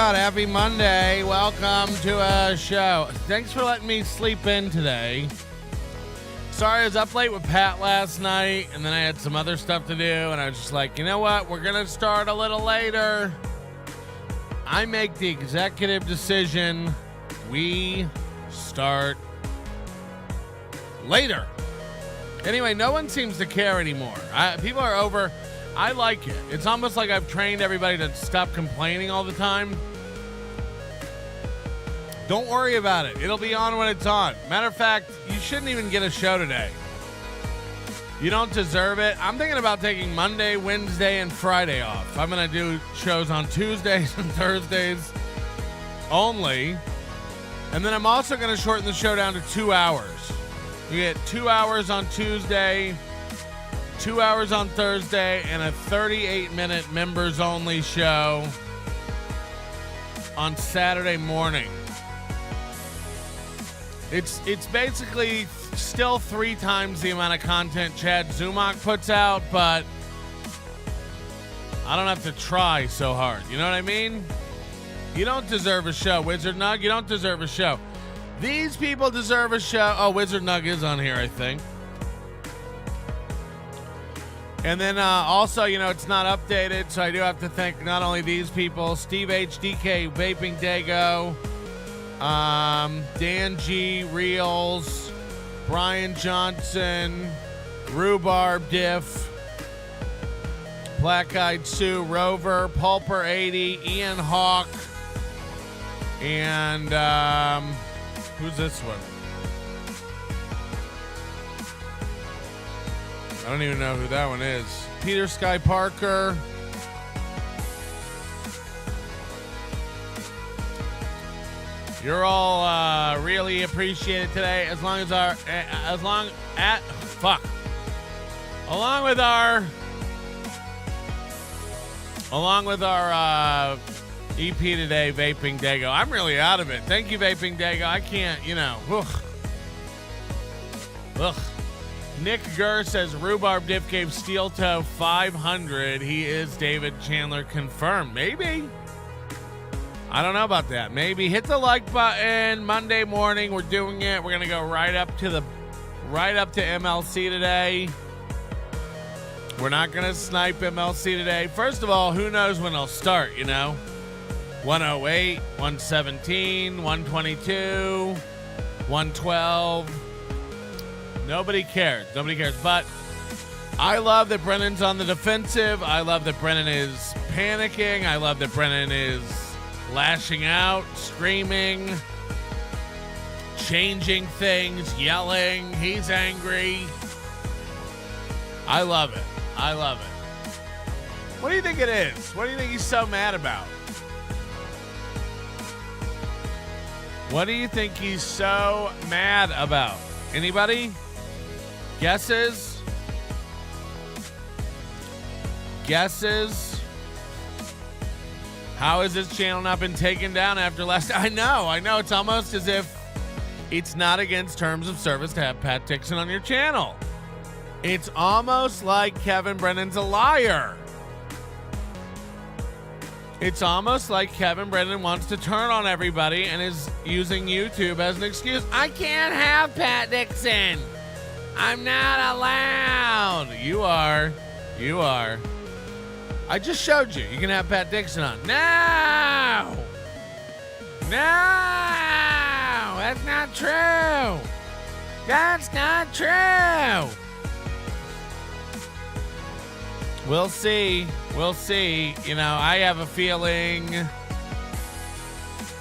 God, happy Monday. Welcome to a show. Thanks for letting me sleep in today. Sorry I was up late with Pat last night, and then I had some other stuff to do, and I was just like, you know what? We're going to start a little later. I make the executive decision. We start later. Anyway, no one seems to care anymore. People are over. I like it. It's almost like I've trained everybody to stop complaining all the time. Don't worry about it. It'll be on when it's on. Matter of fact, you shouldn't even get a show today. You don't deserve it. I'm thinking about taking Monday, Wednesday, and Friday off. I'm going to do shows on Tuesdays and Thursdays only. And then I'm also going to shorten the show down to 2 hours. You get 2 hours on Tuesday, 2 hours on Thursday, and a 38-minute members-only show on Saturday morning. It's basically still 3 times the amount of content Chad Zumock puts out, but I don't have to try so hard. You know what I mean? You don't deserve a show, Wizard Nug. You don't deserve a show. These people deserve a show. Oh, Wizard Nug is on here, I think. And then also, you know, it's not updated, so I do have to thank not only these people, Steve HDK, Vaping Dago, Dan G, Reels, Brian Johnson, Rhubarb Diff, Black Eyed Sue, Rover, Pulper 80, Ian Hawk, and who's this one? I don't even know who that one is. Peter Sky Parker. You're all really appreciated today. Along with our EP today, Vaping Dago. I'm really out of it. Thank you, Vaping Dago. I can't, you know. Ugh. Nick Gurr says Rhubarb Dip gave Steel Toe 500. He is David Chandler confirmed. Maybe. I don't know about that. Maybe. Hit the like button. Monday morning, we're doing it. We're gonna go right up to MLC today. We're not gonna snipe MLC today. First of all, who knows when it'll start, you know? 108, 117, 122, 112. Nobody cares. But I love that Brennan's on the defensive. I love that Brennan is panicking. I love that Brennan is lashing out, screaming, changing things, yelling. He's angry. I love it. What do you think it is? What do you think he's so mad about? What do you think he's so mad about? Anybody? Guesses? How has this channel not been taken down after last? I know. It's almost as if it's not against terms of service to have Pat Dixon on your channel. It's almost like Kevin Brennan's a liar. It's almost like Kevin Brennan wants to turn on everybody and is using YouTube as an excuse. I can't have Pat Dixon. I'm not allowed. You are. I just showed you. You can have Pat Dixon on. No! That's not true. We'll see. You know, I have a feeling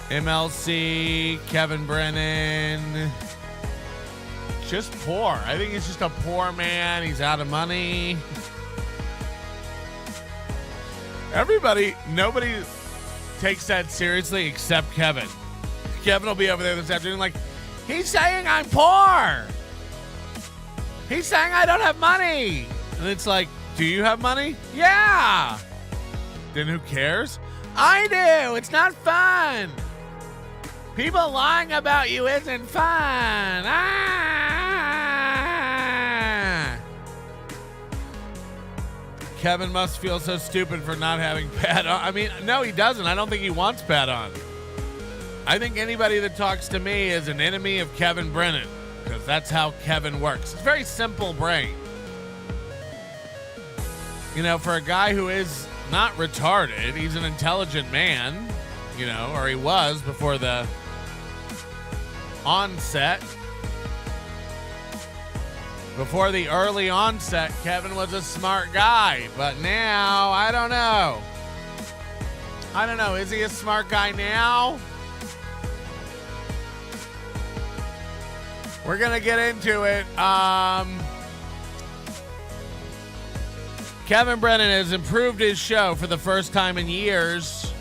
MLC, Kevin Brennan, just poor. I think he's just a poor man. He's out of money. Nobody takes that seriously except Kevin. Kevin will be over there this afternoon like, he's saying I'm poor. He's saying I don't have money. And it's like, do you have money? Yeah. Then who cares? I do. It's not fun. People lying about you isn't fun. Kevin must feel so stupid for not having Pat on. I mean, no, he doesn't. I don't think he wants Pat on. I think anybody that talks to me is an enemy of Kevin Brennan, because that's how Kevin works. It's very simple brain. You know, for a guy who is not retarded, he's an intelligent man, you know, or he was before the onset. Before the early onset, Kevin was a smart guy, but now, I don't know. I don't know. Is he a smart guy now? We're going to get into it. Kevin Brennan has improved his show for the first time in years,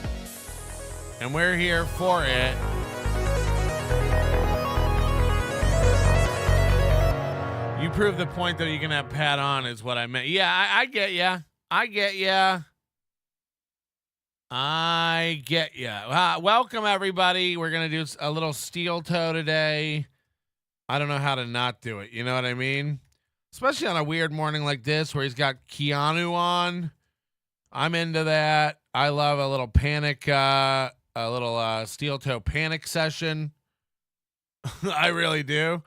and we're here for it. You proved the point that you can have Pat on is what I meant. Yeah, I get ya. I get ya. I get ya. Welcome, everybody. We're going to do a little steel toe today. I don't know how to not do it. You know what I mean? Especially on a weird morning like this where he's got Keanu on. I'm into that. I love a little panic, a little steel toe panic session. I really do.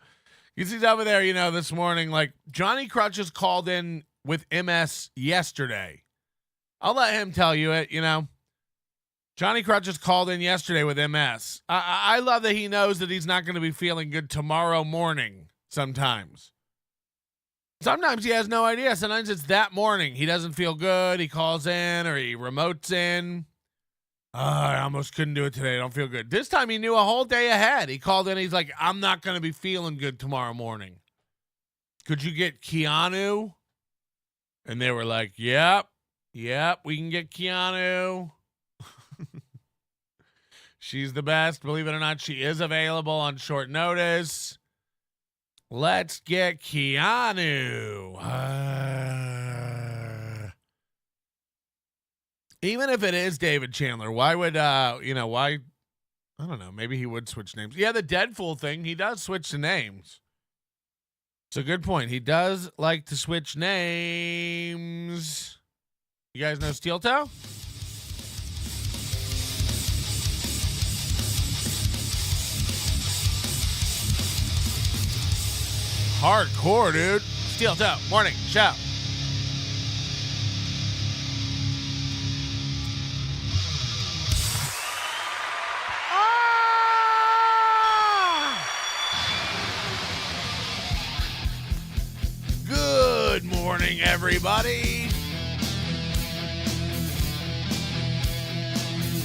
Because he's over there, you know, this morning, like Johnny Crutches called in with MS yesterday. I'll let him tell you it, you know. Johnny Crutches called in yesterday with MS. I love that he knows that he's not going to be feeling good tomorrow morning sometimes. Sometimes he has no idea. Sometimes it's that morning. He doesn't feel good. He calls in or he remotes in. I almost couldn't do it today. I don't feel good. This time he knew a whole day ahead. He called in. He's like, I'm not going to be feeling good tomorrow morning. Could you get Keanu? And they were like, yep, we can get Keanu. She's the best. Believe it or not, she is available on short notice. Let's get Keanu. Even if it is David Chandler, why would, why? I don't know. Maybe he would switch names. Yeah, the Deadpool thing, he does switch the names. It's a good point. He does like to switch names. You guys know Steel Toe? Hardcore, dude. Steel Toe Morning Show. Good morning, everybody.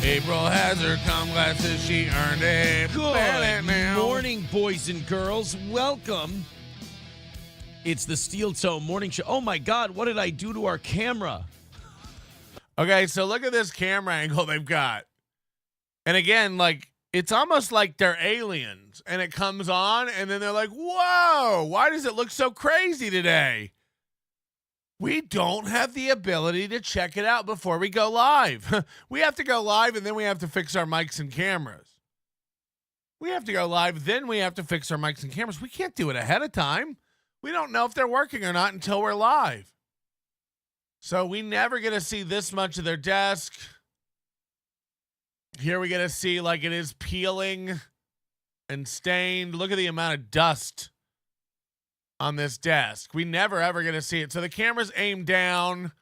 April has her glasses. She earned it. Good morning, boys and girls. Welcome. It's the Steel Toe Morning Show. Oh, my God. What did I do to our camera? Okay, so look at this camera angle they've got. And again, like, it's almost like they're aliens. And it comes on, and then they're like, whoa, why does it look so crazy today? We don't have the ability to check it out before we go live. We have to go live, and then we have to fix our mics and cameras. We have to go live, then we have to fix our mics and cameras. We can't do it ahead of time. We don't know if they're working or not until we're live. So we never get to see this much of their desk. Here we get to see like it is peeling and stained. Look at the amount of dust on this desk. We never ever get to see it. So the camera's aimed down.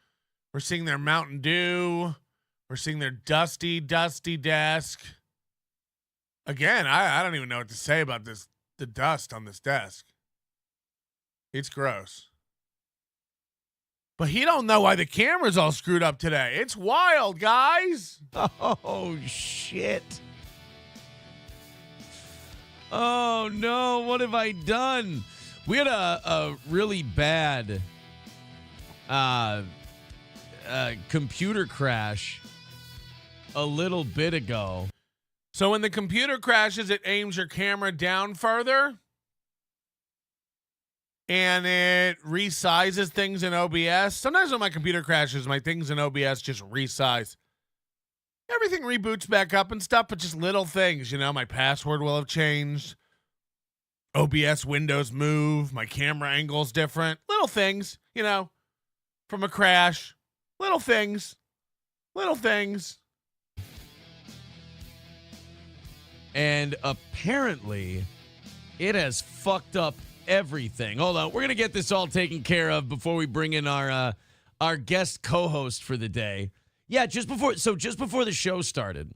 We're seeing their Mountain Dew. We're seeing their dusty desk. Again, I don't even know what to say about this, the dust on this desk. It's gross. But he don't know why the camera's all screwed up today. It's wild, guys. Oh, shit. Oh, no. What have I done? We had a really bad computer crash a little bit ago. So when the computer crashes, it aims your camera down further? And it resizes things in OBS. Sometimes when my computer crashes, my things in OBS just resize. Everything reboots back up and stuff, but just little things, you know. My password will have changed. OBS windows move. My camera angle's different. Little things, you know, from a crash. Little things. Little things. And apparently, it has fucked up everything. Hold on. We're going to get this all taken care of before we bring in our guest co-host for the day. Yeah, just before the show started.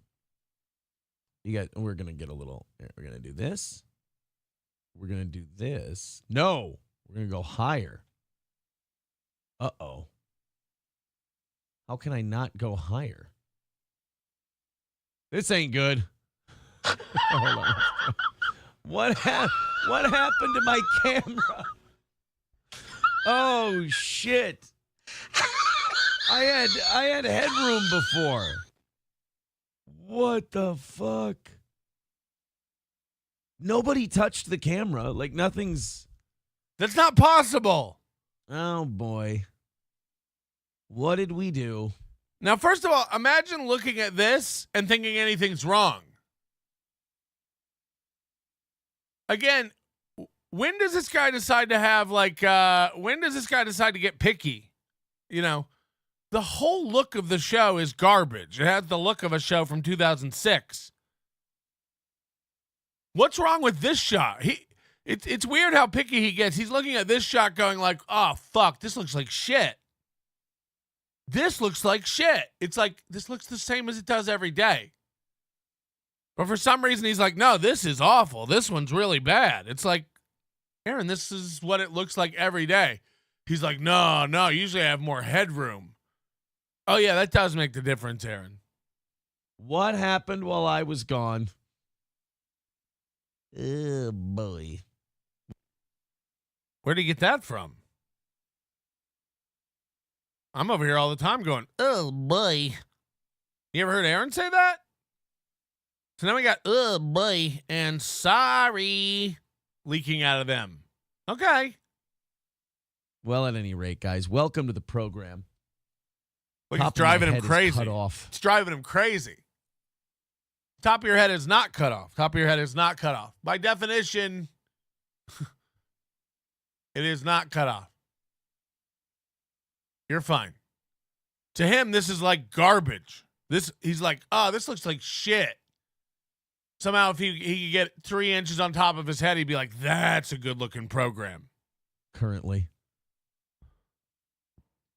We're going to get a little, we're going to do this. We're going to do this. No, we're going to go higher. Uh-oh. How can I not go higher? This ain't good. Hold on. What happened to my camera? Oh shit. I had headroom before. What the fuck? Nobody touched the camera. Like nothing's. That's not possible. Oh boy. What did we do? Now, first of all, imagine looking at this and thinking anything's wrong. Again, when does this guy decide to have when does this guy decide to get picky? You know, the whole look of the show is garbage. It has the look of a show from 2006. What's wrong with this shot? It's weird how picky he gets. He's looking at this shot going like, oh, fuck, this looks like shit. This looks like shit. It's like, this looks the same as it does every day. But for some reason, he's like, no, this is awful. This one's really bad. It's like, Aaron, this is what it looks like every day. He's like, no, usually I have more headroom. Oh, yeah, that does make the difference, Aaron. What happened while I was gone? Oh, boy. Where'd he get that from? I'm over here all the time going, oh, boy. You ever heard Aaron say that? So now we got, oh, boy, and sorry leaking out of them. Okay. Well, at any rate, guys, welcome to the program. Look, it's driving him crazy. Cut off. It's driving him crazy. Top of your head is not cut off. Top of your head is not cut off. By definition, it is not cut off. You're fine. To him, this is like garbage. He's like, oh, this looks like shit. Somehow, if he could get 3 inches on top of his head, he'd be like, that's a good-looking program. Currently.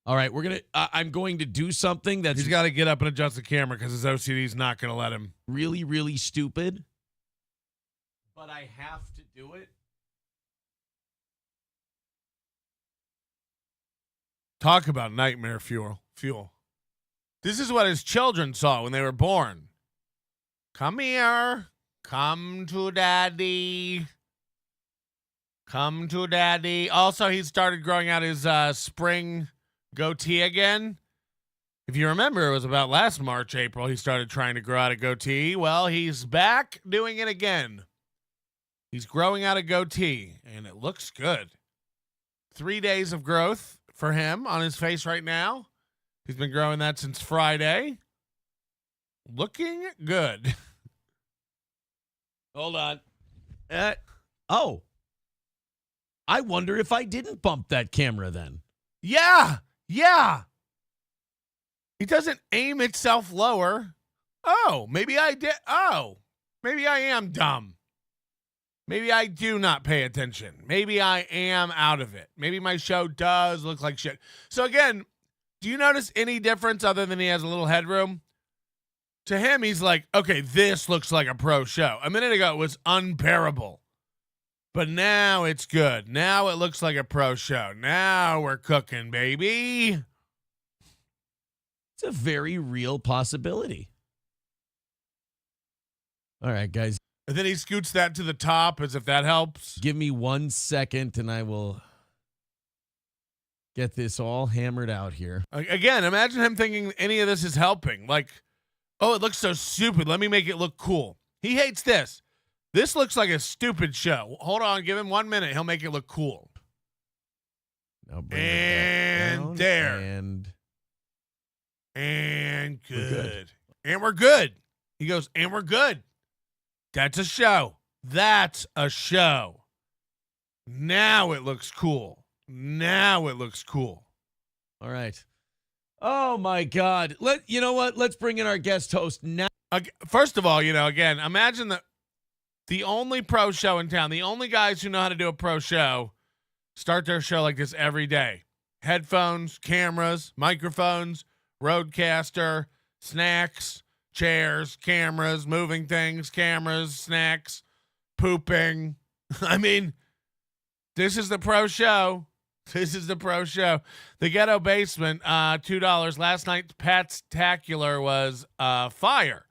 All right, I'm going to do something that's... He's got to get up and adjust the camera because his OCD is not going to let him. Really, really stupid. But I have to do it. Talk about nightmare fuel. This is what his children saw when they were born. Come here. Come to daddy. Come to daddy. Also, he started growing out his spring goatee again. If you remember, it was about last March, April, he started trying to grow out a goatee. Well, he's back doing it again. He's growing out a goatee, and it looks good. 3 days of growth for him on his face right now. He's been growing that since Friday. Looking good. Hold on. Oh. I wonder if I didn't bump that camera then. Yeah. It doesn't aim itself lower. Oh, maybe I did. Oh, maybe I am dumb. Maybe I do not pay attention. Maybe I am out of it. Maybe my show does look like shit. So again, do you notice any difference other than he has a little headroom? To him, he's like, okay, this looks like a pro show. A minute ago, it was unbearable. But now it's good. Now it looks like a pro show. Now we're cooking, baby. It's a very real possibility. All right, guys. And then he scoots that to the top as if that helps. Give me 1 second and I will get this all hammered out here. Again, imagine him thinking any of this is helping. Like, oh, it looks so stupid. Let me make it look cool. He hates this. This looks like a stupid show. Hold on. Give him 1 minute. He'll make it look cool. Now bring and it down, there. And good. And we're good. He goes, and we're good. That's a show. That's a show. Now it looks cool. All right. Oh my God. You know what? Let's bring in our guest host now. First of all, again, imagine the only pro show in town, the only guys who know how to do a pro show start their show like this every day. Headphones, cameras, microphones, roadcaster, snacks, chairs, cameras, moving things, cameras, snacks, pooping. I mean, this is the pro show. This is the pro show. The Ghetto Basement, $2. Last night's Pat's Tacular was fire.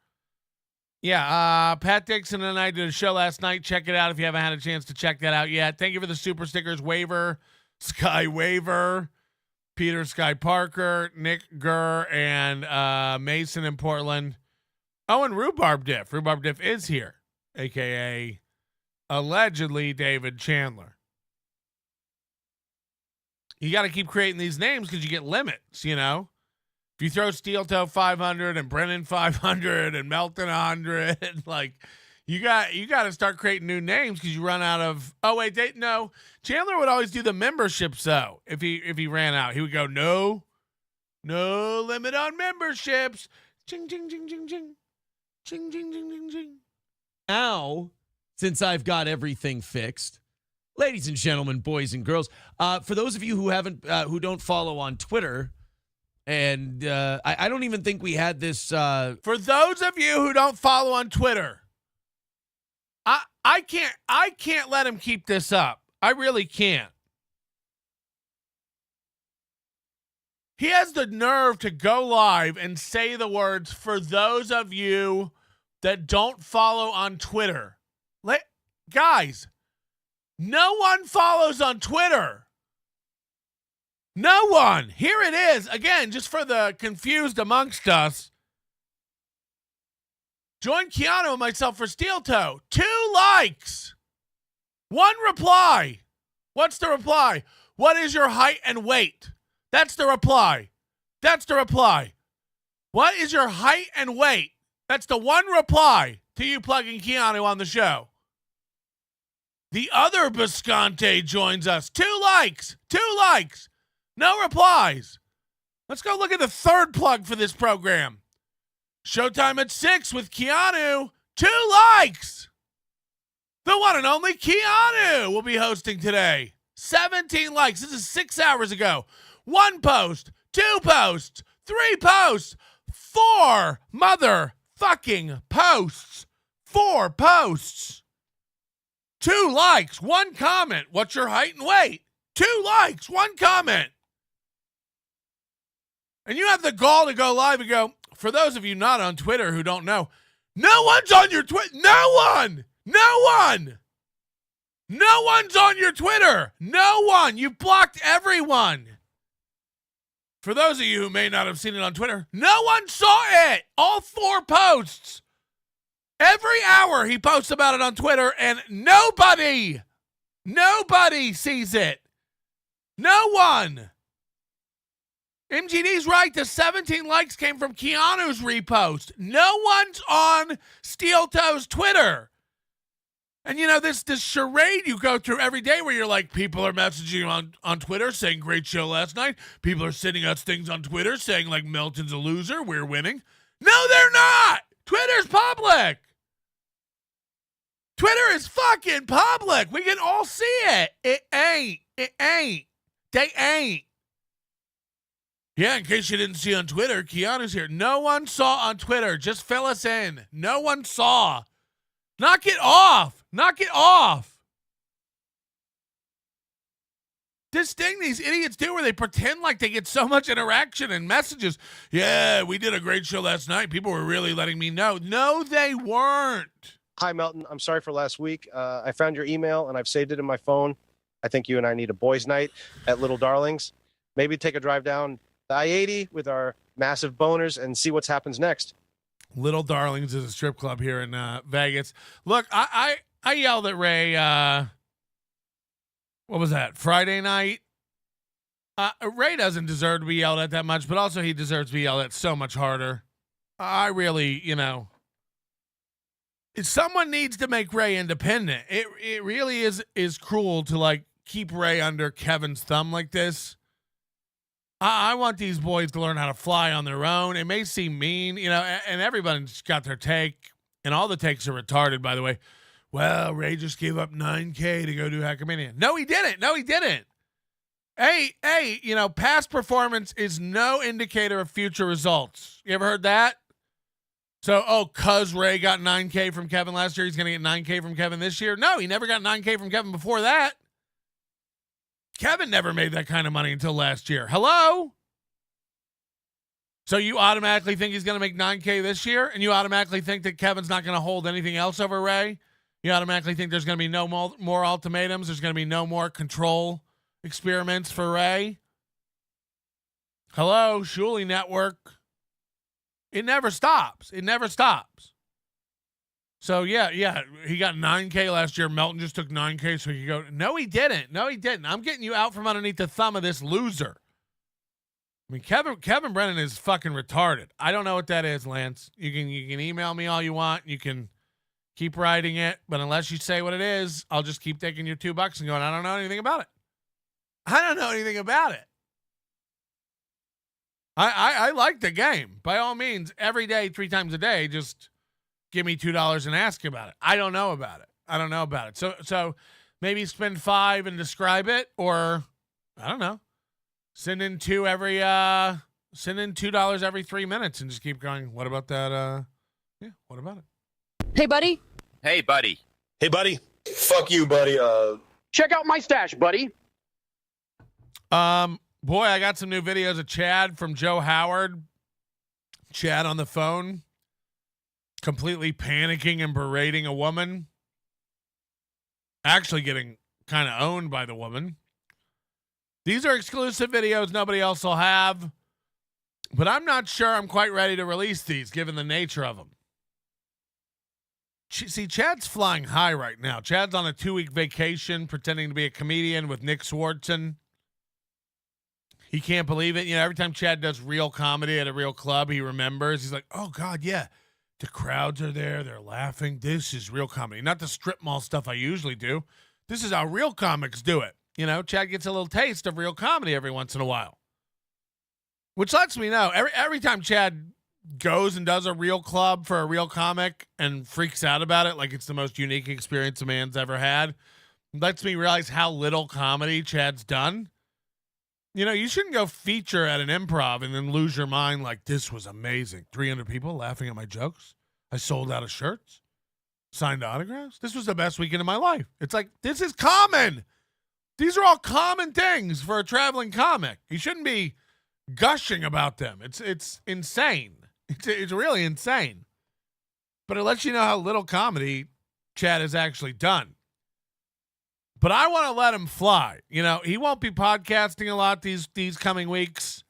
Yeah, Pat Dixon and I did a show last night. Check it out if you haven't had a chance to check that out yet. Thank you for the super stickers, Waver, Sky Waver, Peter Sky Parker, Nick Gurr, and Mason in Portland. Oh, and Rhubarb Diff. Rhubarb Diff is here, a.k.a. allegedly David Chandler. You got to keep creating these names because you get limits, If you throw Steel Toe 500 and Brennan 500 and Melton 100, like you got to start creating new names because you run out of. Oh wait, no. Chandler would always do the memberships though. If he ran out, he would go no limit on memberships. Ching ching ching ching ching, ching ching ching ching ching. Now, since I've got everything fixed, ladies and gentlemen, boys and girls, for those of you who don't follow on Twitter. And I don't even think we had this. For those of you who don't follow on Twitter, I can't let him keep this up. I really can't. He has the nerve to go live and say the words, for those of you that don't follow on Twitter. Guys, no one follows on Twitter. No one. Here it is. Again, just for the confused amongst us. Join Keanu and myself for Steel Toe. 2 likes. 1 reply. What's the reply? What is your height and weight? That's the reply. That's the reply. What is your height and weight? That's the 1 reply to you plugging Keanu on the show. The other Bisconte joins us. 2 likes. 2 likes. No replies. Let's go look at the third plug for this program. Showtime at 6 with Keanu. 2 likes. The one and only Keanu will be hosting today. 17 likes. This is 6 hours ago. 1 post, 2 posts, 3 posts, 4 motherfucking posts. 4 posts. 2 likes, 1 comment. What's your height and weight? 2 likes, 1 comment. And you have the gall to go live and go, for those of you not on Twitter who don't know, no one's on your Twitter. No one. No one. No one's on your Twitter. No one. You've blocked everyone. For those of you who may not have seen it on Twitter, no one saw it. All 4 posts. Every hour he posts about it on Twitter, and nobody sees it. No one. MGD's right. The 17 likes came from Keanu's repost. No one's on Steel Toe's Twitter. And this charade you go through every day where you're like, people are messaging on Twitter saying great show last night. People are sending us things on Twitter saying like Milton's a loser, we're winning. No, they're not. Twitter's public. Twitter is fucking public. We can all see it. It ain't. They ain't. Yeah, in case you didn't see on Twitter, Keanu's here. No one saw on Twitter. Just fill us in. No one saw. Knock it off. Knock it off. This thing these idiots do where they pretend like they get so much interaction and messages. Yeah, we did a great show last night. People were really letting me know. No, they weren't. Hi, Melton. I'm sorry for last week. I found your email, and I've saved it in my phone. I think you and I need a boys' night at Little Darlings. Maybe take a drive down the I-80 with our massive boners and see what happens next. Little Darlings is a strip club here in Vegas. Look, I yelled at Ray. What was that? Friday night. Ray doesn't deserve to be yelled at that much, but also he deserves to be yelled at so much harder. I really, someone needs to make Ray independent. It really is cruel to like keep Ray under Kevin's thumb like this. I want these boys to learn how to fly on their own. It may seem mean, and everyone's got their take, and all the takes are retarded, by the way. Well, Ray just gave up $9K to go do Hackamania. No, he didn't. Hey, past performance is no indicator of future results. You ever heard that? So, cuz Ray got $9K from Kevin last year, he's going to get $9K from Kevin this year? No, he never got $9K from Kevin before that. Kevin never made that kind of money until last year. Hello? So you automatically think he's going to make $9K this year, and you automatically think that Kevin's not going to hold anything else over Ray? You automatically think there's going to be no more ultimatums? There's going to be no more control experiments for Ray? Hello, Shuley Network. It never stops. So, yeah, he got $9K last year. Melton just took $9K so he could go. No, he didn't. I'm getting you out from underneath the thumb of this loser. I mean, Kevin Brennan is fucking retarded. I don't know what that is, Lance. You can email me all you want. You can keep writing it. But unless you say what it is, I'll just keep taking your $2 and going, I don't know anything about it. I like the game. By all means, every day, 3 times a day, just give me $2 and ask about it. I don't know about it. So maybe spend $5 and describe it, or I don't know. Send in $2 every 3 minutes and just keep going. What about that? What about it? Hey, buddy. Hey, buddy. Hey, buddy. Fuck you, buddy. Check out my stash, buddy. Boy, I got some new videos of Chad from Joe Howard. Chad on the phone, completely panicking and berating a woman. Actually getting kind of owned by the woman. These are exclusive videos nobody else will have. But I'm not sure I'm quite ready to release these, given the nature of them. See, Chad's flying high right now. Chad's on a 2-week vacation pretending to be a comedian with Nick Swartzen. He can't believe it. Every time Chad does real comedy at a real club, he remembers. He's like, oh, God, yeah. The crowds are there. They're laughing. This is real comedy. Not the strip mall stuff I usually do. This is how real comics do it. Chad gets a little taste of real comedy every once in a while. Which lets me know, every time Chad goes and does a real club for a real comic and freaks out about it like it's the most unique experience a man's ever had, lets me realize how little comedy Chad's done. You shouldn't go feature at an improv and then lose your mind like, this was amazing. 300 people laughing at my jokes. I sold out of shirts. Signed autographs. This was the best weekend of my life. It's like, this is common. These are all common things for a traveling comic. You shouldn't be gushing about them. It's insane. It's really insane. But it lets you know how little comedy Chad has actually done. But I want to let him fly. He won't be podcasting a lot these coming weeks.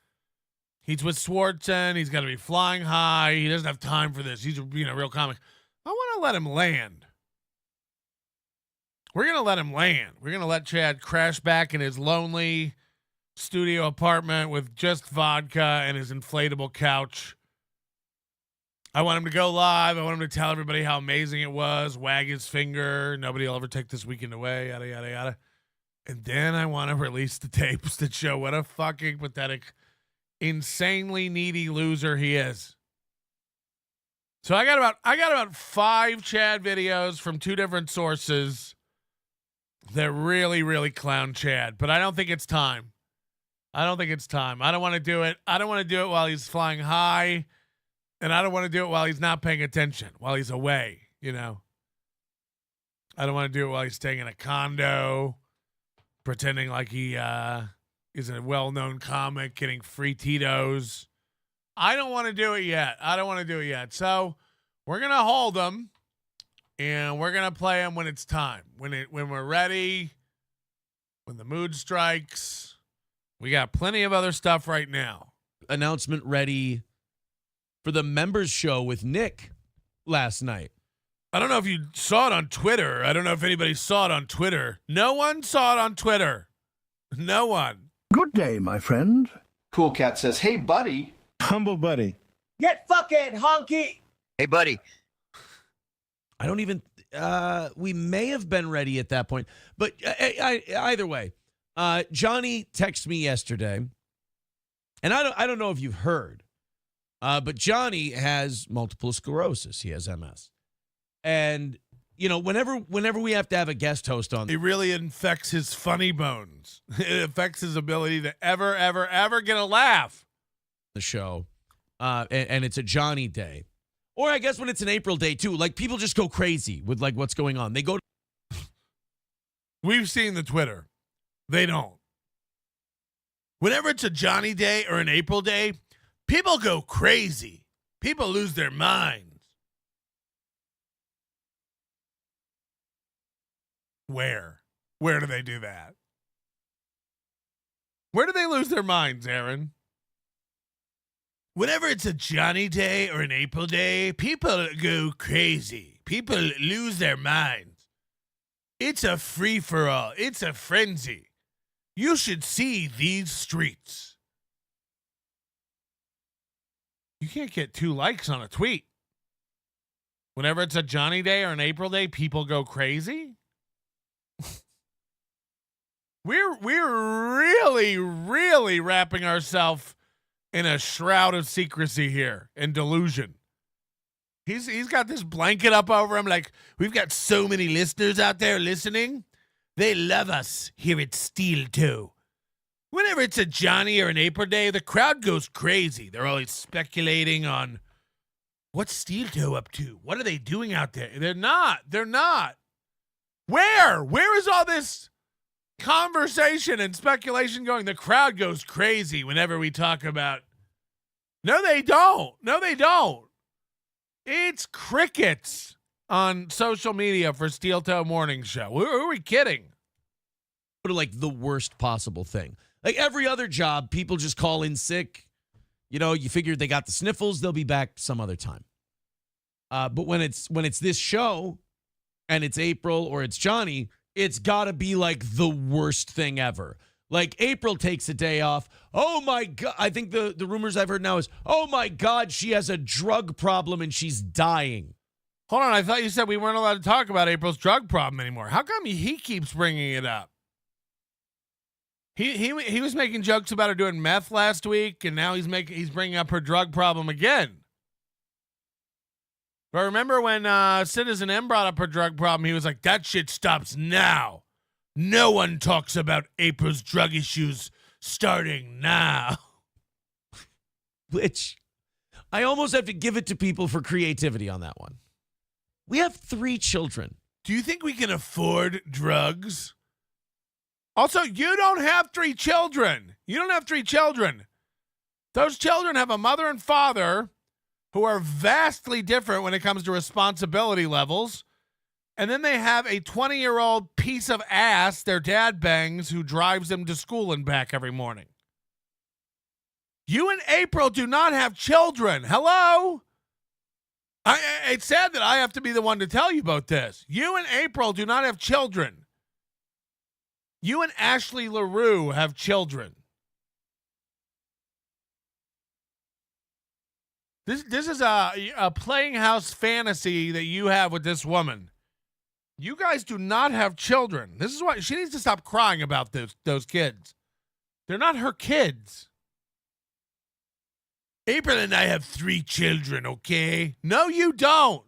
He's with Swartzen. He's got to be flying high. He doesn't have time for this. He's being a real comic. I want to let him land. We're going to let him land. We're going to let Chad crash back in his lonely studio apartment with just vodka and his inflatable couch. I want him to go live. I want him to tell everybody how amazing it was, wag his finger. Nobody will ever take this weekend away, yada, yada, yada. And then I want to release the tapes that show what a fucking pathetic, insanely needy loser he is. So I got about 5 Chad videos from 2 different sources that really, really clown Chad. But I don't think it's time. I don't want to do it. I don't want to do it while he's flying high. And I don't want to do it while he's not paying attention, while he's away, I don't want to do it while he's staying in a condo, pretending like he is a well-known comic, getting free Tito's. I don't want to do it yet. So we're going to hold him, and we're going to play him when it's time, when we're ready, when the mood strikes. We got plenty of other stuff right now. Announcement ready for the members show with Nick last night. I don't know if you saw it on Twitter. I don't know if anybody saw it on Twitter. No one saw it on Twitter. No one. Good day, my friend. Cool Cat says, hey, buddy. Humble buddy. Get fucking honky. Hey, buddy. I don't even, we may have been ready at that point. But either way, Johnny texted me yesterday And I don't know if you've heard, but Johnny has multiple sclerosis. He has MS. And, you know, whenever we have to have a guest host on, It really infects his funny bones. It affects his ability to ever get a laugh. the show, and it's a Johnny day. Or I guess when it's an April day, too. Like, people just go crazy with, like, what's going on. They go We've seen the Twitter. They don't. Whenever it's a Johnny Day or an April Day, people go crazy. People lose their minds. Where? Where do they do that? Where do they lose their minds, Aaron? Whenever it's a Johnny Day or an April Day, people go crazy. People lose their minds. It's a free-for-all. It's a frenzy. You should see these streets. You can't get 2 likes on a tweet. Whenever it's a Johnny Day or an April Day, people go crazy? We're really wrapping ourselves in a shroud of secrecy here and delusion. He's got this blanket up over him like, we've got so many listeners out there listening. They love us here at Steel Toe. Whenever it's a Johnny or an April Day, the crowd goes crazy. They're always speculating on what's Steel Toe up to? What are they doing out there? They're not. Where is all this conversation and speculation going? The crowd goes crazy whenever we talk about. No, they don't. It's crickets on social media for Steel Toe Morning Show. Who are we kidding? like the worst possible thing. Like every other job, people just call in sick. You know, you figure they got the sniffles, they'll be back some other time. But when it's this show and it's April or it's Johnny, it's got to be like the worst thing ever. Like April takes a day off. Oh my God. I think the rumors I've heard now is, oh my God, she has a drug problem and she's dying. Hold on. I thought you said we weren't allowed to talk about April's drug problem anymore. How come he keeps bringing it up? He was making jokes about her doing meth last week, and now he's bringing up her drug problem again. But remember when Citizen M brought up her drug problem, he was like, that shit stops now. No one talks about April's drug issues starting now. Which I almost have to give it to people for creativity on that one. We have 3 children. Do you think we can afford drugs? Also, you don't have 3 children. Those children have a mother and father who are vastly different when it comes to responsibility levels. And then they have a 20-year-old piece of ass their dad bangs who drives them to school and back every morning. You and April do not have children. Hello? It's sad that I have to be the one to tell you about this. You and April do not have children. You and Ashley LaRue have children. This is a playing house fantasy that you have with this woman. You guys do not have children. This is why she needs to stop crying about those kids. They're not her kids. April and I have 3 children, okay? No, you don't.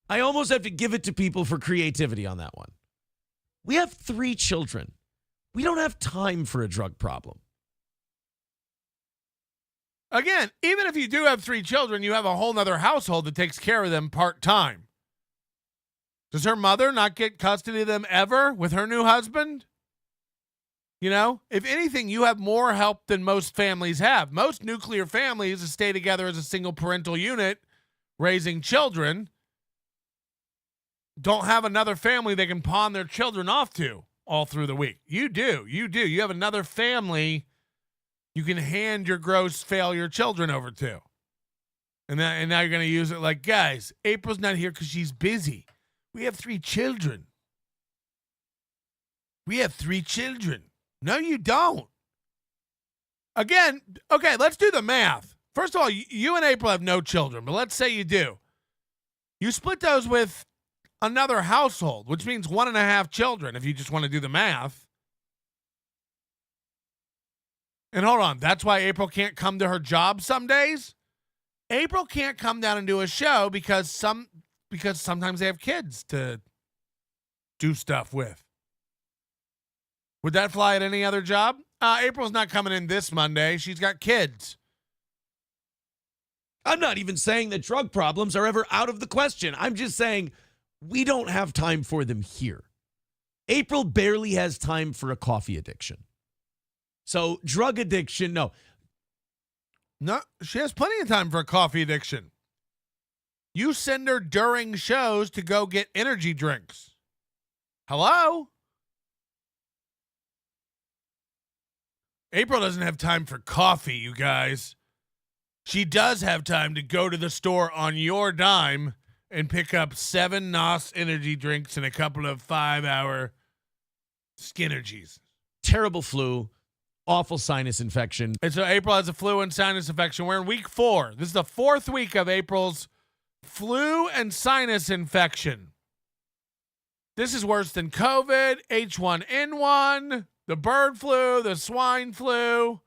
I almost have to give it to people for creativity on that one. We have 3 children. We don't have time for a drug problem. Again, even if you do have 3 children, you have a whole nother household that takes care of them part-time. Does her mother not get custody of them ever with her new husband? You know, if anything, you have more help than most families have. Most nuclear families stay together as a single parental unit, raising children. Don't have another family they can pawn their children off to all through the week. You do. You have another family you can hand your gross failure children over to. And now you're going to use it like, guys, April's not here because she's busy. We have 3 children. No, you don't. Again, okay, let's do the math. First of all, you and April have no children, but let's say you do. You split those with another household, which means 1.5 children if you just want to do the math. And hold on, that's why April can't come to her job some days? April can't come down and do a show because sometimes they have kids to do stuff with. Would that fly at any other job? April's not coming in this Monday. She's got kids. I'm not even saying that drug problems are ever out of the question. I'm just saying we don't have time for them here. April barely has time for a coffee addiction. So drug addiction, no. No, she has plenty of time for a coffee addiction. You send her during shows to go get energy drinks. Hello? April doesn't have time for coffee, you guys. She does have time to go to the store on your dime and pick up 7 NOS energy drinks and a couple of 5-hour Skinergies. Terrible flu, awful sinus infection. And so April has a flu and sinus infection. We're in week 4. This is the 4th week of April's flu and sinus infection. This is worse than COVID, H1N1, the bird flu, the swine flu,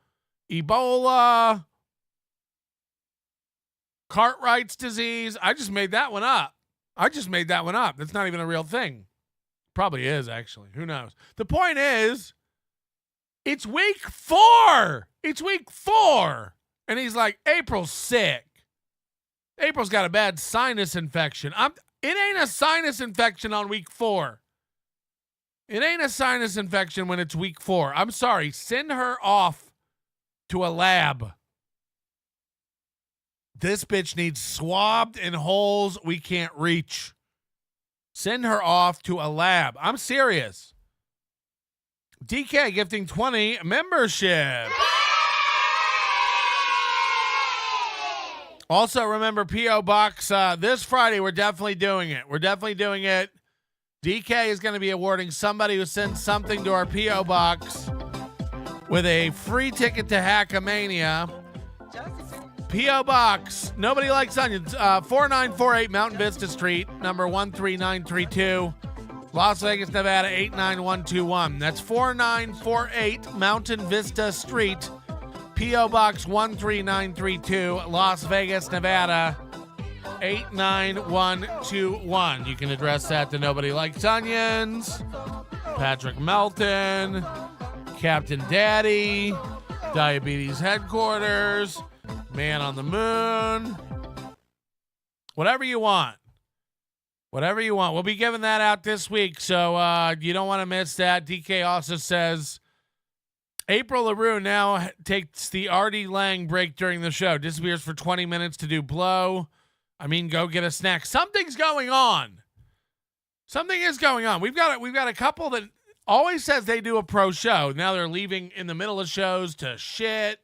Ebola, Cartwright's disease. I just made that one up. That's not even a real thing. Probably is, actually. Who knows? The point is, it's week 4. And he's like, April's sick. April's got a bad sinus infection. It ain't a sinus infection on week 4. It ain't a sinus infection when it's week 4. I'm sorry. Send her off to a lab. This bitch needs swabbed in holes we can't reach. Send her off to a lab. I'm serious. DK gifting 20 membership. Also, remember P.O. Box this Friday. We're definitely doing it. DK is going to be awarding somebody who sent something to our P.O. Box with a free ticket to Hackamania. P.O. Box, Nobody Likes Onions, 4948 Mountain Vista Street, number 13932, Las Vegas, Nevada, 89121. That's 4948 Mountain Vista Street, P.O. Box 13932, Las Vegas, Nevada, 89121. You can address that to Nobody Likes Onions, Patrick Melton, Captain Daddy, Diabetes Headquarters, Man on the Moon, whatever you want. We'll be giving that out this week, so you don't want to miss that. DK also says April LaRue now takes the Artie Lang break during the show. Disappears for 20 minutes to do blow. Go get a snack. Something's going on. Something is going on. We've got a couple that always says they do a pro show. Now they're leaving in the middle of shows to shit,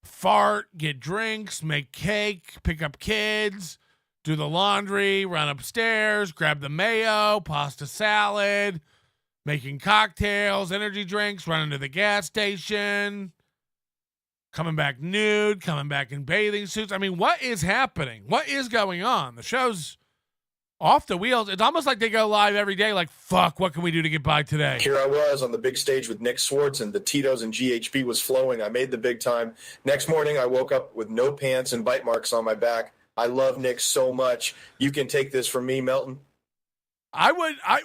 fart, get drinks, make cake, pick up kids, do the laundry, run upstairs, grab the mayo, pasta salad, making cocktails, energy drinks, running to the gas station, coming back nude, coming back in bathing suits. What is happening? What is going on? The show's off the wheels. It's almost like they go live every day like, fuck, what can we do to get by today? Here I was on the big stage with Nick Swartz, and the Tito's and GHB was flowing. I made the big time. Next morning, I woke up with no pants and bite marks on my back. I love Nick so much. You can take this from me, Melton. I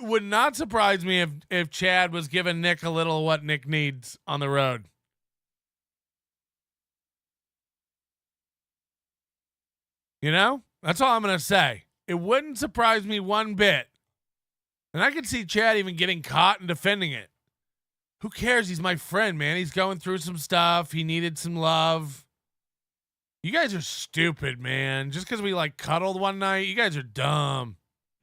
would not surprise me if Chad was giving Nick a little what Nick needs on the road. That's all I'm going to say. It wouldn't surprise me one bit. And I could see Chad even getting caught and defending it. Who cares? He's my friend, man. He's going through some stuff. He needed some love. You guys are stupid, man. Just because we cuddled one night, you guys are dumb.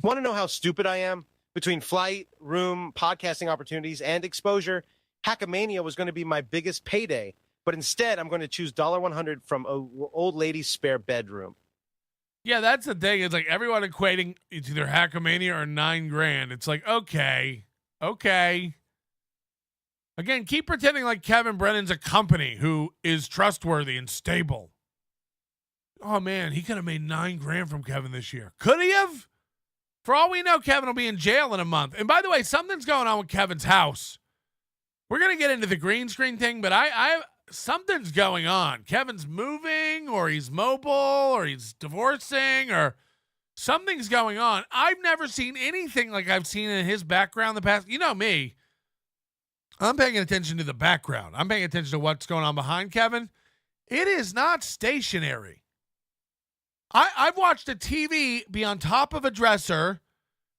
Want to know how stupid I am? Between flight, room, podcasting opportunities, and exposure, Hackamania was going to be my biggest payday. But instead, I'm going to choose $100 from an old lady's spare bedroom. Yeah, that's the thing. It's like everyone equating it's either Hackamania or $9,000. It's like, okay. Again, keep pretending like Kevin Brennan's a company who is trustworthy and stable. Oh man, he could have made $9,000 from Kevin this year. Could he have? For all we know, Kevin will be in jail in a month. And by the way, something's going on with Kevin's house. We're gonna get into the green screen thing, but something's going on. Kevin's moving, or he's mobile, or he's divorcing, or something's going on. I've never seen anything like I've seen in his background the past. You know me. I'm paying attention to the background. I'm paying attention to what's going on behind Kevin. It is not stationary. I've watched a TV be on top of a dresser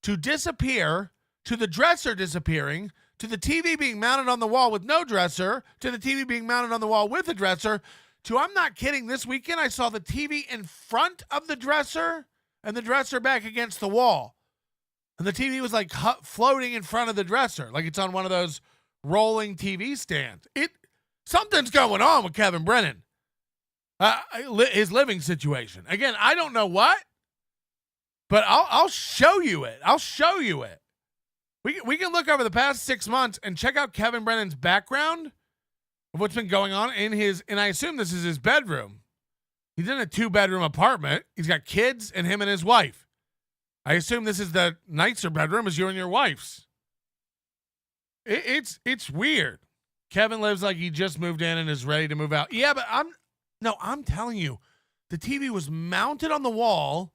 to disappear, to the dresser disappearing, to the TV being mounted on the wall with no dresser, to the TV being mounted on the wall with a dresser, to, I'm not kidding, this weekend I saw the TV in front of the dresser and the dresser back against the wall. And the TV was like floating in front of the dresser, like it's on one of those rolling TV stands. Something's going on with Kevin Brennan. His living situation. Again, I don't know what, but I'll show you it. I'll show you it. We can look over the past 6 months and check out Kevin Brennan's background of what's been going on in his, and I assume this is his bedroom. He's in a 2-bedroom apartment. He's got kids and him and his wife. I assume this is the nicer bedroom as you and your wife's. It's weird. Kevin lives like he just moved in and is ready to move out. Yeah, but I'm telling you, the TV was mounted on the wall.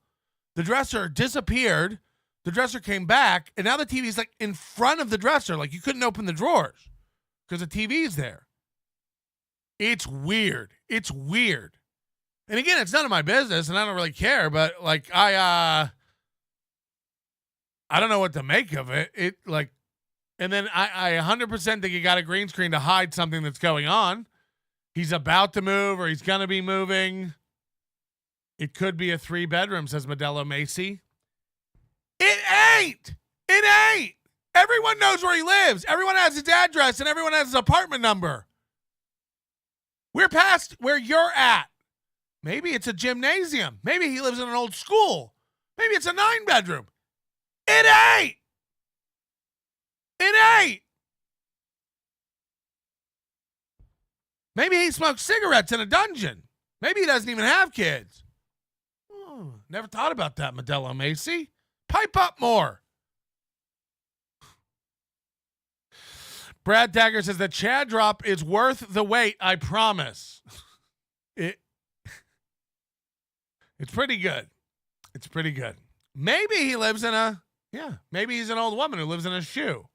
The dresser disappeared. The dresser came back, and now the TV's like in front of the dresser. Like you couldn't open the drawers because the TV's there. It's weird. It's weird. And again, it's none of my business, and I don't really care. But like I don't know what to make of it. And then I 100% think he got a green screen to hide something that's going on. He's about to move, or he's gonna be moving. It could be a 3-bedroom, says Modelo Macy. It ain't. It ain't. Everyone knows where he lives. Everyone has his address, and everyone has his apartment number. We're past where you're at. Maybe it's a gymnasium. Maybe he lives in an old school. Maybe it's a 9-bedroom. It ain't. It ain't. Maybe he smokes cigarettes in a dungeon. Maybe he doesn't even have kids. Never thought about that, Modelo Macy. Pipe up more. Brad Dagger says the Chad drop is worth the wait, I promise. It's pretty good. It's pretty good. Maybe he lives in maybe he's an old woman who lives in a shoe.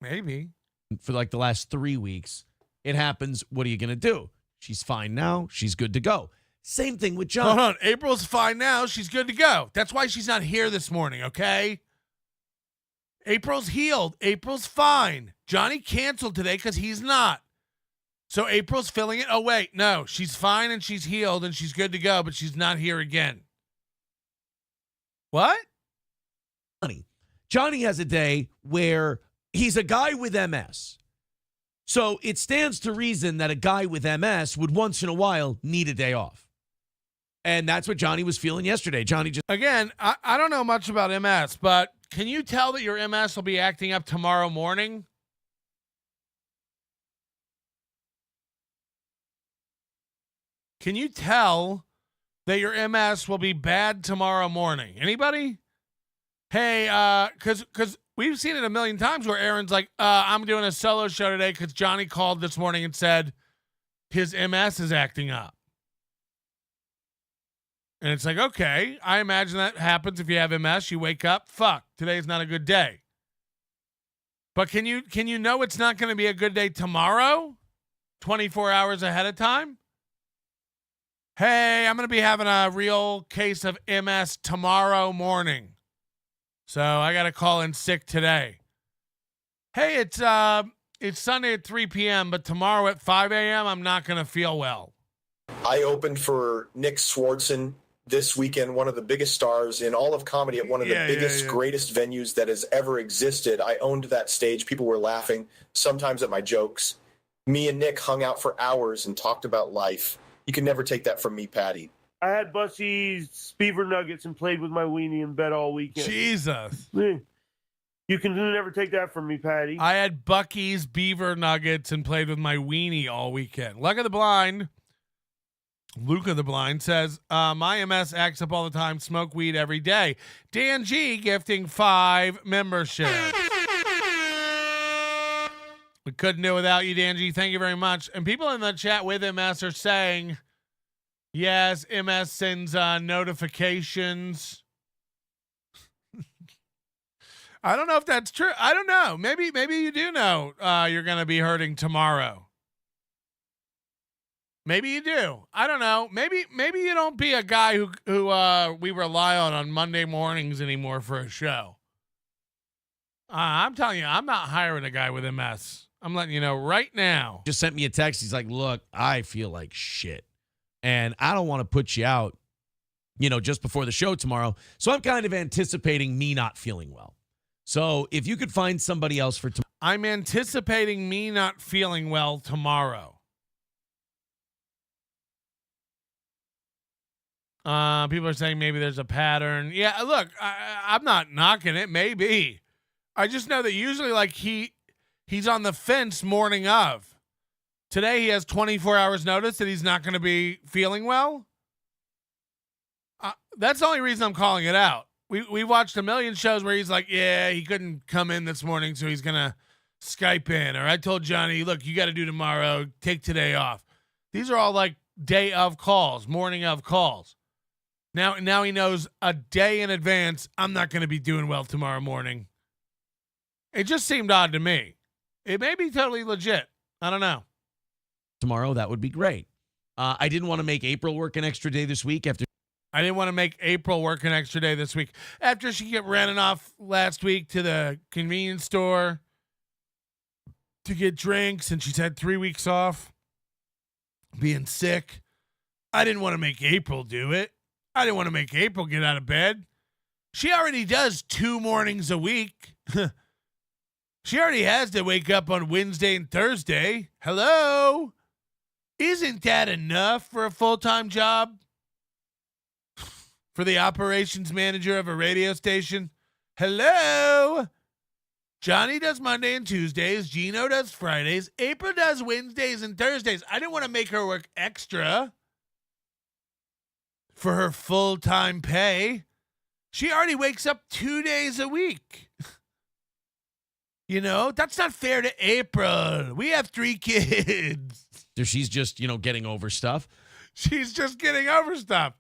Maybe. For like the last 3 weeks, it happens. What are you going to do? She's fine now. She's good to go. Same thing with John. Hold on. April's fine now. She's good to go. That's why she's not here this morning, okay? April's healed. April's fine. Johnny canceled today because he's not. So April's filling it. Oh, wait. No, she's fine and she's healed and she's good to go, but she's not here again. What? Johnny has a day where he's a guy with MS. So it stands to reason that a guy with MS would once in a while need a day off. And that's what Johnny was feeling yesterday. Johnny just... Again, I don't know much about MS, but can you tell that your MS will be acting up tomorrow morning? Can you tell that your MS will be bad tomorrow morning? Anybody? Hey, because we've seen it a million times where Aaron's like, I'm doing a solo show today because Johnny called this morning and said his MS is acting up. And it's like, okay, I imagine that happens if you have MS. You wake up, fuck, today's not a good day. But can you know it's not going to be a good day tomorrow? 24 hours ahead of time? Hey, I'm going to be having a real case of MS tomorrow morning. So I got to call in sick today. Hey, it's Sunday at 3 p.m., but tomorrow at 5 a.m., I'm not going to feel well. I opened for Nick Swardson this weekend, one of the biggest stars in all of comedy at one of the biggest, greatest venues that has ever existed. I owned that stage. People were laughing, sometimes at my jokes. Me and Nick hung out for hours and talked about life. You can never take that from me, Patty. I had Bussey's beaver nuggets and played with my weenie in bed all weekend. Jesus. You can never take that from me, Patty. I had Bucky's beaver nuggets and played with my weenie all weekend. Luck of the blind. Luke of the blind says, my MS acts up all the time, smoke weed every day. Dan G gifting 5 memberships. We couldn't do without you, Danji. Thank you very much. And people in the chat with MS are saying, yes, MS sends notifications. I don't know if that's true. I don't know. Maybe you do know you're going to be hurting tomorrow. Maybe you do. I don't know. Maybe you don't be a guy who we rely on Monday mornings anymore for a show. I'm telling you, I'm not hiring a guy with MS. I'm letting you know right now. Just sent me a text. He's like, look, I feel like shit. And I don't want to put you out, just before the show tomorrow. So I'm kind of anticipating me not feeling well. So if you could find somebody else for tomorrow. I'm anticipating me not feeling well tomorrow. People are saying maybe there's a pattern. Yeah, look, I'm not knocking it. Maybe. I just know that usually like he's on the fence morning of. Today he has 24 hours notice that he's not going to be feeling well. That's the only reason I'm calling it out. We watched a million shows where he's like, yeah, he couldn't come in this morning, so he's going to Skype in. Or I told Johnny, look, you got to do tomorrow. Take today off. These are all like day of calls, morning of calls. Now he knows a day in advance, I'm not going to be doing well tomorrow morning. It just seemed odd to me. It may be totally legit. I don't know. Tomorrow, that would be great. I didn't want to make April work an extra day this week after. I didn't want to make April work an extra day this week. After she kept running off last week to the convenience store to get drinks, and she's had 3 weeks off being sick. I didn't want to make April do it. I didn't want to make April get out of bed. She already does 2 mornings a week. She already has to wake up on Wednesday and Thursday. Hello? Isn't that enough for a full-time job? For the operations manager of a radio station? Hello? Johnny does Monday and Tuesdays. Gino does Fridays. April does Wednesdays and Thursdays. I didn't want to make her work extra for her full-time pay. She already wakes up 2 days a week. That's not fair to April. We have 3 kids. She's just, getting over stuff. She's just getting over stuff.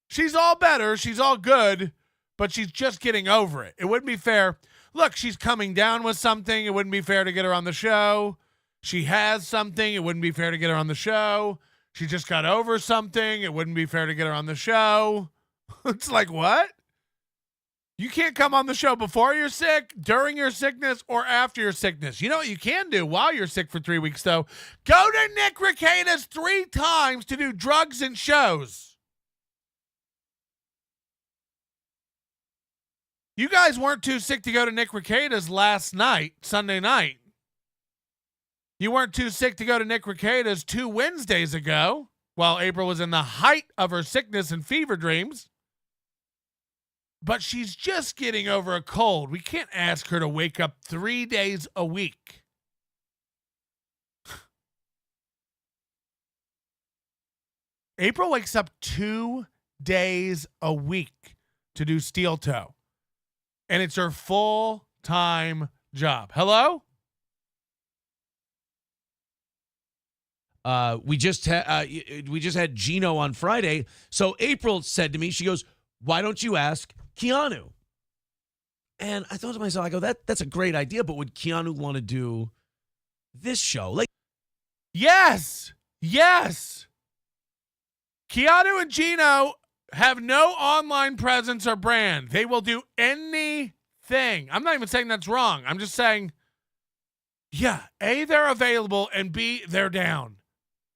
She's all better. She's all good, but she's just getting over it. It wouldn't be fair. Look, she's coming down with something. It wouldn't be fair to get her on the show. She has something. It wouldn't be fair to get her on the show. She just got over something. It wouldn't be fair to get her on the show. It's like, what? You can't come on the show before you're sick, during your sickness, or after your sickness. You know what you can do while you're sick for 3 weeks, though? Go to Nick Rekieta's 3 times to do drugs and shows. You guys weren't too sick to go to Nick Rekieta's last night, Sunday night. You weren't too sick to go to Nick Rekieta's 2 Wednesdays ago, while April was in the height of her sickness and fever dreams. But she's just getting over a cold. We can't ask her to wake up 3 days a week. April wakes up 2 days a week to do steel toe. And it's her full-time job. Hello? We just had Gino on Friday. So April said to me, she goes, why don't you ask Keanu? And I thought to myself, I go, that's a great idea, but would Keanu want to do this show? Like, yes. Keanu and Gino have no online presence or brand. They will do anything. I'm not even saying that's wrong. I'm just saying, yeah, A, they're available, and B, they're down.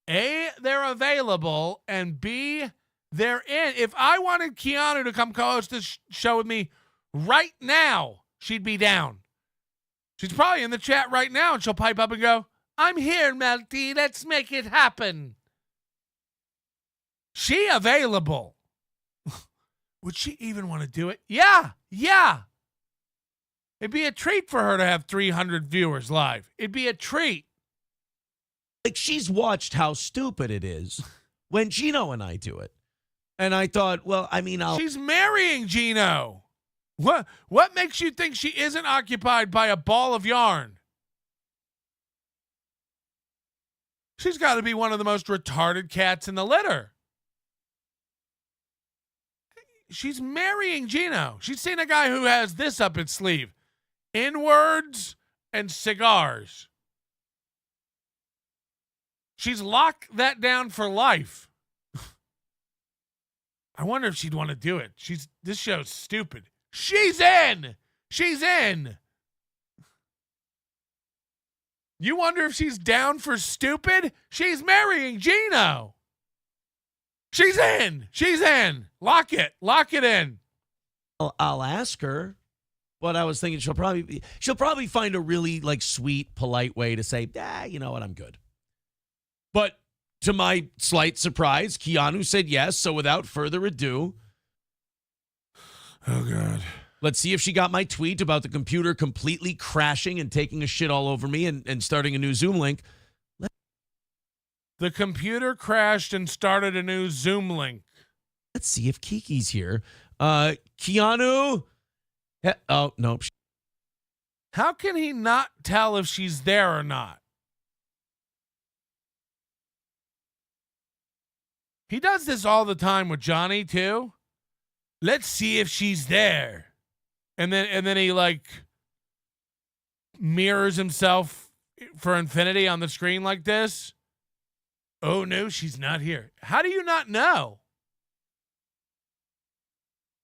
A, they're available, and B, they're in. If I wanted Keanu to come co-host this show with me right now, she'd be down. She's probably in the chat right now, and she'll pipe up and go, I'm here, Melty. Let's make it happen. She available. Would she even want to do it? Yeah. It'd be a treat for her to have 300 viewers live. It'd be a treat. Like, she's watched how stupid it is when Gino and I do it. And I thought, well, I mean, she's marrying Gino. What makes you think she isn't occupied by a ball of yarn? She's got to be one of the most retarded cats in the litter. She's marrying Gino. She's seen a guy who has this up its sleeve. Inwards and cigars. She's locked that down for life. I wonder if she'd want to do it. This show's stupid. She's in. She's in. You wonder if she's down for stupid? She's marrying Gino. She's in. She's in. Lock it. Lock it in. I'll ask her, but I was thinking she'll probably find a really like sweet, polite way to say, you know what, I'm good. But to my slight surprise, Keanu said yes. So without further ado, oh God, let's see if she got my tweet about the computer completely crashing and taking a shit all over me and starting a new Zoom link. The computer crashed and started a new Zoom link. Let's see if Kiki's here. Keanu. Oh, nope. How can he not tell if she's there or not? He does this all the time with Johnny too. Let's see if she's there. And then he like mirrors himself for infinity on the screen like this. Oh no, she's not here. How do you not know?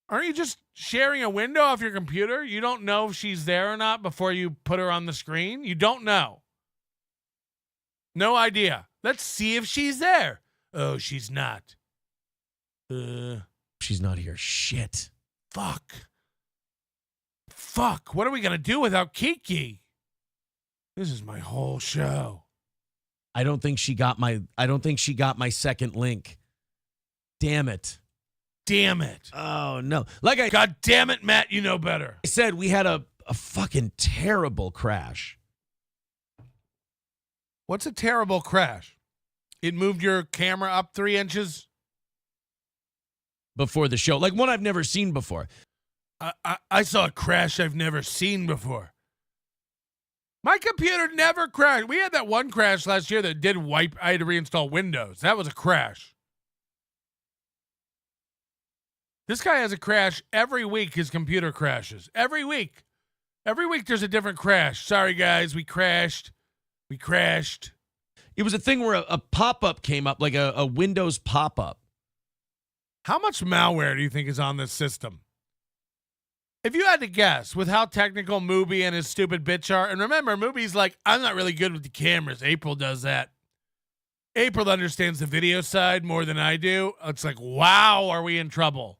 Aren't you just sharing a window off your computer? You don't know if she's there or not before you put her on the screen? You don't know. No idea. Let's see if she's there. Oh, she's not. She's not here. Shit. Fuck. What are we going to do without Kiki? This is my whole show. I don't think she got my second link. Damn it. Oh, no. God damn it, Matt, you know better. I said, we had a fucking terrible crash. What's a terrible crash? It moved your camera up 3 inches? Before the show. Like one I've never seen before. I saw a crash I've never seen before. My computer never crashed. We had that one crash last year that did wipe. I had to reinstall Windows. That was a crash. This guy has a crash every week. His computer crashes. Every week. Every week there's a different crash. Sorry, guys. We crashed. It was a thing where a pop-up came up, like a Windows pop-up. How much malware do you think is on this system? If you had to guess, with how technical Mooby and his stupid bitch are, and remember, Mooby's like, I'm not really good with the cameras. April does that. April understands the video side more than I do. It's like, wow, are we in trouble?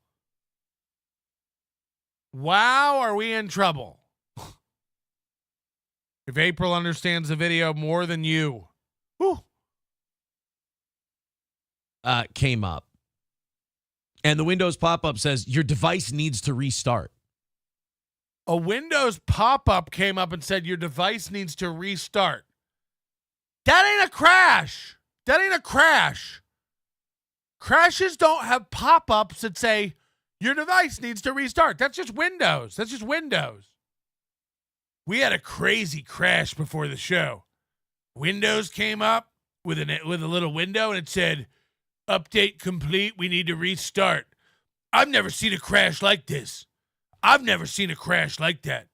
Wow, are we in trouble? If April understands the video more than you. Whew. Came up. And the Windows pop-up says, your device needs to restart. A Windows pop-up came up and said, your device needs to restart. That ain't a crash. Crashes don't have pop-ups that say, your device needs to restart. That's just Windows. We had a crazy crash before the show. Windows came up with a little window and it said, update complete. We need to restart. I've never seen a crash like this. I've never seen a crash like that.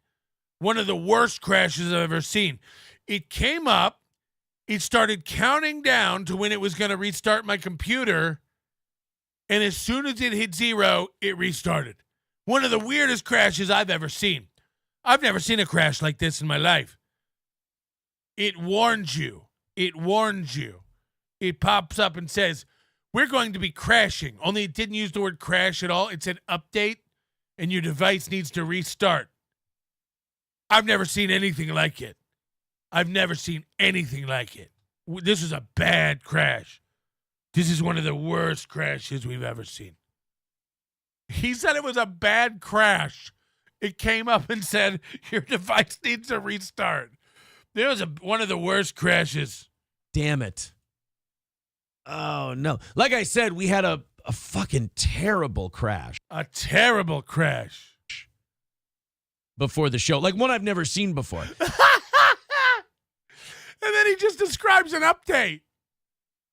One of the worst crashes I've ever seen. It came up. It started counting down to when it was going to restart my computer. And as soon as it hit 0, it restarted. One of the weirdest crashes I've ever seen. I've never seen a crash like this in my life. It warns you. It pops up and says, we're going to be crashing. Only it didn't use the word crash at all. It said update, and your device needs to restart. I've never seen anything like it. This is a bad crash. This is one of the worst crashes we've ever seen. He said it was a bad crash. It came up and said, your device needs to restart. There was one of the worst crashes. Damn it. Oh, no. Like I said, we had a fucking terrible crash. A terrible crash. Before the show. Like one I've never seen before. And then he just describes an update.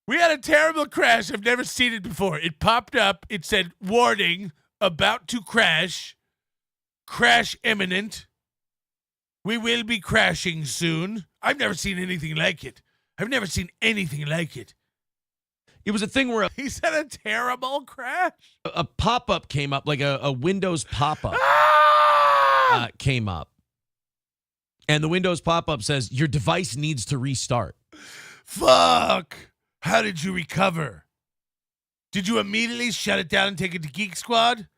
We had a terrible crash. I've never seen it before. It popped up. It said, warning, about to crash. Crash imminent. We will be crashing soon. I've never seen anything like it. I've never seen anything like it. It was a thing where He said a terrible crash. a pop-up came up, like a Windows pop-up came up. And the Windows pop-up says, your device needs to restart. Fuck. How did you recover? Did you immediately shut it down and take it to Geek Squad?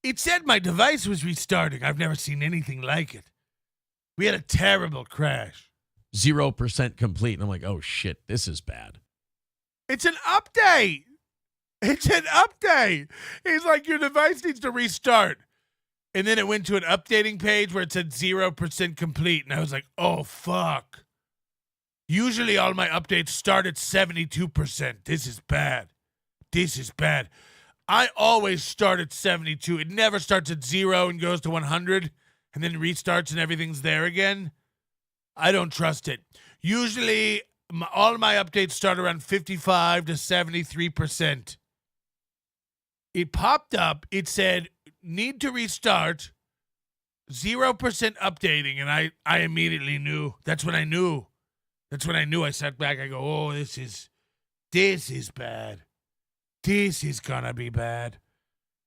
It said my device was restarting. I've never seen anything like it. We had a terrible crash. 0% complete. And I'm like, oh, shit, this is bad. It's an update. It's an update. He's like, your device needs to restart. And then it went to an updating page where it said 0% complete. And I was like, oh, fuck. Usually all my updates start at 72%. This is bad. This is bad. I always start at 72. It never starts at 0 and goes to 100 and then restarts and everything's there again. I don't trust it. Usually all my updates start around 55 to 73%. It popped up. It said, need to restart, 0% updating. And I immediately knew. That's when I knew. That's when I knew. I sat back. I go, oh, this is bad. This is gonna be bad.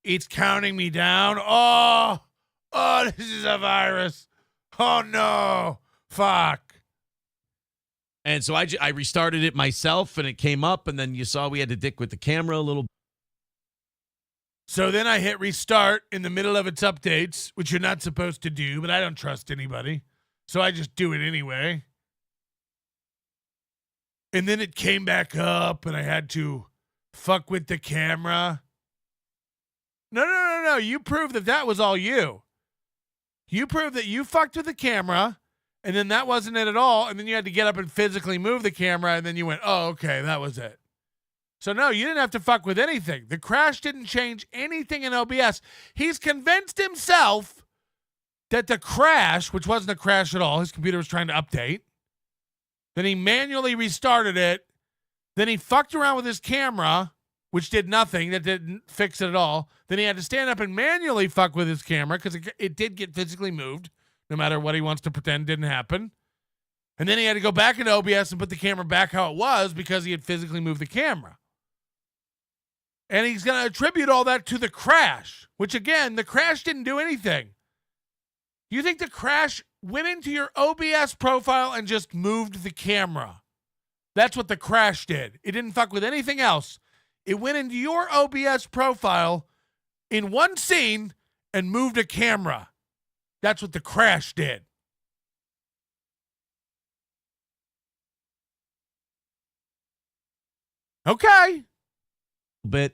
It's counting me down. Oh, this is a virus. Oh, no. Fuck. And so I restarted it myself, and it came up, and then you saw we had to dick with the camera a little. So then I hit restart in the middle of its updates, which you're not supposed to do, but I don't trust anybody. So I just do it anyway. And then it came back up, and I had to fuck with the camera. No. You proved that was all you. You proved that you fucked with the camera, and then that wasn't it at all, and then you had to get up and physically move the camera, and then you went, oh, okay, that was it. So, no, you didn't have to fuck with anything. The crash didn't change anything in OBS. He's convinced himself that the crash, which wasn't a crash at all, his computer was trying to update. Then he manually restarted it. Then he fucked around with his camera, which did nothing. That didn't fix it at all. Then he had to stand up and manually fuck with his camera because it did get physically moved, no matter what he wants to pretend didn't happen. And then he had to go back into OBS and put the camera back how it was because he had physically moved the camera. And he's going to attribute all that to the crash, which, again, the crash didn't do anything. You think the crash went into your OBS profile and just moved the camera? That's what the crash did. It didn't fuck with anything else. It went into your OBS profile in one scene and moved a camera. That's what the crash did. Okay. But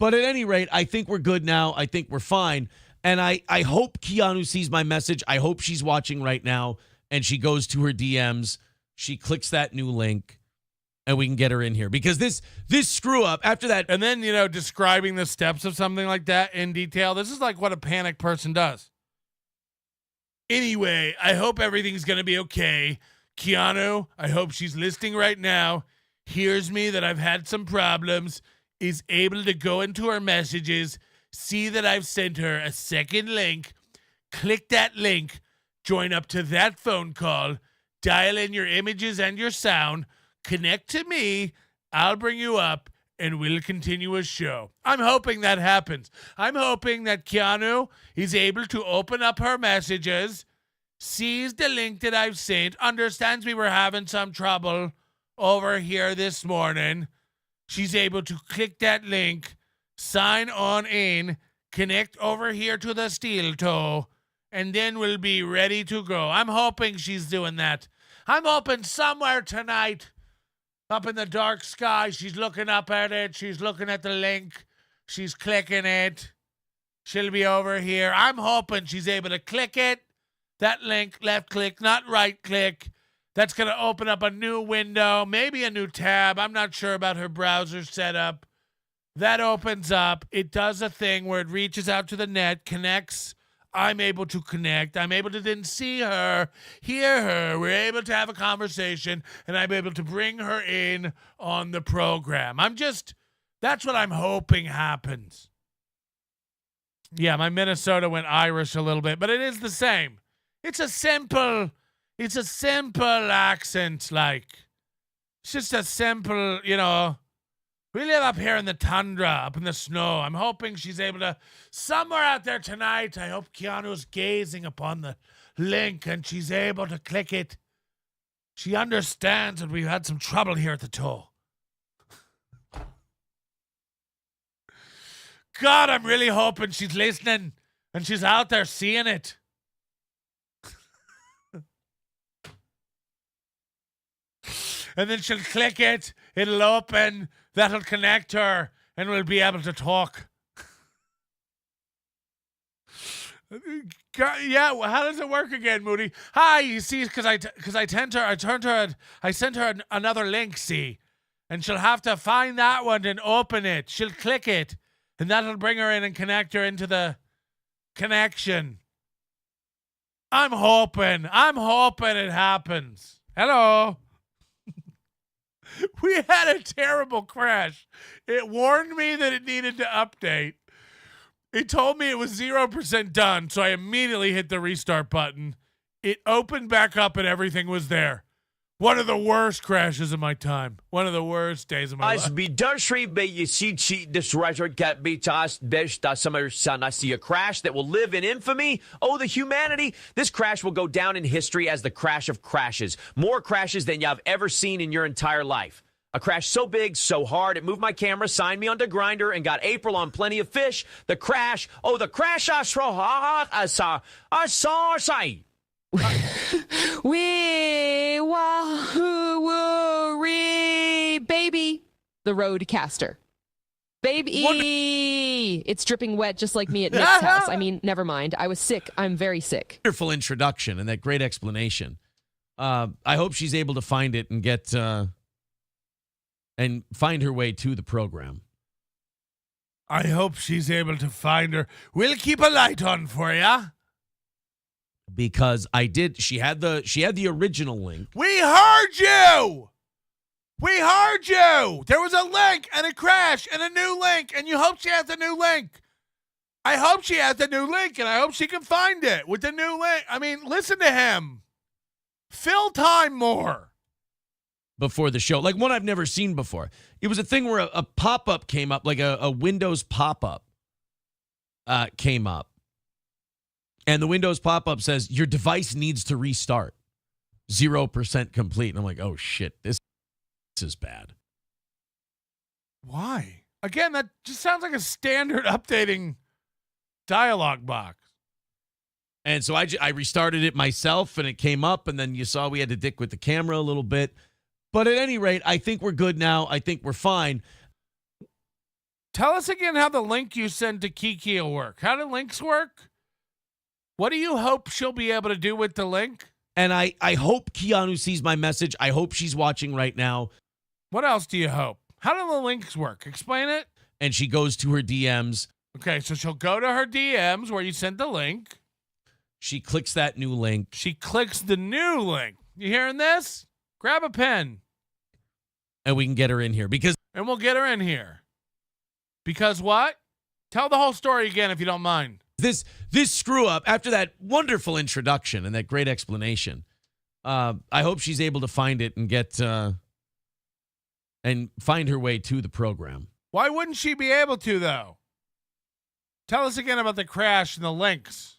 at any rate, I think we're good now. I think we're fine. And I hope Keanu sees my message. I hope she's watching right now and she goes to her DMs. She clicks that new link and we can get her in here because this screw up after that. And then, describing the steps of something like that in detail. This is like what a panic person does. Anyway, I hope everything's going to be okay. Keanu, I hope she's listening right now, hears me that I've had some problems, is able to go into her messages, see that I've sent her a second link, click that link, join up to that phone call, dial in your images and your sound, connect to me, I'll bring you up, and we'll continue a show. I'm hoping that happens. I'm hoping that Keanu is able to open up her messages, sees the link that I've sent, understands we were having some trouble over here this morning. She's able to click that link, sign on in, connect over here to the steel toe, and then we'll be ready to go. I'm hoping she's doing that. I'm hoping somewhere tonight, up in the dark sky, she's looking up at it. She's looking at the link. She's clicking it. She'll be over here. I'm hoping she's able to click it. That link, left click, not right click. That's going to open up a new window, maybe a new tab. I'm not sure about her browser setup. That opens up. It does a thing where it reaches out to the net, connects I'm able to connect. I'm able to then see her, hear her. We're able to have a conversation, and I'm able to bring her in on the program. That's what I'm hoping happens. Yeah, my Minnesota went Irish a little bit, but it is the same. It's a simple accent, like. It's just a simple, we live up here in the tundra, up in the snow. I'm hoping she's able to, somewhere out there tonight, I hope Keanu's gazing upon the link and she's able to click it. She understands that we've had some trouble here at the toe. God, I'm really hoping she's listening and she's out there seeing it. And then she'll click it, it'll open, that'll connect her, and we'll be able to talk. Yeah, how does it work again, Moody? Hi, you see, because I sent her another link, see, and she'll have to find that one and open it. She'll click it, and that'll bring her in and connect her into the connection. I'm hoping it happens. Hello. We had a terrible crash. It warned me that it needed to update. It told me it was 0% done, so I immediately hit the restart button. It opened back up and everything was there. One of the worst crashes of my time. One of the worst days of my life. See a crash that will live in infamy. Oh, the humanity. This crash will go down in history as the crash of crashes. More crashes than you've ever seen in your entire life. A crash so big, so hard, it moved my camera, signed me onto Grindr, and got April on Plenty of Fish. The crash I saw. We worry, baby. The Roadcaster. Baby. It's dripping wet just like me at Nick's house. I mean, never mind. I was sick. I'm very sick. Wonderful introduction and that great explanation. I hope she's able to find it and get and find her way to the program. I hope she's able to find her. We'll keep a light on for ya. Because she had the original link. We heard you. There was a link and a crash and a new link, and you hope she has the new link. I hope she has the new link, and I hope she can find it with the new link. I mean, listen to him. Fill time more. Before the show, like one I've never seen before. It was a thing where a pop-up came up, like a Windows pop-up came up. And the Windows pop-up says, your device needs to restart. 0% complete. And I'm like, oh, shit, this is bad. Why? Again, that just sounds like a standard updating dialog box. And so I restarted it myself, and it came up, and then you saw we had to dick with the camera a little bit. But at any rate, I think we're good now. I think we're fine. Tell us again how the link you send to Kiki will work. How do links work? What do you hope she'll be able to do with the link? And I hope Keanu sees my message. I hope she's watching right now. What else do you hope? How do the links work? Explain it. And she goes to her DMs. Okay, so she'll go to her DMs where you sent the link. She clicks that new link. She clicks the new link. You hearing this? Grab a pen. And we can get her in here. And we'll get her in here. Because what? Tell the whole story again if you don't mind. This screw up, after that wonderful introduction and that great explanation, I hope she's able to find it and get and find her way to the program. Why wouldn't she be able to, though? Tell us again about the crash and the links.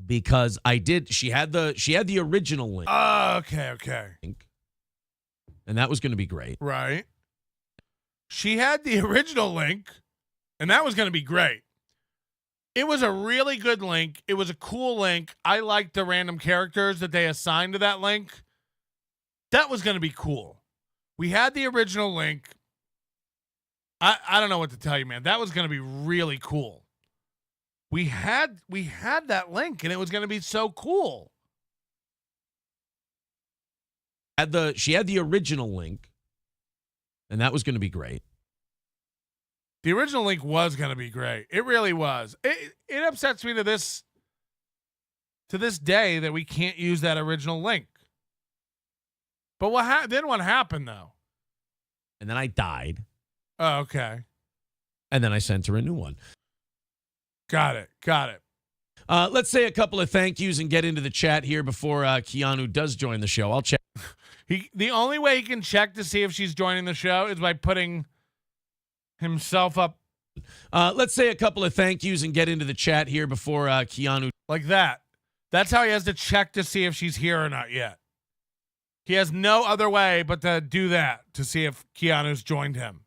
Because she had the original link. Oh, okay. And that was going to be great. Right. She had the original link, and that was going to be great. It was a really good link. It was a cool link. I liked the random characters that they assigned to that link. That was going to be cool. We had the original link. I don't know what to tell you, man. That was going to be really cool. We had that link, and it was going to be so cool. She had the original link, and that was going to be great. The original link was going to be great. It really was. It upsets me to this day that we can't use that original link. But what happened though? And then I died. Oh, okay. And then I sent her a new one. Got it. Let's say a couple of thank yous and get into the chat here before Keanu does join the show. I'll check. The only way he can check to see if she's joining the show is by putting himself up. Let's say a couple of thank yous and get into the chat here before Keanu. Like that. That's how he has to check to see if she's here or not yet. He has no other way but to do that to see if Keanu's joined him.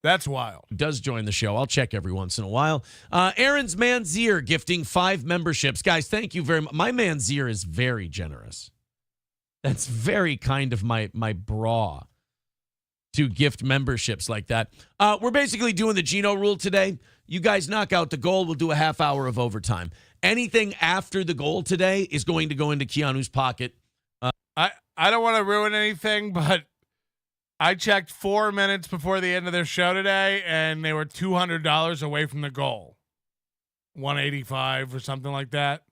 That's wild. Does join the show. I'll check every once in a while. Aaron's Manzier gifting 5 memberships. Guys, thank you very much. My Manzier is very generous. That's very kind of my bra to gift memberships like that. We're basically doing the Gino rule today. You guys knock out the goal, we'll do a half hour of overtime. Anything after the goal today is going to go into Keanu's pocket. I don't want to ruin anything, but I checked 4 minutes before the end of their show today, and they were $200 away from the goal. 185 or something like that.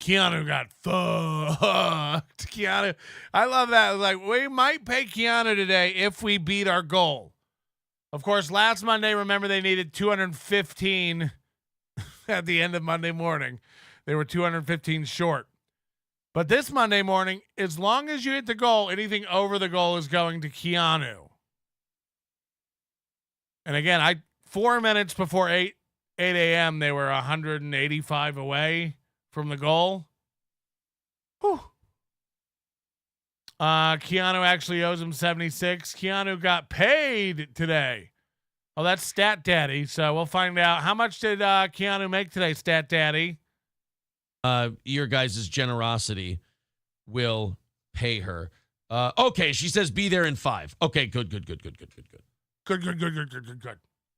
Keanu got fucked. Keanu, I love that. Like, we might pay Keanu today if we beat our goal. Of course, last Monday, remember, they needed 215 at the end of Monday morning. They were 215 short. But this Monday morning, as long as you hit the goal, anything over the goal is going to Keanu. And again, 4 minutes before 8 a.m., they were 185 away from the goal. Whew. Keanu actually owes him 76. Keanu got paid today. Oh, that's Stat Daddy. So we'll find out. How much did Keanu make today, Stat Daddy? Your guys' generosity will pay her. Okay, she says be there in 5. Okay, good. Good.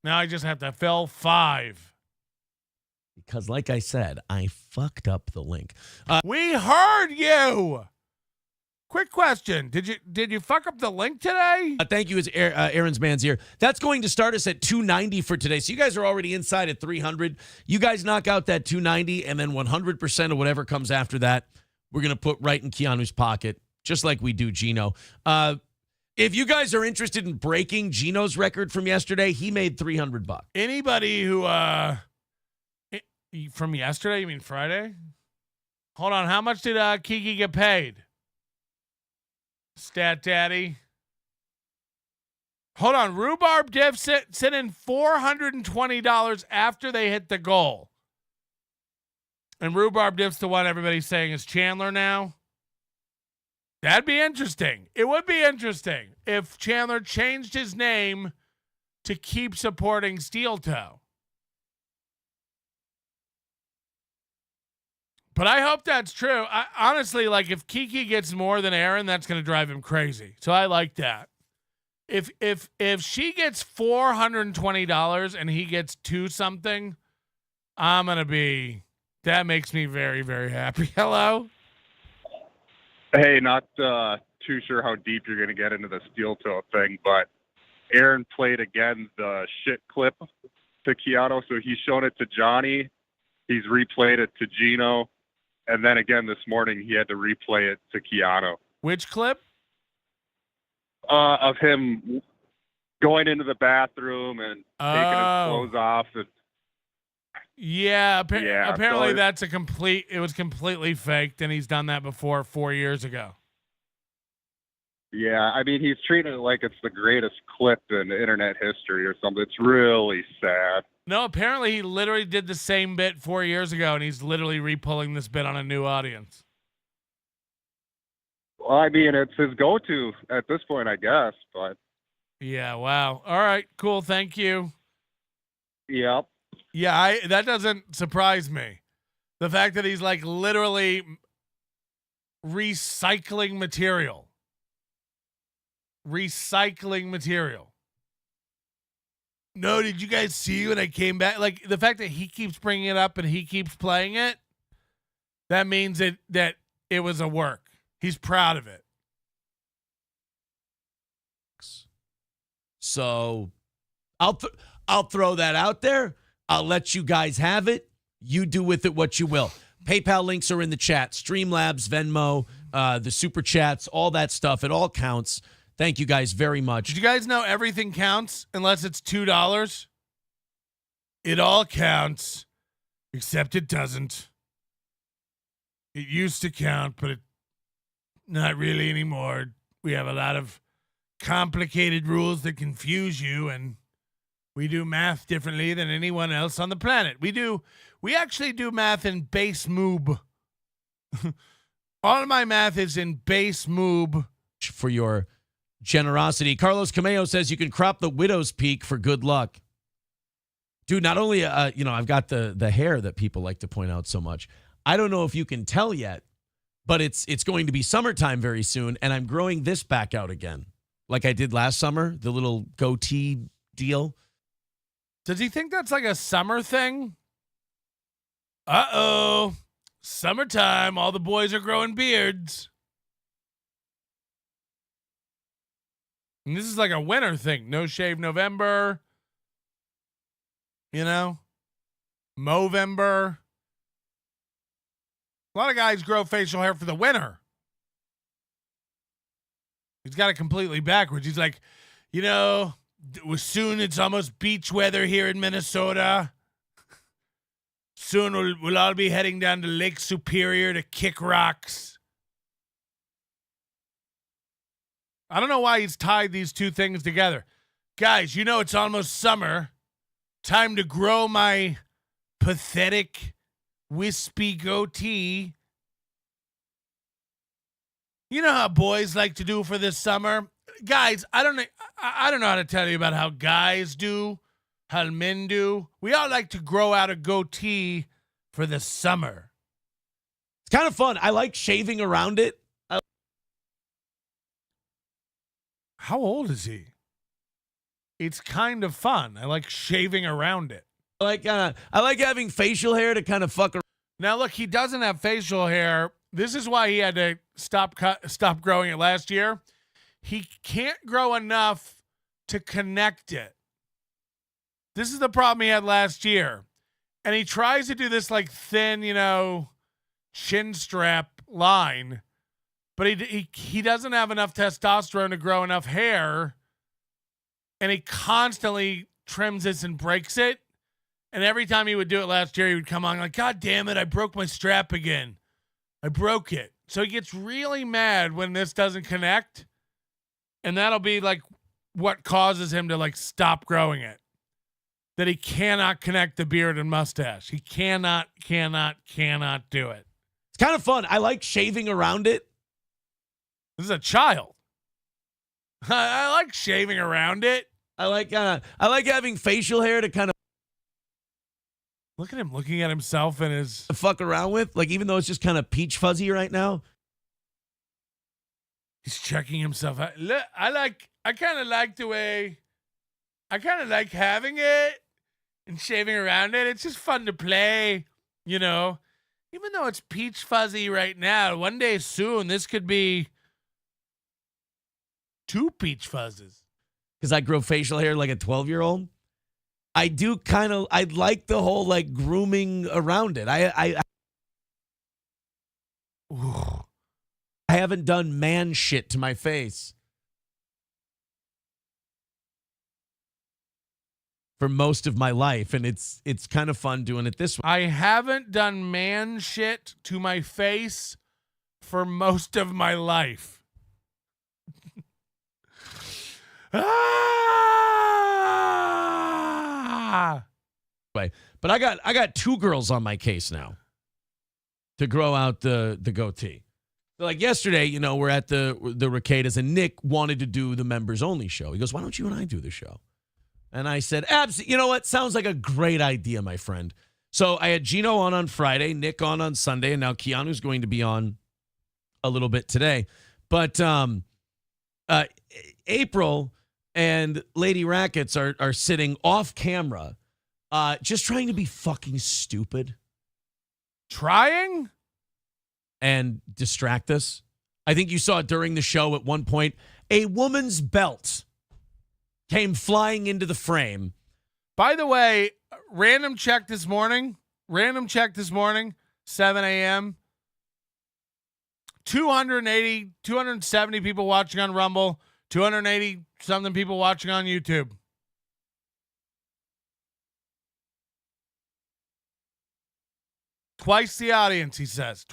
Now I just have to fill 5. Because like I said, I fucked up the link. We heard you. Quick question. Did you fuck up the link today? Thank you, Aaron's Manzier. That's going to start us at 290 for today. So you guys are already inside at 300. You guys knock out that 290, and then 100% of whatever comes after that, we're going to put right in Keanu's pocket, just like we do Gino. If you guys are interested in breaking Gino's record from yesterday, he made $300. Anybody who from yesterday, you mean Friday? Hold on, how much did Kiki get paid? Stat Daddy. Hold on. Rhubarb Div sent in $420 after they hit the goal. And Rhubarb Div's the one everybody's saying is Chandler now. That'd be interesting. It would be interesting if Chandler changed his name to keep supporting Steel Toe. But I hope that's true. Honestly, like, if Kiki gets more than Aaron, that's going to drive him crazy. So I like that. If she gets $420 and he gets 2 something, I'm going to be, that makes me very, very happy. Hello? Hey, not too sure how deep you're going to get into the steel toe thing, but Aaron played again the shit clip to Keanu. So he's shown it to Johnny. He's replayed it to Gino. And then again this morning, he had to replay it to Keanu. Which clip? Of him going into the bathroom and taking his clothes off. Yeah, apparently so that's it was completely faked, and he's done that before 4 years ago. Yeah, I mean, he's treating it like it's the greatest clip in internet history or something. It's really sad. No, apparently he literally did the same bit 4 years ago, and he's literally repulling this bit on a new audience. Well, I mean, it's his go-to at this point, I guess. But yeah, wow. All right, cool. Thank you. Yep. Yeah, that doesn't surprise me. The fact that he's like literally recycling material. No, did you guys see when I came back? Like, the fact that he keeps bringing it up and he keeps playing it, that means that it was a work. He's proud of it. So I'll throw that out there. I'll let you guys have it. You do with it what you will. PayPal links are in the chat. Streamlabs, Venmo, the super chats, all that stuff. It all counts. Thank you guys very much. Did you guys know everything counts unless it's $2? It all counts, except it doesn't. It used to count, but not really anymore. We have a lot of complicated rules that confuse you, and we do math differently than anyone else on the planet. We actually do math in base moob. All of my math is in base moob. For your generosity. Carlos Cameo says you can crop the widow's peak for good luck. Dude, not only, I've got the hair that people like to point out so much. I don't know if you can tell yet, but it's going to be summertime very soon, and I'm growing this back out again, like I did last summer, the little goatee deal. Does he think that's like a summer thing? Uh-oh. Summertime, all the boys are growing beards. And this is like a winter thing. No shave November. You know? Movember. A lot of guys grow facial hair for the winter. He's got it completely backwards. He's like, soon it's almost beach weather here in Minnesota. Soon we'll all be heading down to Lake Superior to kick rocks. I don't know why he's tied these two things together. Guys, it's almost summer. Time to grow my pathetic, wispy goatee. You know how boys like to do for this summer? Guys, I don't know how to tell you about how guys do, how men do. We all like to grow out a goatee for the summer. It's kind of fun. I like shaving around it. How old is he? It's kind of fun. I like shaving around it. I like having facial hair to kind of fuck around. Now, look, he doesn't have facial hair. This is why he had to stop growing it last year. He can't grow enough to connect it. This is the problem he had last year. And he tries to do this like thin, chin strap line. But he doesn't have enough testosterone to grow enough hair. And he constantly trims this and breaks it. And every time he would do it last year, he would come on like, God damn it, I broke my strap again. I broke it. So he gets really mad when this doesn't connect. And that'll be like what causes him to like stop growing it. That he cannot connect the beard and mustache. He cannot do it. It's kind of fun. I like shaving around it. This is a child. I like shaving around it. I like having facial hair to kind of look at him looking at himself and his fuck around with. Like, even though it's just kind of peach fuzzy right now. He's checking himself out. Look, I kind of like the way, I kind of like having it and shaving around it. It's just fun to play, Even though it's peach fuzzy right now, one day soon, this could be 2 peach fuzzes. Because I grow facial hair like a 12-year-old. I do I like the whole like grooming around it. I haven't done man shit to my face for most of my life, and it's kind of fun doing it this way. I haven't done man shit to my face for most of my life. But I got 2 girls on my case now to grow out the goatee. So like yesterday, we're at the Ricadas, and Nick wanted to do the members only show. He goes, "Why don't you and I do the show?" And I said, "You know what? Sounds like a great idea, my friend." So I had Gino on Friday, Nick on Sunday, and now Keanu's going to be on a little bit today. But April and Lady Rackets are sitting off camera, just trying to be fucking stupid. Trying? And distract us. I think you saw during the show at one point, a woman's belt came flying into the frame. By the way, random check this morning, 7 a.m., 270 people watching on Rumble, 280-something people watching on YouTube. Twice the audience, he says.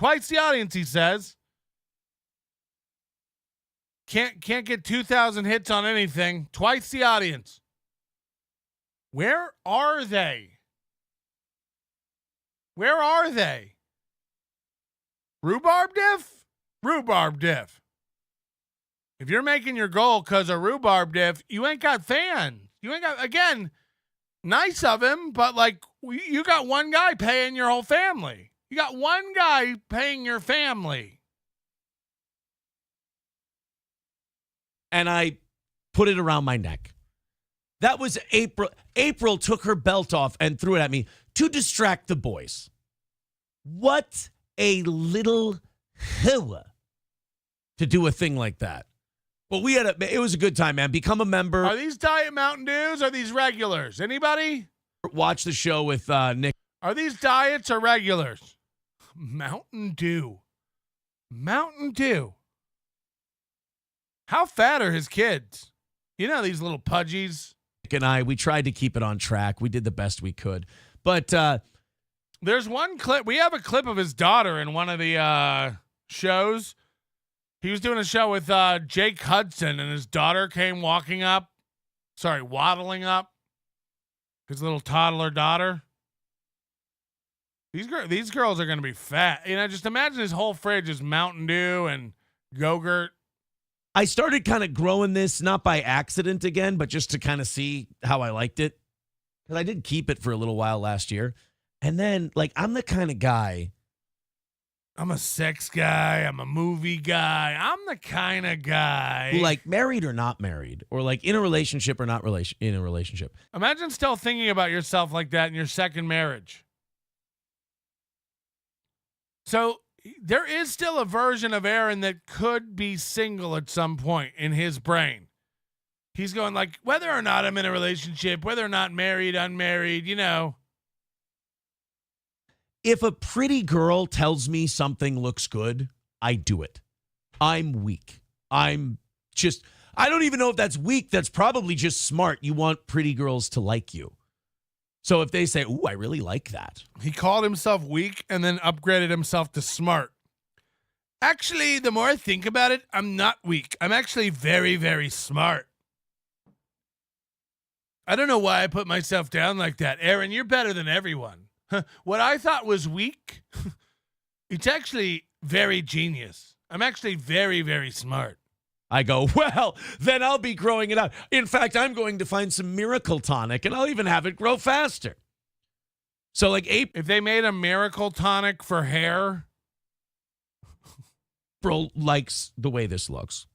Can't get 2,000 hits on anything. Twice the audience. Where are they? Rhubarb diff? If you're making your goal because of rhubarb diff, you ain't got fans. Again, nice of him, but like you got one guy paying your whole family. You got one guy paying your family. And I put it around my neck. That was April. April took her belt off and threw it at me to distract the boys. What a little hua to do a thing like that. But it was a good time, man. Become a member. Are these Diet Mountain Dews? Are these regulars? Anybody? Watch the show with Nick. Are these diets or regulars? Mountain Dew. How fat are his kids? You know, these little pudgies. Nick and we tried to keep it on track. We did the best we could. But there's one clip. We have a clip of his daughter in one of the shows. He was doing a show with Jake Hudson, and his daughter came waddling up. His little toddler daughter. These girls are going to be fat. You know, just imagine his whole fridge is Mountain Dew and Go-Gurt. I started kind of growing this, not by accident again, but just to kind of see how I liked it. Because I did keep it for a little while last year. And then, like, I'm the kind of guy. I'm a sex guy. I'm a movie guy. I'm the kind of guy who, like, married or not married, or like in a relationship or not in a relationship. Imagine still thinking about yourself like that in your second marriage. So there is still a version of Aaron that could be single at some point in his brain. He's going like, whether or not I'm in a relationship, whether or not married, unmarried, you know. If a pretty girl tells me something looks good, I do it. I'm weak. I don't even know if that's weak. That's probably just smart. You want pretty girls to like you. So if they say, ooh, I really like that. He called himself weak and then upgraded himself to smart. Actually, the more I think about it, I'm not weak. I'm actually very, very smart. I don't know why I put myself down like that. Aaron, you're better than everyone. What I thought was weak, it's actually very genius. I'm actually very, very smart. I go, well, then I'll be growing it out. In fact, I'm going to find some miracle tonic, and I'll even have it grow faster. So, like, if they made a miracle tonic for hair, April likes the way this looks.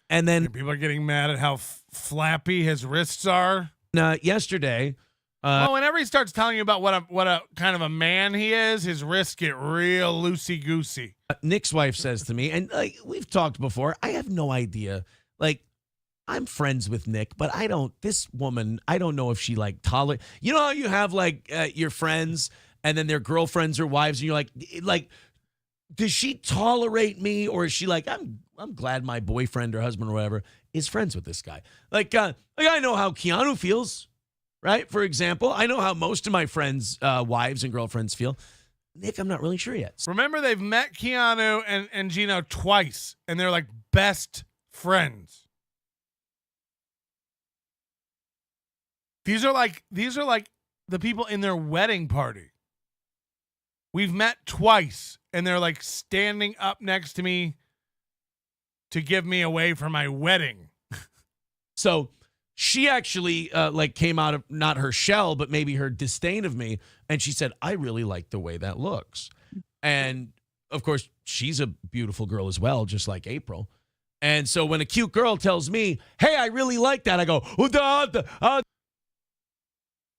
And then people are getting mad at how flappy his wrists are. Yesterday, well, whenever he starts telling you about what a kind of a man he is, his wrists get real loosey goosey. Nick's wife says to me, and like we've talked before, I have no idea. Like, I'm friends with Nick, but this woman, I don't know if she like tolerate. You know how you have like your friends and then their girlfriends or wives, and you're like, does she tolerate me, or is she like, I'm glad my boyfriend or husband or whatever is friends with this guy. Like I know how Keanu feels, right? For example, I know how most of my friends' wives and girlfriends feel. Nick, I'm not really sure yet. Remember, they've met Keanu and Gino twice, and they're like best friends. These are like the people in their wedding party. We've met twice, and they're like standing up next to me to give me away for my wedding. So she actually came out of not her shell, but maybe her disdain of me. And she said, I really like the way that looks. And of course, she's a beautiful girl as well, just like April. And so when a cute girl tells me, hey, I really like that, I go,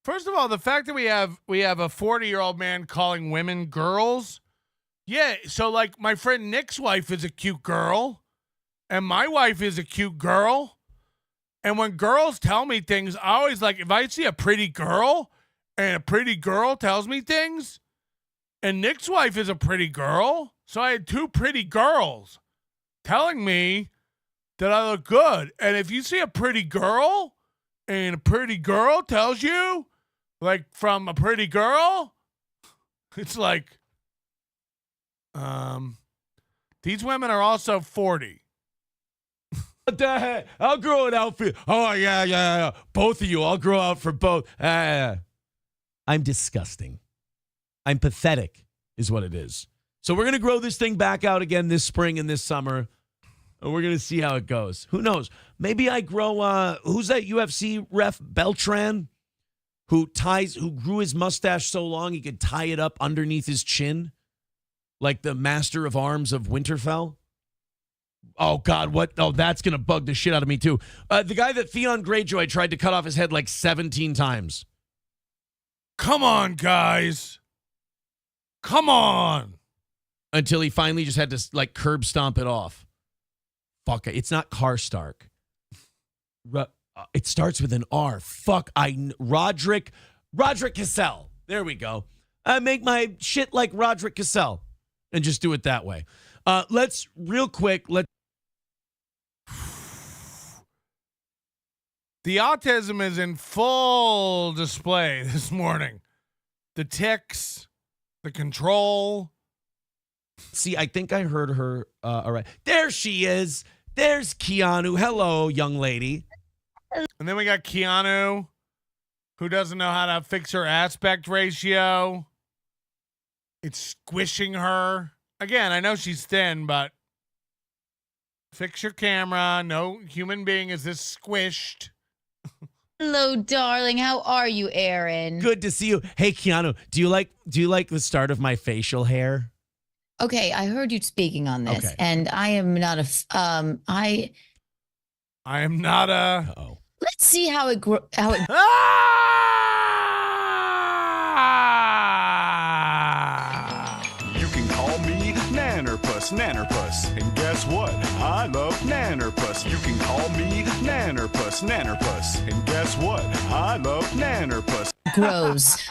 First of all, the fact that we have a 40-year-old man calling women girls. Yeah. So like my friend Nick's wife is a cute girl, and my wife is a cute girl. And when girls tell me things, I always like, if I see a pretty girl and a pretty girl tells me things, and Nick's wife is a pretty girl, so I had two pretty girls telling me that I look good. And if you see a pretty girl and a pretty girl tells you, like from a pretty girl, it's like, these women are also 40. What the heck? I'll grow it out for you. Oh, yeah. Both of you. I'll grow out for both. I'm disgusting. I'm pathetic is what it is. So we're going to grow this thing back out again this spring and this summer. And we're going to see how it goes. Who knows? Maybe I grow, who's that UFC ref, Beltran, who grew his mustache so long he could tie it up underneath his chin, like the master of arms of Winterfell? Oh, God, what? Oh, that's going to bug the shit out of me, too. The guy that Theon Greyjoy tried to cut off his head like 17 times. Come on, guys. Come on. Until he finally just had to, like, curb stomp it off. Fuck, it's not Karstark. It starts with an R. Fuck, Roderick Cassell. There we go. I make my shit like Roderick Cassell and just do it that way. Let's, real quick, The autism is in full display this morning. The tics, the control. See, I think I heard her. All right. There she is. There's Keanu. Hello, young lady. And then we got Keanu, who doesn't know how to fix her aspect ratio. It's squishing her. Again, I know she's thin, but fix your camera. No human being is this squished. Hello, darling. How are you, Aaron? Good to see you. Hey, Keanu, do you like the start of my facial hair? Okay, I heard you speaking on this, Okay. and I am not a. I am not a. Uh-oh. Let's see how it. You can call me Nannerpuss, and guess what? I love Nannerpuss. You can call me Nannerpuss, and guess what? I love Nannerpuss. Grows.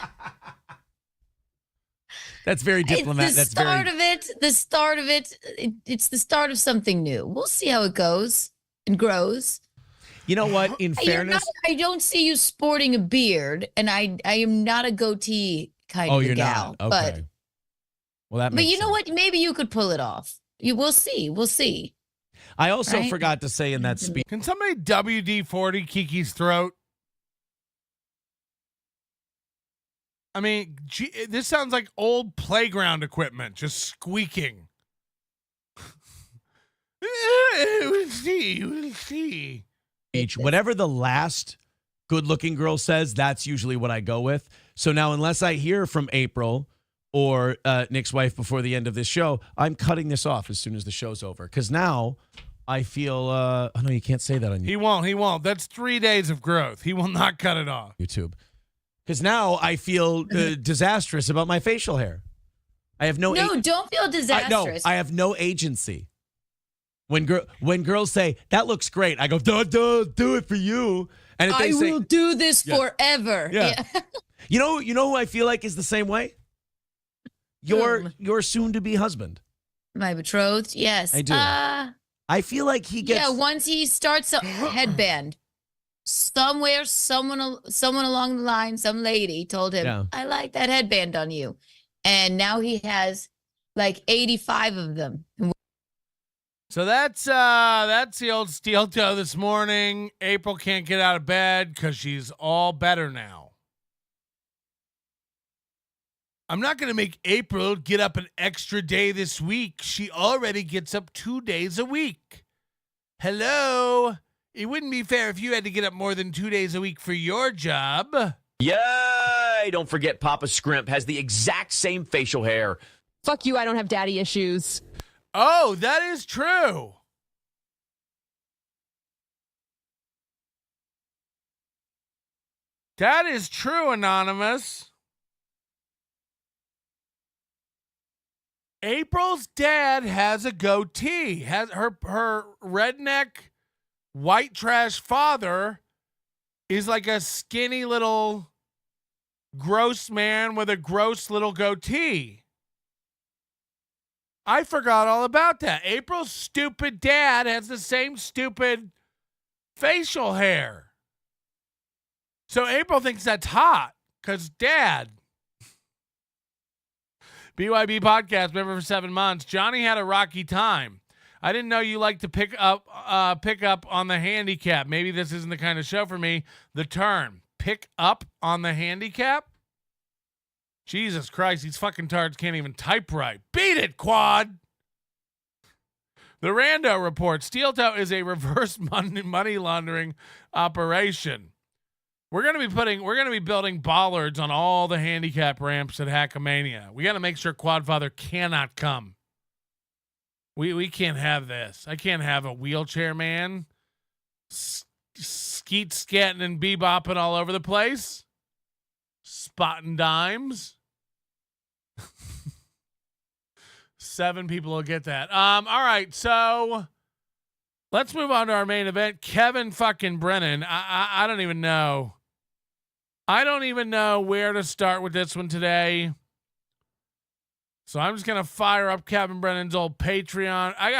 That's very diplomatic. It's the start of it. It's the start of something new. We'll see how it goes and grows. You know what? In fairness, I don't see you sporting a beard, and I am not a goatee kind of you're gal. not. Okay. Well, that. But you know sense. what? Maybe you could pull it off. We'll see. We'll see. I also Right? forgot to say in that speech. Can somebody WD-40 Kiki's throat? I mean, this sounds like old playground equipment, just squeaking. We'll see. Whatever the last good-looking girl says, that's usually what I go with. So now, unless I hear from April or Nick's wife before the end of this show, I'm cutting this off as soon as the show's over. Because now I feel, oh no, you can't say that on He won't. That's 3 days of growth. He will not cut it off. YouTube. Because now I feel disastrous about my facial hair. I have no. Don't feel disastrous. I have no agency. When girls say that looks great, I go do it for you. And if they say, will do this forever. Yeah. You know who I feel like is the same way? Your soon-to-be husband. My betrothed, yes. I do. I feel like he gets. Yeah, once he starts a headband, somewhere, someone along the line, some lady told him, I like that headband on you. And now he has like 85 of them. So that's the old steel toe this morning. April can't get out of bed because she's all better now. I'm not going to make April get up an extra day this week. She already gets up 2 days a week. Hello? It wouldn't be fair if you had to get up more than 2 days a week for your job. Yay! Don't forget Papa Scrimp has the exact same facial hair. Fuck you, I don't have daddy issues. Oh, that is true. That is true, Anonymous. April's dad has a goatee. Has her redneck white trash father is like a skinny little gross man with a gross little goatee. I forgot all about that. April's stupid dad has the same stupid facial hair. So April thinks that's hot because dad. BYB podcast member for 7 months. Johnny had a rocky time. I didn't know you like to pick up on the handicap. Maybe this isn't the kind of show for me. The turn. Pick up on the handicap? Jesus Christ, these fucking tards can't even type right. Beat it, Quad! The Rando report. Steel toe is a reverse money laundering operation. We're gonna be building bollards on all the handicap ramps at Hackamania. We gotta make sure Quadfather cannot come. We can't have this. I can't have a wheelchair man skeet scatting and bebopping all over the place. Spotting dimes. 7 people will get that. All right, so let's move on to our main event. Kevin fucking Brennan. I don't even know. I don't even know where to start with this one today. So I'm just going to fire up Kevin Brennan's old Patreon. We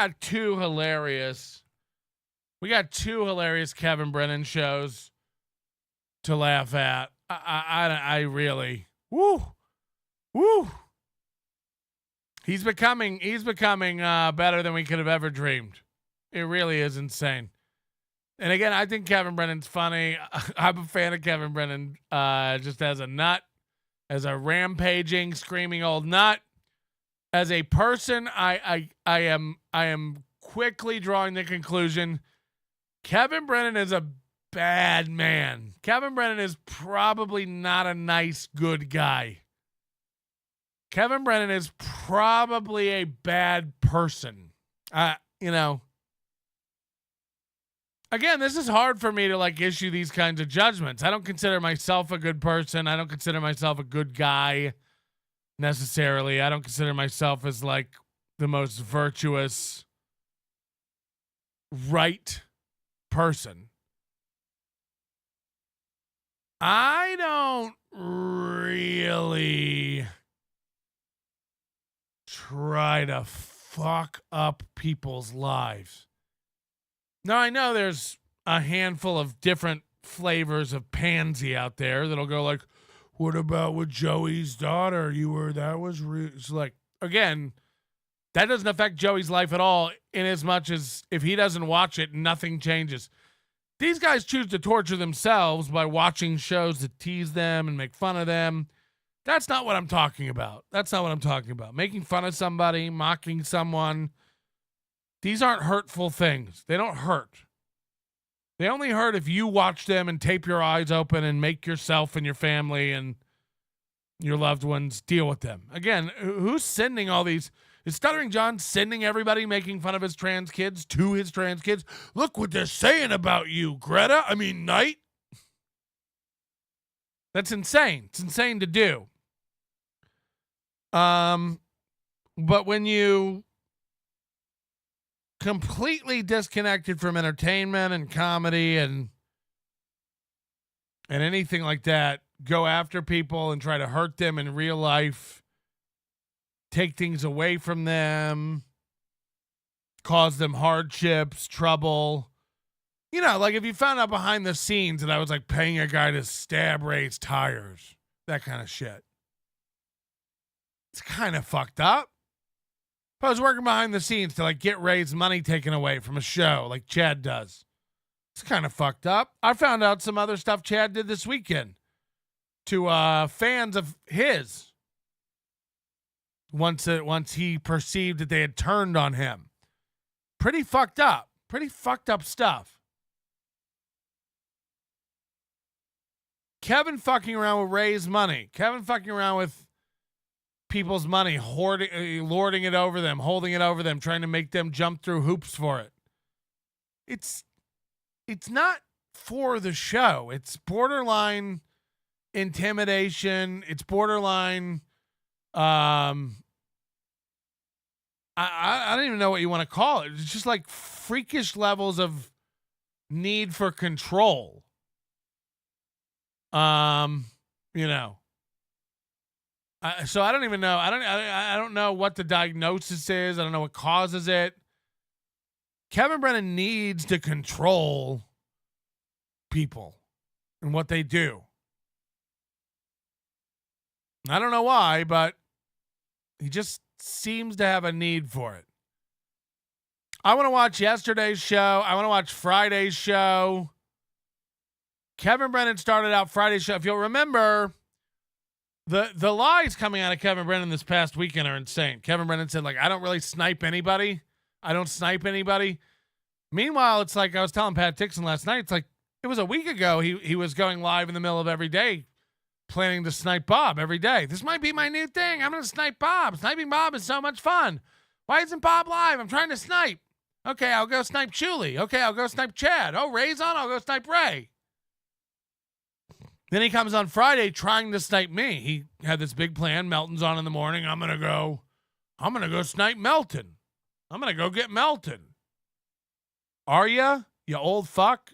got two hilarious Kevin Brennan shows to laugh at. I really, woo. He's becoming better than we could have ever dreamed. It really is insane. And again, I think Kevin Brennan's funny. I'm a fan of Kevin Brennan just as a nut, as a rampaging, screaming old nut. As a person, I am quickly drawing the conclusion Kevin Brennan is a bad man. Kevin Brennan is probably not a nice, good guy. Kevin Brennan is probably a bad person. Again, this is hard for me to issue these kinds of judgments. I don't consider myself a good person. I don't consider myself a good guy necessarily. I don't consider myself as the most virtuous, right person. I don't really try to fuck up people's lives. Now, I know there's a handful of different flavors of pansy out there that'll go what about with Joey's daughter? It's again, that doesn't affect Joey's life at all, in as much as if he doesn't watch it, nothing changes. These guys choose to torture themselves by watching shows that tease them and make fun of them. That's not what I'm talking about. Making fun of somebody, mocking someone. These aren't hurtful things. They don't hurt. They only hurt if you watch them and tape your eyes open and make yourself and your family and your loved ones deal with them. Again, who's sending all these? Is Stuttering John sending everybody making fun of his trans kids to his trans kids? Look what they're saying about you, Knight. That's insane. It's insane to do. But when you completely disconnected from entertainment and comedy and anything like that, go after people and try to hurt them in real life, take things away from them, cause them hardships, trouble. If you found out behind the scenes that I was paying a guy to stab Ray's tires, that kind of shit. It's kind of fucked up. If I was working behind the scenes to get Ray's money taken away from a show like Chad does, it's kind of fucked up. I found out some other stuff Chad did this weekend to fans of his once he perceived that they had turned on him. Pretty fucked up stuff. Kevin fucking around with Ray's money. Kevin fucking around with people's money, lording it over them, holding it over them, trying to make them jump through hoops for it. It's not for the show. It's borderline intimidation. It's borderline I don't even know what you want to call it. It's just freakish levels of need for control. You know. So I don't even know. I don't know what the diagnosis is. I don't know what causes it. Kevin Brennan needs to control people and what they do. I don't know why, but he just seems to have a need for it. I want to watch yesterday's show. I want to watch Friday's show. Kevin Brennan started out Friday's show. If you'll remember, the lies coming out of Kevin Brennan this past weekend are insane. Kevin Brennan said, like, I don't really snipe anybody. I don't snipe anybody. Meanwhile, it's like I was telling Pat Dixon last night, it's like it was a week ago he was going live in the middle of every day planning to snipe Bob every day. This might be my new thing. I'm going to snipe Bob. Sniping Bob is so much fun. Why isn't Bob live? I'm trying to snipe. Okay, I'll go snipe Julie. Okay, I'll go snipe Chad. Oh, Ray's on? I'll go snipe Ray. Then he comes on Friday trying to snipe me. He had this big plan. Melton's on in the morning. I'm going to go snipe Melton. I'm going to go get Melton. Are you old fuck?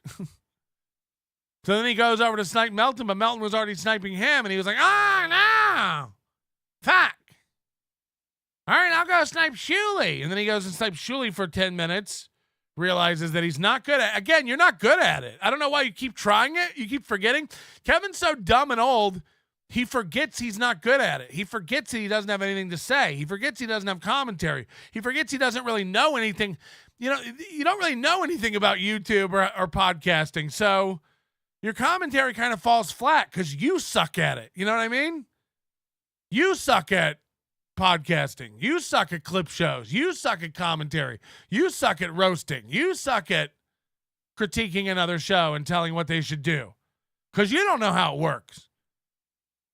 So then he goes over to snipe Melton, but Melton was already sniping him, and he was like, no. Fuck. All right, I'll go snipe Shuley. And then he goes and snipes Shuley for 10 minutes, realizes that he's not good at it. Again, you're not good at it. I don't know why you keep trying it. You keep forgetting. Kevin's so dumb and old, he forgets he's not good at it. He forgets that he doesn't have anything to say. He forgets he doesn't have commentary. He forgets he doesn't really know anything. You know, you don't really know anything about YouTube or podcasting. So your commentary kind of falls flat because you suck at it. You know what I mean? You suck at podcasting. You suck at clip shows. You suck at commentary. You suck at roasting. You suck at critiquing another show and telling what they should do because you don't know how it works.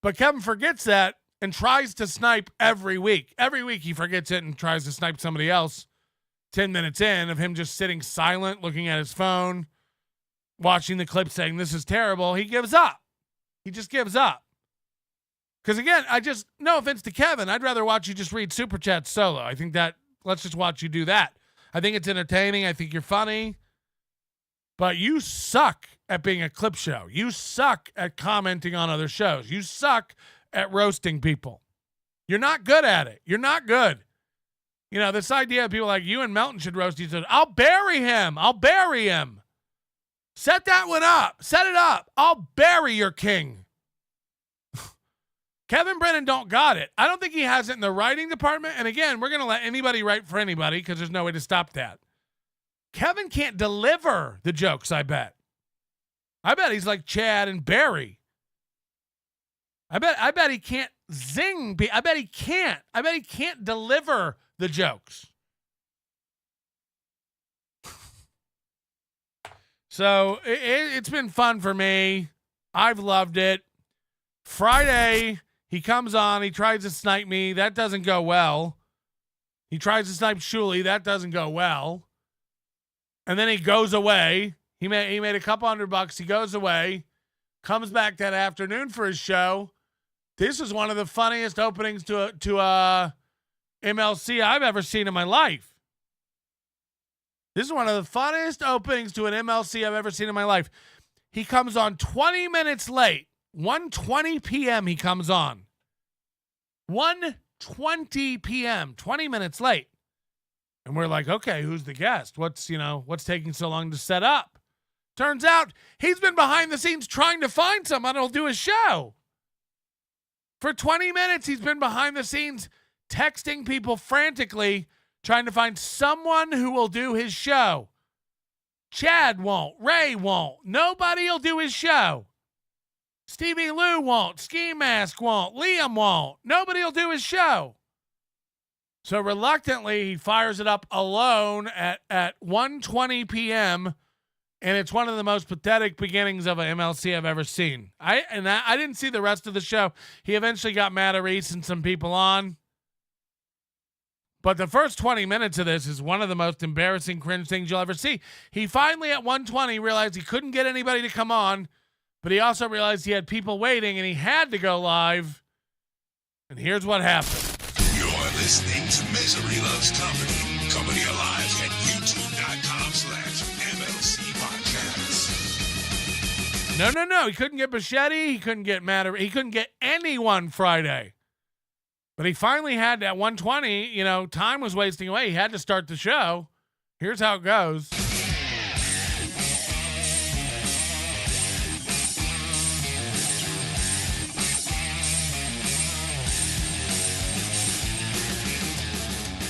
But Kevin forgets that and tries to snipe every week. Every week he forgets it and tries to snipe somebody else. 10 minutes in of him just sitting silent, looking at his phone, watching the clip saying, this is terrible. He gives up. He just gives up. Because again, no offense to Kevin, I'd rather watch you just read Super Chat solo. I think let's just watch you do that. I think it's entertaining. I think you're funny. But you suck at being a clip show. You suck at commenting on other shows. You suck at roasting people. You're not good at it. You're not good. You know, this idea of people like you and Melton should roast each other. I'll bury him. Set that one up. Set it up. I'll bury your king. Kevin Brennan don't got it. I don't think he has it in the writing department. And again, we're going to let anybody write for anybody because there's no way to stop that. Kevin can't deliver the jokes, I bet. I bet he's like Chad and Barry. I bet he can't zing. I bet he can't deliver the jokes. So it's been fun for me. I've loved it. Friday, he comes on. He tries to snipe me. That doesn't go well. He tries to snipe Shuley. That doesn't go well. And then he goes away. He made a couple $100. He goes away. Comes back that afternoon for his show. This is one of the funniest openings to MLC I've ever seen in my life. This is one of the funniest openings to an MLC I've ever seen in my life. He comes on 20 minutes late. 1:20 p.m. he comes on. 1:20 p.m. 20 minutes late. And we're like, okay, who's the guest? What's taking so long to set up? Turns out he's been behind the scenes trying to find someone who'll do his show. For 20 minutes, he's been behind the scenes texting people frantically, trying to find someone who will do his show. Chad won't. Ray won't. Nobody will do his show. Stevie Lou won't. Ski Mask won't. Liam won't. Nobody will do his show. So reluctantly, he fires it up alone at 1:20 p.m., and it's one of the most pathetic beginnings of an MLC I've ever seen. I didn't see the rest of the show. He eventually got Matt Reese and some people on. But the first 20 minutes of this is one of the most embarrassing, cringe things you'll ever see. He finally, at 1:20, realized he couldn't get anybody to come on, but he also realized he had people waiting, and he had to go live. And here's what happened. You're listening to Misery Loves Company. Company Alive at youtube.com/MLC Podcast. No. He couldn't get Bichetti. He couldn't get Matter. He couldn't get anyone Friday. But he finally had that 120. You know, time was wasting away. He had to start the show. Here's how it goes.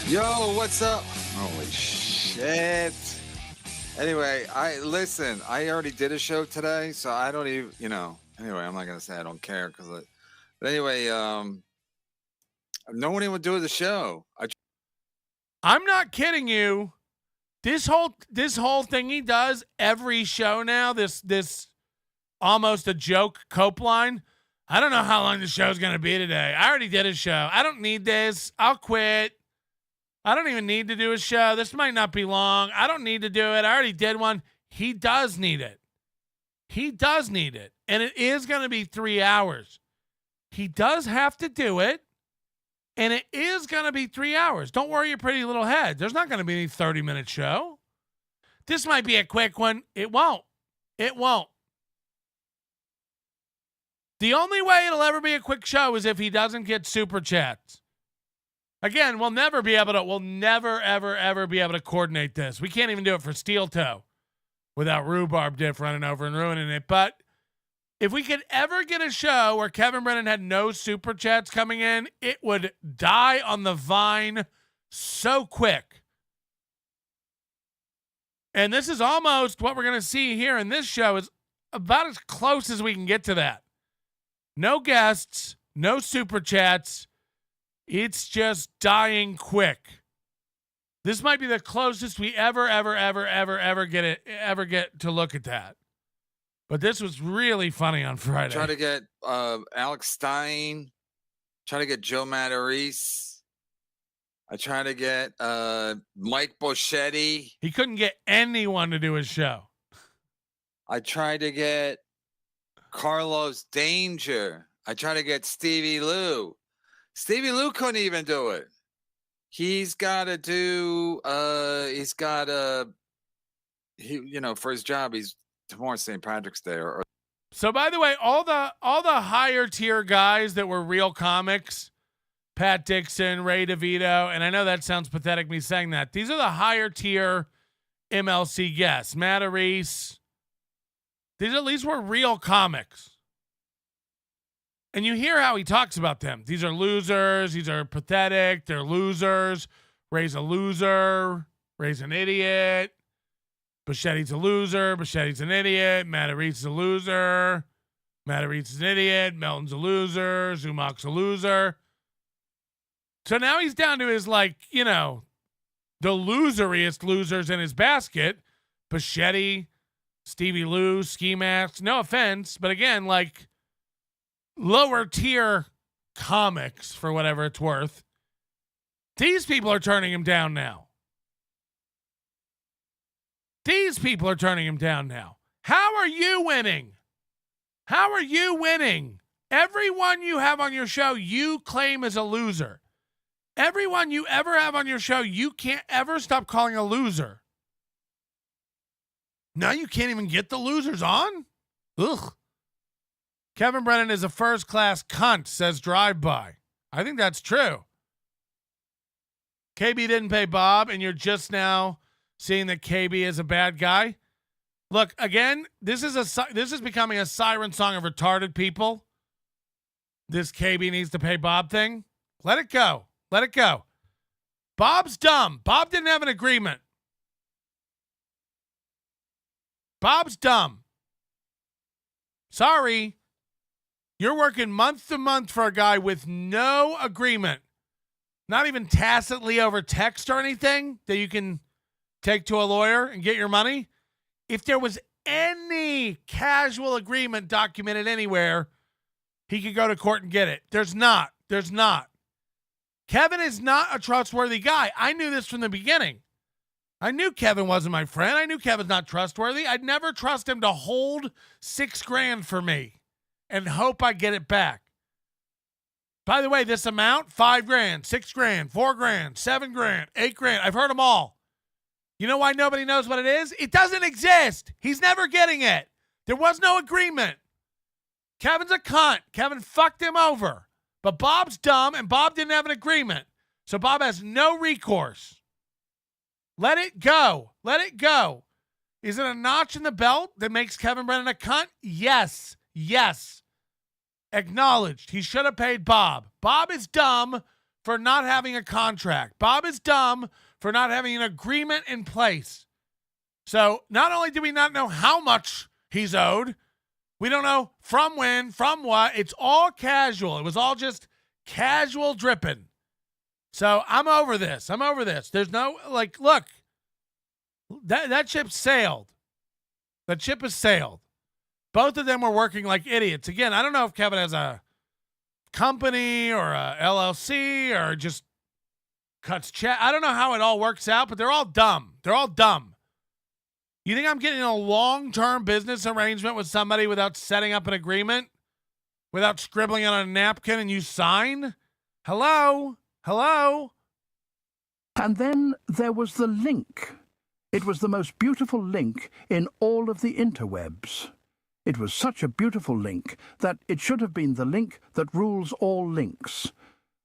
Yo, what's up? Holy shit. Anyway, I already did a show today, so I don't even, anyway, I'm not going to say I don't care but anyway, no one even do the show. I'm not kidding you. This whole thing he does every show now, this almost a joke cope line. I don't know how long the show's going to be today. I already did a show. I don't need this. I'll quit. I don't even need to do a show. This might not be long. I don't need to do it. I already did one. He does need it. He does need it. And it is going to be 3 hours. He does have to do it. And it is going to be 3 hours. Don't worry your pretty little head. There's not going to be any 30-minute show. This might be a quick one. It won't. It won't. The only way it'll ever be a quick show is if he doesn't get super chats. Again, we'll never, ever be able to coordinate this. We can't even do it for Steel Toe without Rhubarb Diff running over and ruining it. But if we could ever get a show where Kevin Brennan had no super chats coming in, it would die on the vine so quick. And this is almost what we're going to see here in this show is about as close as we can get to that. No guests, no super chats. It's just dying quick. This might be the closest we ever get to look at that. But this was really funny on Friday. Try to get Alex Stein. Try to get Joe Matarese. I try to get Mike Boschetti. He couldn't get anyone to do his show. I tried to get Carlos Danger. I tried to get Stevie Lou. Stevie Lou couldn't even do it. He's got to do. For his job, he's tomorrow St. Patrick's Day. So, by the way, all the higher tier guys that were real comics, Pat Dixon, Ray DeVito, and I know that sounds pathetic me saying that. These are the higher tier MLC guests. Matt Reese. These at least were real comics. And you hear how he talks about them. These are losers. These are pathetic. They're losers. Ray's a loser. Ray's an idiot. Bichetti's a loser. Bichetti's an idiot. Matarese is a loser. Matarese is an idiot. Melton's a loser. Zumock's a loser. So now he's down to his, the loseriest losers in his basket. Bichetti, Stevie Lou, Ski Mask. No offense, but again, lower tier comics for whatever it's worth. These people are turning him down now. These people are turning him down now. How are you winning? How are you winning? Everyone you have on your show, you claim as a loser. Everyone you ever have on your show, you can't ever stop calling a loser. Now you can't even get the losers on? Ugh. Kevin Brennan is a first-class cunt, says Drive-By. I think that's true. KB didn't pay Bob, and you're just now seeing that KB is a bad guy. Look, again, this is becoming a siren song of retarded people. This KB needs to pay Bob thing. Let it go. Let it go. Bob's dumb. Bob didn't have an agreement. Bob's dumb. Sorry. You're working month to month for a guy with no agreement, not even tacitly over text or anything that you can take to a lawyer and get your money. If there was any casual agreement documented anywhere, he could go to court and get it. There's not. There's not. Kevin is not a trustworthy guy. I knew this from the beginning. I knew Kevin wasn't my friend. I knew Kevin's not trustworthy. I'd never trust him to hold $6,000 for me and hope I get it back. By the way, this amount, $5,000, $6,000, $4,000, $7,000, $8,000. I've heard them all. You know why nobody knows what it is? It doesn't exist. He's never getting it. There was no agreement. Kevin's a cunt. Kevin fucked him over. But Bob's dumb, and Bob didn't have an agreement. So Bob has no recourse. Let it go. Let it go. Is it a notch in the belt that makes Kevin Brennan a cunt? Yes. Yes. Acknowledged. He should have paid Bob. Bob is dumb for not having a contract. Bob is dumb for not having an agreement in place. So not only do we not know how much he's owed, we don't know from when, from what. It's all casual. It was all just casual dripping. So I'm over this. I'm over this. There's no, like, look, that ship sailed. That ship has sailed. Both of them were working like idiots. Again, I don't know if Kevin has a company or a LLC or just cuts check. I don't know how it all works out, but they're all dumb. They're all dumb. You think I'm getting a long-term business arrangement with somebody without setting up an agreement? Without scribbling on a napkin and you sign? Hello? Hello? And then there was the link. It was the most beautiful link in all of the interwebs. It was such a beautiful link that it should have been the link that rules all links.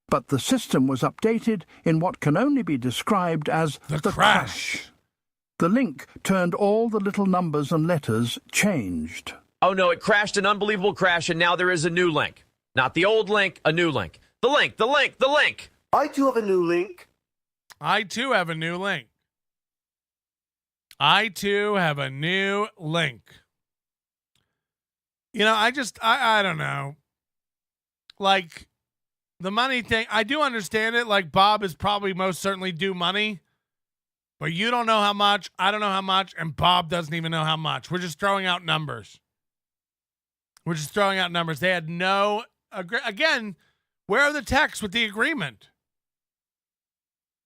But the system was updated in what can only be described as the crash. The link turned all the little numbers and letters changed. Oh no, it crashed, an unbelievable crash, and now there is a new link. Not the old link, a new link. The link, the link, the link. I too have a new link. I too have a new link. I too have a new link. You know, I don't know. Like, the money thing, I do understand it. Like, Bob is probably most certainly due money. But you don't know how much, I don't know how much, and Bob doesn't even know how much. We're just throwing out numbers. We're just throwing out numbers. They had no, again, where are the texts with the agreement?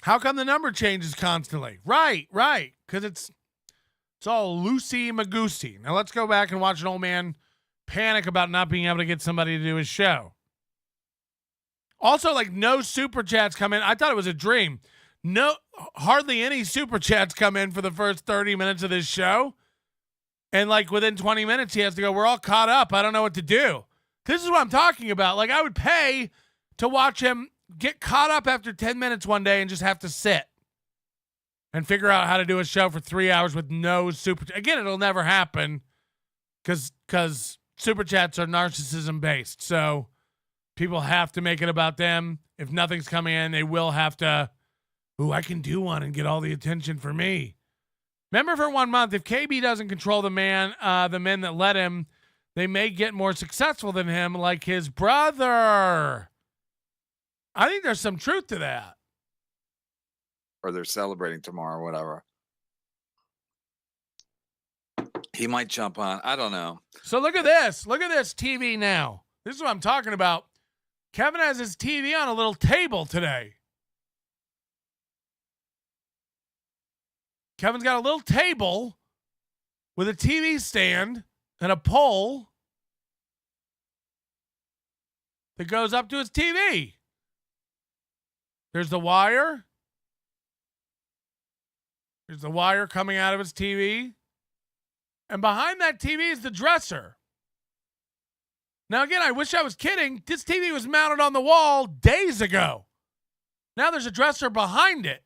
How come the number changes constantly? Right. Because it's all loosey-magoosey. Now let's go back and watch an old man panic about not being able to get somebody to do his show. Also, like, no super chats come in. I thought it was a dream. No, hardly any super chats come in for the first 30 minutes of this show. And like within 20 minutes, he has to go, we're all caught up. I don't know what to do. This is what I'm talking about. Like, I would pay to watch him get caught up after 10 minutes one day and just have to sit and figure out how to do a show for 3 hours with no super. Again, it'll never happen because super chats are narcissism based. So people have to make it about them. If nothing's coming in, they will have to, I can do one and get all the attention for me. Remember, for 1 month, if KB doesn't control the men that let him, they may get more successful than him, like his brother. I think there's some truth to that. Or they're celebrating tomorrow, whatever. He might jump on. I don't know. So look at this. Look at this TV now. This is what I'm talking about. Kevin has his TV on a little table today. Kevin's got a little table with a TV stand and a pole that goes up to his TV. There's the wire. There's the wire coming out of his TV. And behind that TV is the dresser. Now, again, I wish I was kidding. This TV was mounted on the wall days ago. Now there's a dresser behind it.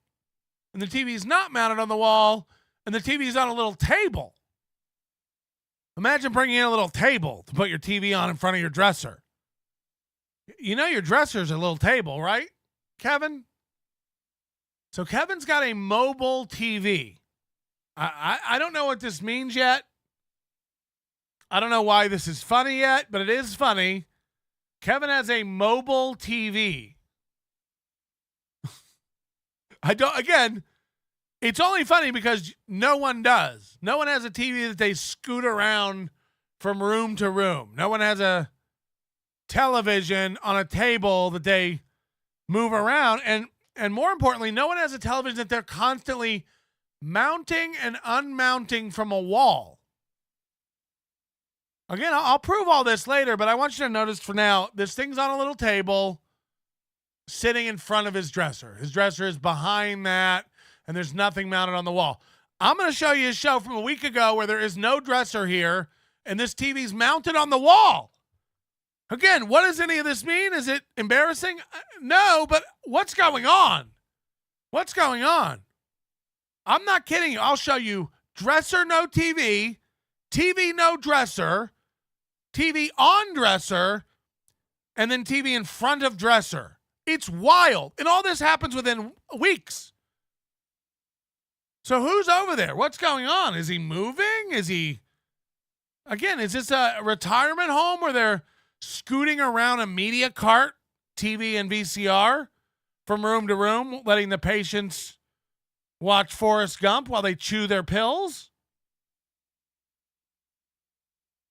And the TV's not mounted on the wall, and the TV's on a little table. Imagine bringing in a little table to put your TV on in front of your dresser. You know your dresser's a little table, right, Kevin? So Kevin's got a mobile TV. I don't know what this means yet. I don't know why this is funny yet, but it is funny. Kevin has a mobile TV. Again, it's only funny because no one does. No one has a TV that they scoot around from room to room. No one has a television on a table that they move around. And more importantly, no one has a television that they're constantly mounting and unmounting from a wall. Again, I'll prove all this later, but I want you to notice for now, this thing's on a little table sitting in front of his dresser. His dresser is behind that, and there's nothing mounted on the wall. I'm going to show you a show from a week ago where there is no dresser here, and this TV's mounted on the wall. Again, what does any of this mean? Is it embarrassing? No, but what's going on? What's going on? I'm not kidding you. I'll show you dresser, no TV, TV, no dresser, TV on dresser, and then TV in front of dresser. It's wild. And all this happens within weeks. So who's over there? What's going on? Is he moving? Is this a retirement home where they're scooting around a media cart, TV and VCR from room to room, letting the patients watch Forrest Gump while they chew their pills?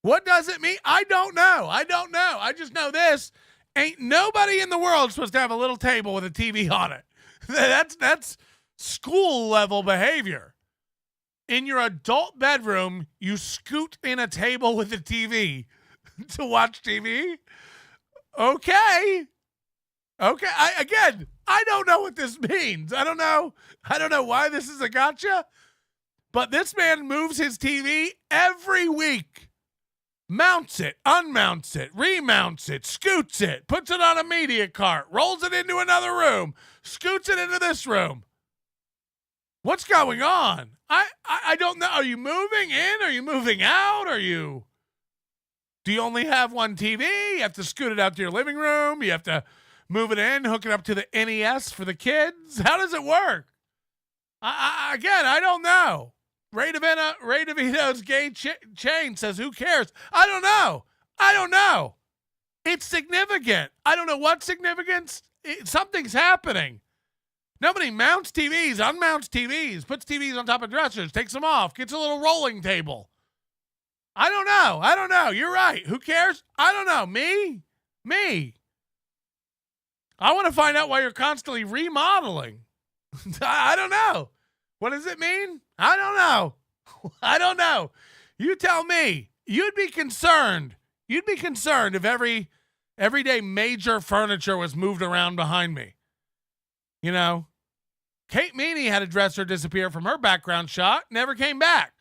What does it mean? I don't know. I just know this. Ain't nobody in the world supposed to have a little table with a TV on it. That's school level behavior. In your adult bedroom, you scoot in a table with a TV to watch TV. Okay. I don't know what this means. I don't know why this is a gotcha. But this man moves his TV every week. Mounts it, unmounts it, remounts it, scoots it, puts it on a media cart, rolls it into another room, scoots it into this room. What's going on? I don't know. Are you moving in? Are you moving out? Do you only have one TV? You have to scoot it out to your living room. You have to move it in, hook it up to the NES for the kids. How does it work? I don't know. Ray DeVito's gay chain says, who cares? I don't know. It's significant. I don't know what significance. Something's happening. Nobody mounts TVs, unmounts TVs, puts TVs on top of dressers, takes them off, gets a little rolling table. I don't know. You're right. Who cares? I don't know. Me. I want to find out why you're constantly remodeling. I don't know. What does it mean? I don't know. You tell me. You'd be concerned if everyday major furniture was moved around behind me. You know, Kate Meany had a dresser disappear from her background shot, never came back.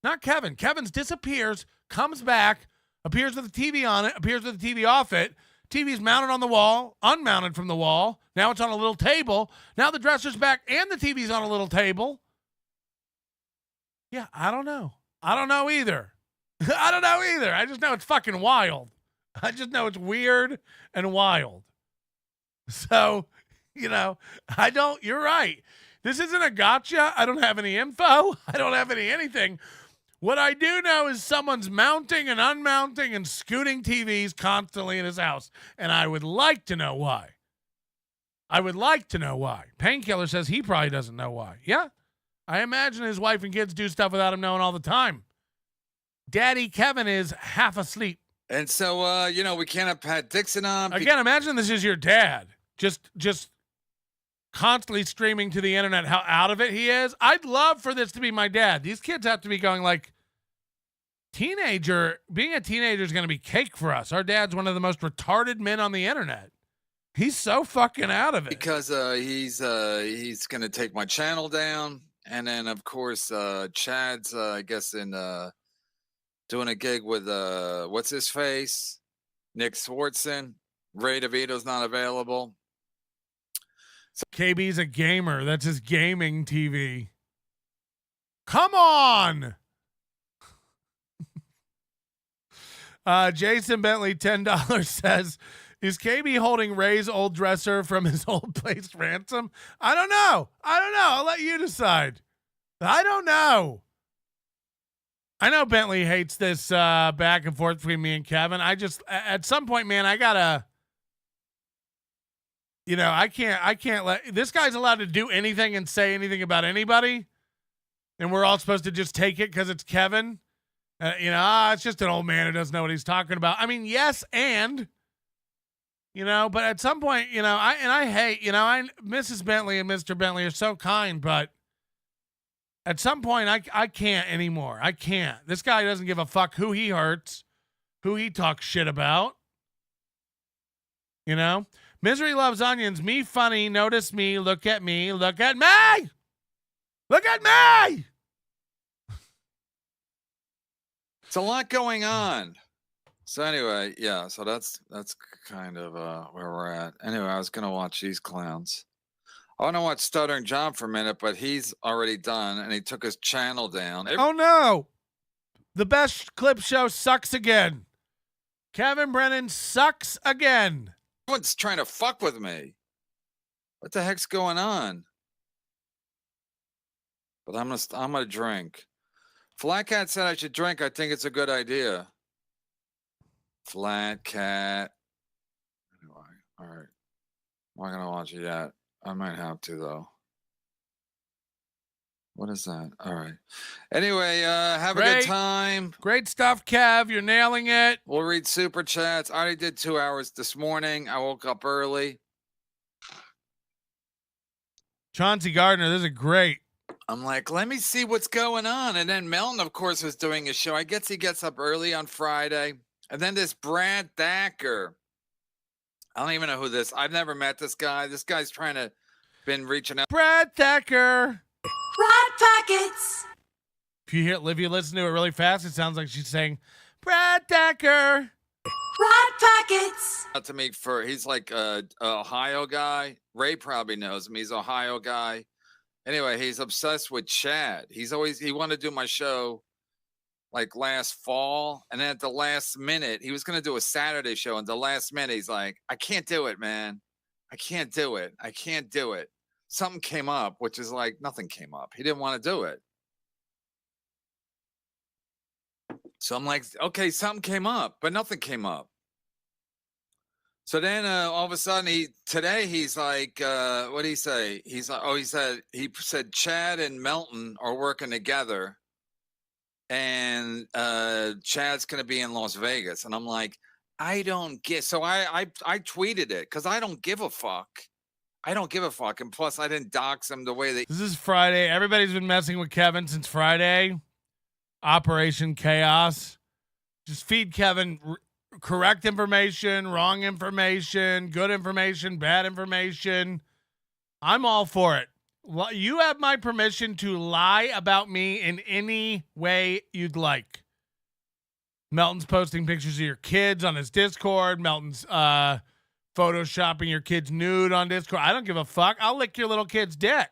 Not Kevin. Kevin's disappears, comes back, appears with a TV on it, appears with a TV off it. TV's mounted on the wall, unmounted from the wall. Now it's on a little table. Now the dresser's back and the TV's on a little table. Yeah, I don't know. I don't know either. I just know it's fucking wild. I just know it's weird and wild. So, you're right. This isn't a gotcha. I don't have any info. I don't have anything. What I do know is someone's mounting and unmounting and scooting TVs constantly in his house. And I would like to know why. Painkiller says he probably doesn't know why. Yeah. I imagine his wife and kids do stuff without him knowing all the time. Daddy Kevin is half asleep. And so, we can't have Pat Dixon on. Again, imagine this is your dad. Just constantly streaming to the internet how out of it he is. I'd love for this to be my dad. These kids have to be going like, being a teenager is going to be cake for us. Our dad's one of the most retarded men on the internet. He's so fucking out of it. Because he's going to take my channel down. And then, of course, Chad's, I guess, doing a gig with, what's his face? Nick Swartzen. Ray DeVito's not available. So KB's a gamer. That's his gaming TV. Come on. Jason Bentley, $10 says, is KB holding Ray's old dresser from his old place ransom? I don't know. I'll let you decide. I don't know. I know Bentley hates this back and forth between me and Kevin. At some point, man, I gotta, I can't let, this guy's allowed to do anything and say anything about anybody. And we're all supposed to just take it because it's Kevin. It's just an old man who doesn't know what he's talking about. I mean, yes, but at some point, I hate, Mrs. Bentley and Mr. Bentley are so kind, but at some point I can't anymore. I can't. This guy doesn't give a fuck who he hurts, who he talks shit about. Misery loves onions. Me funny. Notice me. Look at me. Look at me. Look at me. It's a lot going on. So anyway, yeah. So that's kind of where we're at. Anyway, I was gonna watch these clowns. I want to watch Stuttering John for a minute, but he's already done, and he took his channel down. Oh no! The Best Clip Show sucks again. Kevin Brennan sucks again. Everyone's trying to fuck with me. What the heck's going on? But I'm gonna drink. Flat Cat said I should drink. I think it's a good idea. Flat Cat. Anyway, all right. I'm not gonna watch it yet. I might have to though. What is that? All right. Anyway, have a good time. Great stuff, Kev. You're nailing it. We'll read super chats. I already did 2 hours this morning. I woke up early. Chauncey Gardner, this is great. I'm like, let me see what's going on. And then Melton, of course, was doing his show. I guess he gets up early on Friday. And then this Brad Thacker. I don't even know who this. I've never met this guy. This guy's been reaching out. Brad Thacker. Ride packets. If you listen to it really fast, it sounds like she's saying, Brad Thacker. Ride packets. Not to me he's like a Ohio guy. Ray probably knows him. He's an Ohio guy. Anyway, he's obsessed with Chad. He wanted to do my show like last fall. And then at the last minute, he was going to do a Saturday show. And the last minute, he's like, I can't do it, man. I can't do it. I can't do it. Something came up, which is like nothing came up. He didn't want to do it. So I'm like, okay, something came up, but nothing came up. So then all of a sudden he's like, what did he say? He's like, he said Chad and Melton are working together and Chad's going to be in Las Vegas. And I'm like, I don't get, so I tweeted it because I don't give a fuck. I don't give a fuck. And plus I didn't dox him the way that. This is Friday. Everybody's been messing with Kevin since Friday. Operation Chaos. Just feed Kevin correct information, wrong information, good information, bad information. I'm all for it. You have my permission to lie about me in any way you'd like. Melton's posting pictures of your kids on his Discord. Melton's photoshopping your kids nude on Discord. I don't give a fuck. I'll lick your little kid's dick.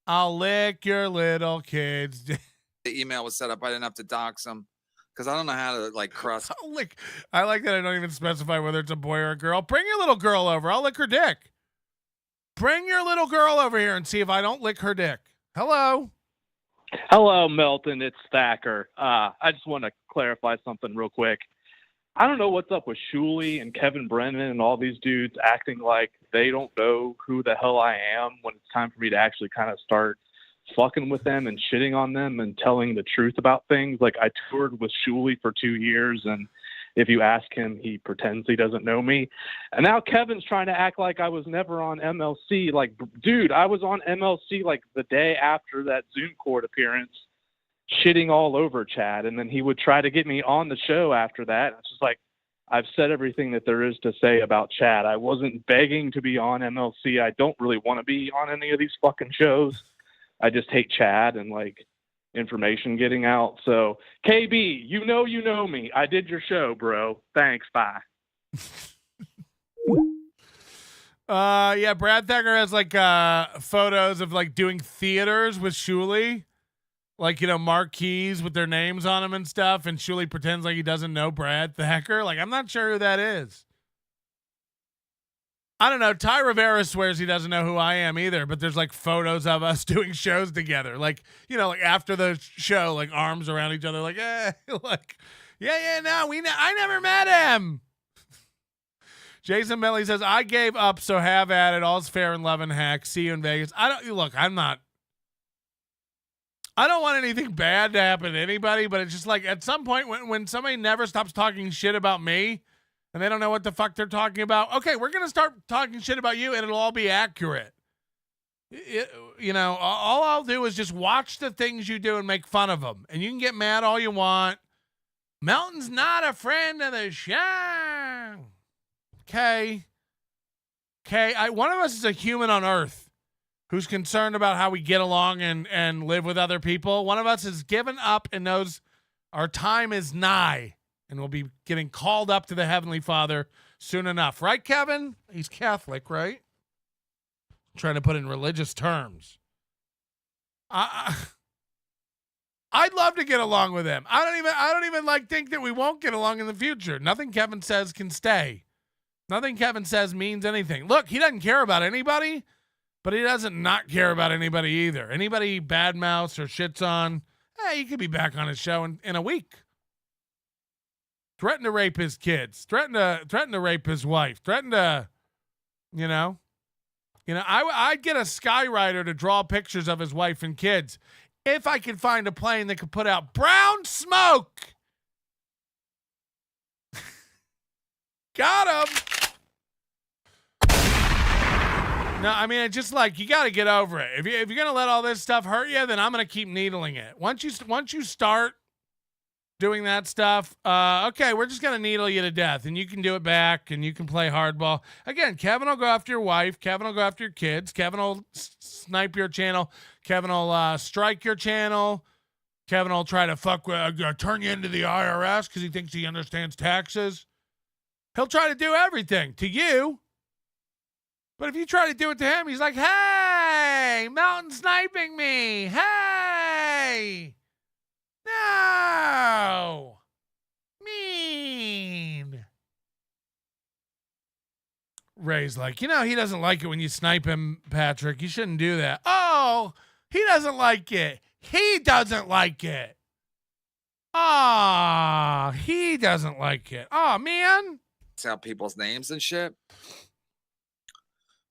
I'll lick your little kid's dick. The email was set up. I didn't have to dox him. Because I don't know how to, like, cross. I like that I don't even specify whether it's a boy or a girl. Bring your little girl over. I'll lick her dick. Bring your little girl over here and see if I don't lick her dick. Hello. Hello, Melton. It's Thacker. I just want to clarify something real quick. I don't know what's up with Shuley and Kevin Brennan and all these dudes acting like they don't know who the hell I am when it's time for me to actually kind of start fucking with them and shitting on them and telling the truth about things. Like, I toured with Shuley for 2 years, and if you ask him, he pretends he doesn't know me. And now Kevin's trying to act like I was never on MLC. Like, dude, I was on MLC like the day after that Zoom court appearance, shitting all over Chad. And then he would try to get me on the show after that. It's just like, I've said everything that there is to say about Chad. I wasn't begging to be on MLC. I don't really want to be on any of these fucking shows. I just hate Chad and, like, information getting out. So, KB, you know me. I did your show, bro. Thanks. Bye. Yeah, Brad Thacker has, like, photos of, like, doing theaters with Shuley. Like, you know, marquees with their names on them and stuff. And Shuley pretends like he doesn't know Brad Thacker. Like, I'm not sure who that is. I don't know. Ty Rivera swears he doesn't know who I am either, but there's like photos of us doing shows together. Like, you know, like after the show, like arms around each other, like, like, I never met him. Jason Melly says, I gave up, so have at it. All's fair in love and heck. See you in Vegas. I don't want anything bad to happen to anybody, but it's just like at some point when somebody never stops talking shit about me, and they don't know what the fuck they're talking about. Okay, we're going to start talking shit about you, and it'll all be accurate. You know, all I'll do is just watch the things you do and make fun of them. And you can get mad all you want. Melton's not a friend of the show. Okay. One of us is a human on Earth who's concerned about how we get along and live with other people. One of us has given up and knows Our time is nigh, and we'll be getting called up to the Heavenly Father soon enough. Right, Kevin? He's Catholic, right? I'm trying to put in religious terms. I'd love to get along with him. I don't even like think that we won't get along in the future. Nothing Kevin says can stay. Nothing Kevin says means anything. Look, he doesn't care about anybody, but he doesn't not care about anybody either. Anybody he badmouths or shits on, he could be back on his show in a week. Threaten to rape his kids. Threaten to rape his wife. Threaten to, I'd get a skywriter to draw pictures of his wife and kids if I could find a plane that could put out brown smoke. Got him. No, I mean, it's just like, you got to get over it. If you're going to let all this stuff hurt you, then I'm going to keep needling it. Once you start doing that stuff, okay, we're just going to needle you to death, and you can do it back, and you can play hardball. Again, Kevin will go after your wife. Kevin will go after your kids. Kevin will snipe your channel. Kevin will strike your channel. Kevin will try to turn you into the IRS because he thinks he understands taxes. He'll try to do everything to you. But if you try to do it to him, he's like, hey, Mountain sniping me. Hey. No. Mean. Ray's like, he doesn't like it when you snipe him, Patrick. You shouldn't do that. Oh, he doesn't like it. He doesn't like it. He doesn't like it. Oh, man. It's out people's names and shit.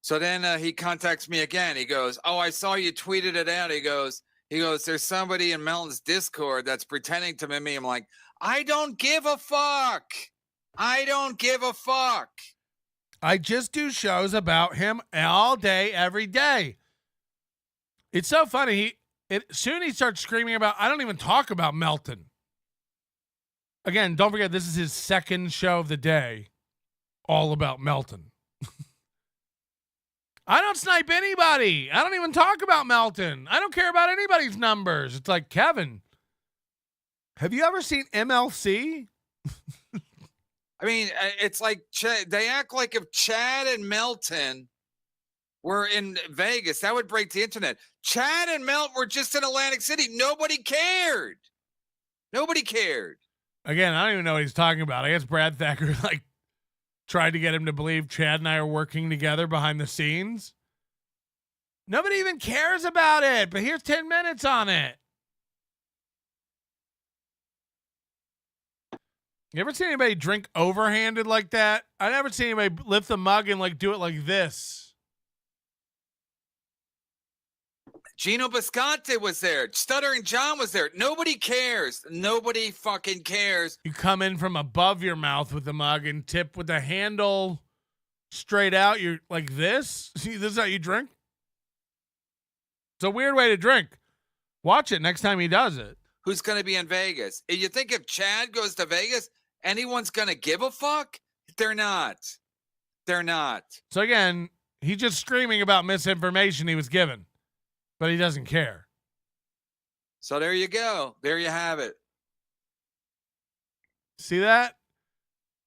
So then he contacts me again. He goes, oh, I saw you tweeted it out. He goes, there's somebody in Melton's Discord that's pretending to be me. I'm like, I don't give a fuck. I don't give a fuck. I just do shows about him all day, every day. It's so funny. Soon he starts screaming about, I don't even talk about Melton. Again, don't forget, this is his second show of the day, all about Melton. I don't snipe anybody. I don't even talk about Melton. I don't care about anybody's numbers. It's like, Kevin, have you ever seen MLC? I mean, it's like they act like if Chad and Melton were in Vegas, that would break the internet. Chad and Melton were just in Atlantic City. Nobody cared. Nobody cared. Again, I don't even know what he's talking about. I guess Brad Thacker tried to get him to believe Chad and I are working together behind the scenes. Nobody even cares about it, but here's 10 minutes on it. You ever seen anybody drink overhanded like that? I never seen anybody lift the mug and do it like this. Gino Bisconte was there. Stuttering John was there. Nobody cares. Nobody fucking cares. You come in from above your mouth with the mug and tip with the handle straight out. You're like this. See, this is how you drink. It's a weird way to drink. Watch it next time he does it. Who's going to be in Vegas? You think if Chad goes to Vegas, anyone's going to give a fuck? They're not. They're not. So again, he's just screaming about misinformation he was given. But he doesn't care. So there you go. There you have it. See that?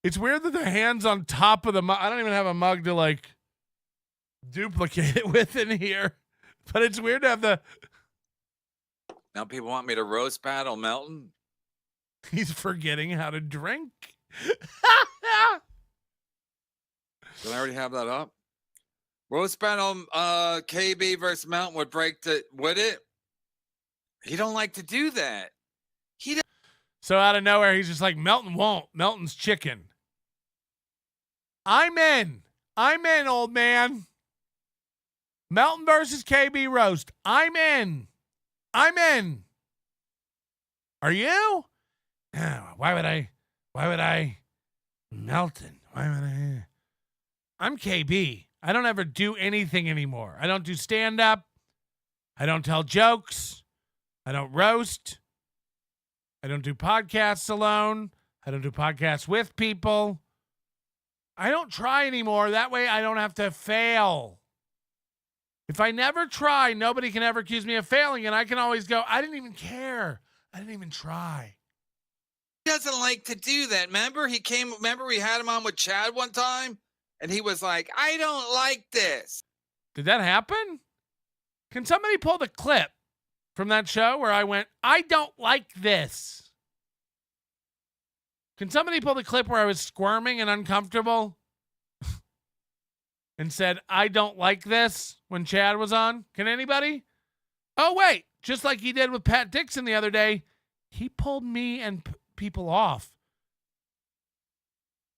It's weird that the hand's on top of the mug. I don't even have a mug to duplicate it with in here. But it's weird to have the... Now people want me to roast battle Melton? He's forgetting how to drink. Did I already have that up? Roast battle KB versus Melton would would it? He don't like to do that. So out of nowhere, he's just like, Melton won't. Melton's chicken. I'm in, old man. Melton versus KB roast. I'm in. Are you? Why would I? Melton. Why would I? I'm KB. I don't ever do anything anymore. I don't do stand-up. I don't tell jokes. I don't roast. I don't do podcasts alone. I don't do podcasts with people. I don't try anymore. That way I don't have to fail. If I never try, nobody can ever accuse me of failing, and I can always go, I didn't even care. I didn't even try. like to do that. Remember we had him on with Chad one time and he was like, I don't like this. Did that happen? Can somebody pull the clip from that show where I went, I don't like this? Can somebody pull the clip where I was squirming and uncomfortable and said, I don't like this when Chad was on? Can anybody? Oh, wait. Just like he did with Pat Dixon the other day, he pulled me and people off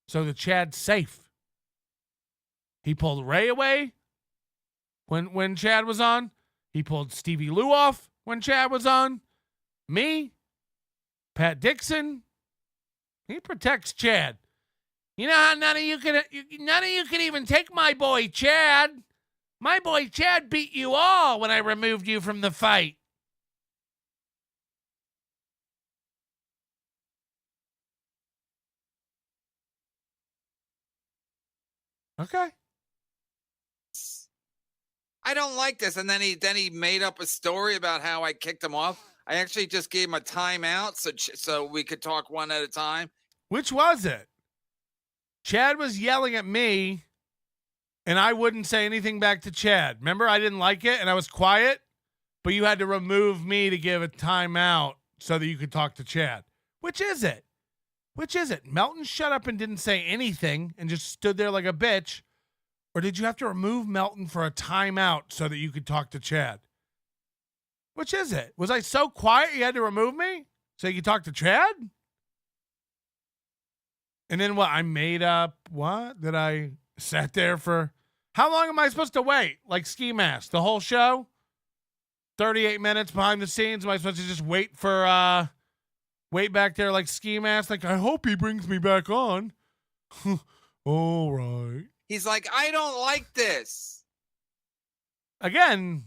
so that Chad's safe. He pulled Ray away when Chad was on. He pulled Stevie Lou off when Chad was on. Me, Pat Dixon. He protects Chad. You know how none of you can even take my boy Chad. My boy Chad beat you all when I removed you from the fight. Okay. I don't like this. And then he made up a story about how I kicked him off. I actually just gave him a timeout so we could talk one at a time. Which was it? Chad was yelling at me, and I wouldn't say anything back to Chad. Remember, I didn't like it, and I was quiet, but you had to remove me to give a timeout so that you could talk to Chad. Which is it? Which is it? Melton shut up and didn't say anything and just stood there like a bitch, or did you have to remove Melton for a timeout so that you could talk to Chad? Which is it? Was I so quiet you had to remove me so you could talk to Chad? And then what? I made up what? That I sat there for... How long am I supposed to wait? Like Ski Mask, the whole show? 38 minutes behind the scenes? Am I supposed to just wait back there like Ski Mask? Like, I hope he brings me back on. All right. He's like, I don't like this. Again,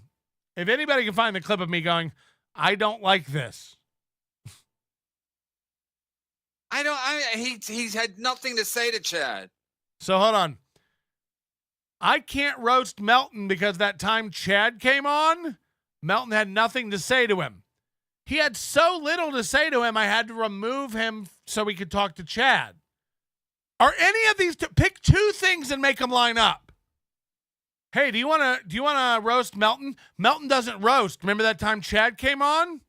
if anybody can find the clip of me going, I don't like this. He's had nothing to say to Chad. So hold on. I can't roast Melton because that time Chad came on, Melton had nothing to say to him. He had so little to say to him, I had to remove him so we could talk to Chad. Are any of these pick two things and make them line up? Hey, do you want to roast Melton? Melton doesn't roast. Remember that time Chad came on?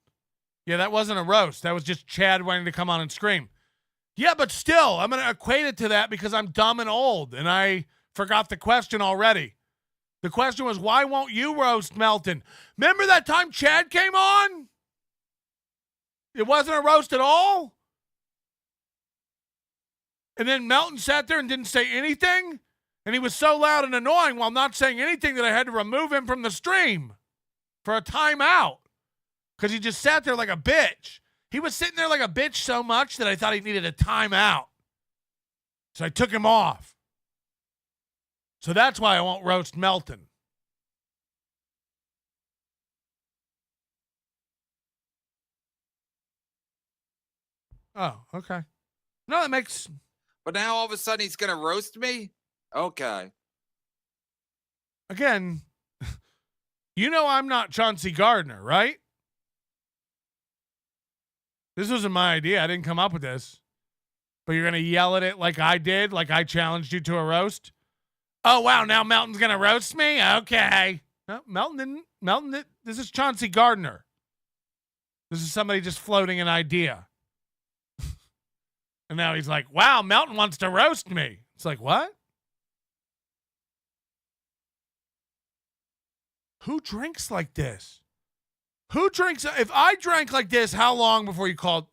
Yeah, that wasn't a roast. That was just Chad wanting to come on and scream. Yeah, but still, I'm going to equate it to that because I'm dumb and old, and I forgot the question already. The question was, why won't you roast Melton? Remember that time Chad came on? It wasn't a roast at all? And then Melton sat there and didn't say anything? And he was so loud and annoying while not saying anything that I had to remove him from the stream for a timeout because he just sat there like a bitch. He was sitting there like a bitch so much that I thought he needed a timeout. So I took him off. So that's why I won't roast Melton. Oh, okay. No, that makes... But now all of a sudden he's going to roast me? Okay. Again, you know I'm not Chauncey Gardner, right? This wasn't my idea. I didn't come up with this. But you're going to yell at it like I did, like I challenged you to a roast? Oh, wow, now Melton's going to roast me? Okay. No, Melton didn't. This is Chauncey Gardner. This is somebody just floating an idea. And now he's like, wow, Melton wants to roast me. It's like, what? Who drinks like this? Who drinks? If I drank like this, how long before you called?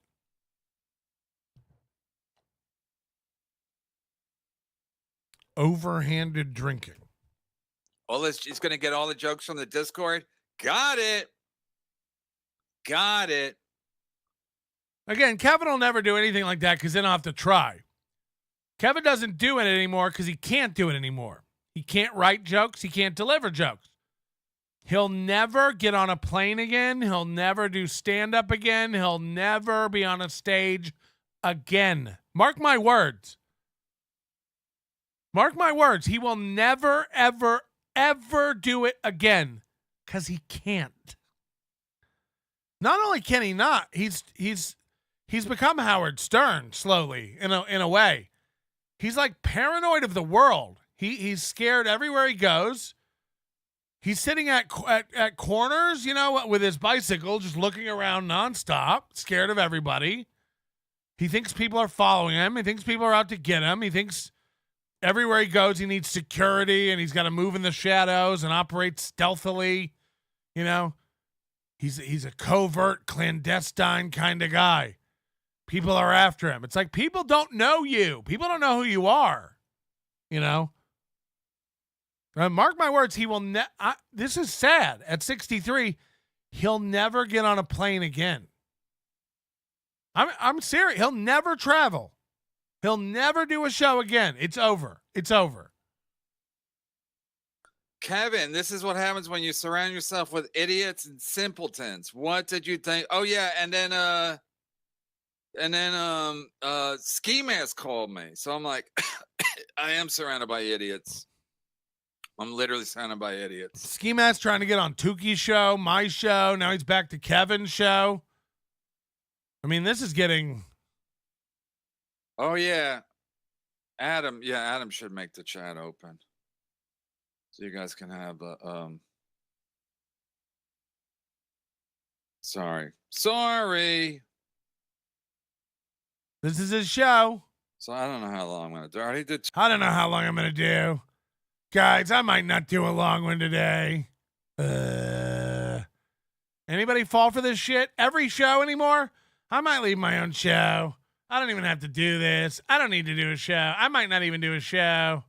Overhanded drinking. All this, he's going to get all the jokes from the Discord. Got it. Again, Kevin will never do anything like that because then I'll have to try. Kevin doesn't do it anymore because he can't do it anymore. He can't write jokes. He can't deliver jokes. He'll never get on a plane again. He'll never do stand-up again. He'll never be on a stage again. Mark my words. Mark my words. He will never, ever, ever do it again because he can't. Not only can he not, he's he's become Howard Stern slowly in a way. He's like paranoid of the world. He's scared everywhere he goes. He's sitting at corners, you know, with his bicycle, just looking around nonstop, scared of everybody. He thinks people are following him. He thinks people are out to get him. He thinks everywhere he goes, he needs security, and he's got to move in the shadows and operate stealthily. You know, he's a covert, clandestine kind of guy. People are after him. It's like people don't know you. People don't know who you are. You know. Mark my words, he will this is sad. At 63, he'll never get on a plane again. I'm serious. He'll never travel. He'll never do a show again. It's over. It's over. Kevin, this is what happens when you surround yourself with idiots and simpletons. What did you think? Oh yeah, and then Ski Mask called me. So I'm like, I am surrounded by idiots. I'm literally surrounded by idiots. Ski Mask trying to get on Tuki's show, my show. Now he's back to Kevin's show. I mean, this is getting. Oh yeah, Adam. Yeah, Adam should make the chat open, so you guys can have Sorry. This is his show. So I don't know how long I'm gonna do. I already did. I don't know how long I'm gonna do. Guys, I might not do a long one today. Anybody fall for this shit? Every show anymore? I might leave my own show. I don't even have to do this. I don't need to do a show. I might not even do a show.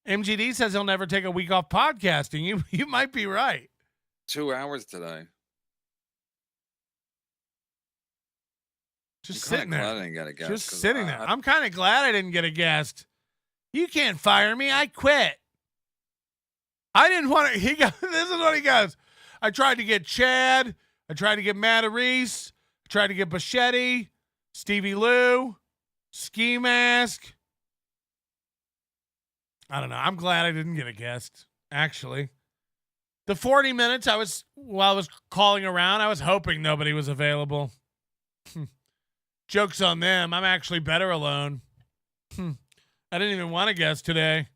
MGD says he'll never take a week off podcasting. You might be right. 2 hours today. Just sitting there. I didn't get a guest. Just sitting there. I'm kind of glad I didn't get a guest. You can't fire me. I quit. I didn't want to. This is what he goes. I tried to get Chad. I tried to get Matt Reese. I tried to get Bichetti, Stevie Lou, Ski Mask. I don't know. I'm glad I didn't get a guest, actually. The 40 minutes while I was calling around, I was hoping nobody was available. Joke's on them. I'm actually better alone. I didn't even want a guest today.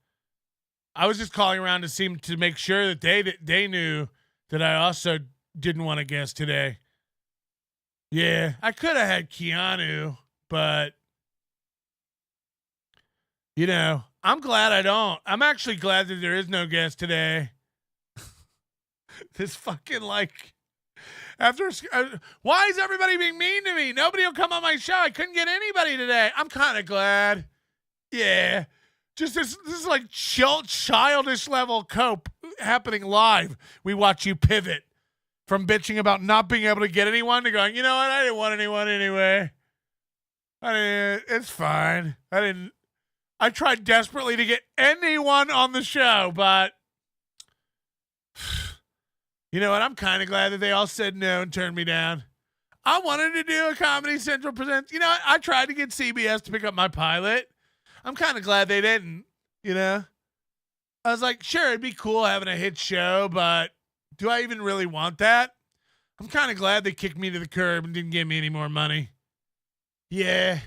I was just calling around to make sure that they knew that I also didn't want a guest today. Yeah, I could have had Keanu, but you know, I'm glad I don't. I'm actually glad that there is no guest today. This fucking why is everybody being mean to me? Nobody will come on my show. I couldn't get anybody today. I'm kind of glad. Yeah. Just this is like childish level cope happening live. We watch you pivot from bitching about not being able to get anyone to going, you know what? I didn't want anyone anyway. It's fine. I tried desperately to get anyone on the show, but you know what? I'm kind of glad that they all said no and turned me down. I wanted to do a Comedy Central Presents. You know what? I tried to get CBS to pick up my pilot. I'm kind of glad they didn't, you know? I was like, sure, it'd be cool having a hit show, but do I even really want that? I'm kind of glad they kicked me to the curb and didn't give me any more money. Yeah.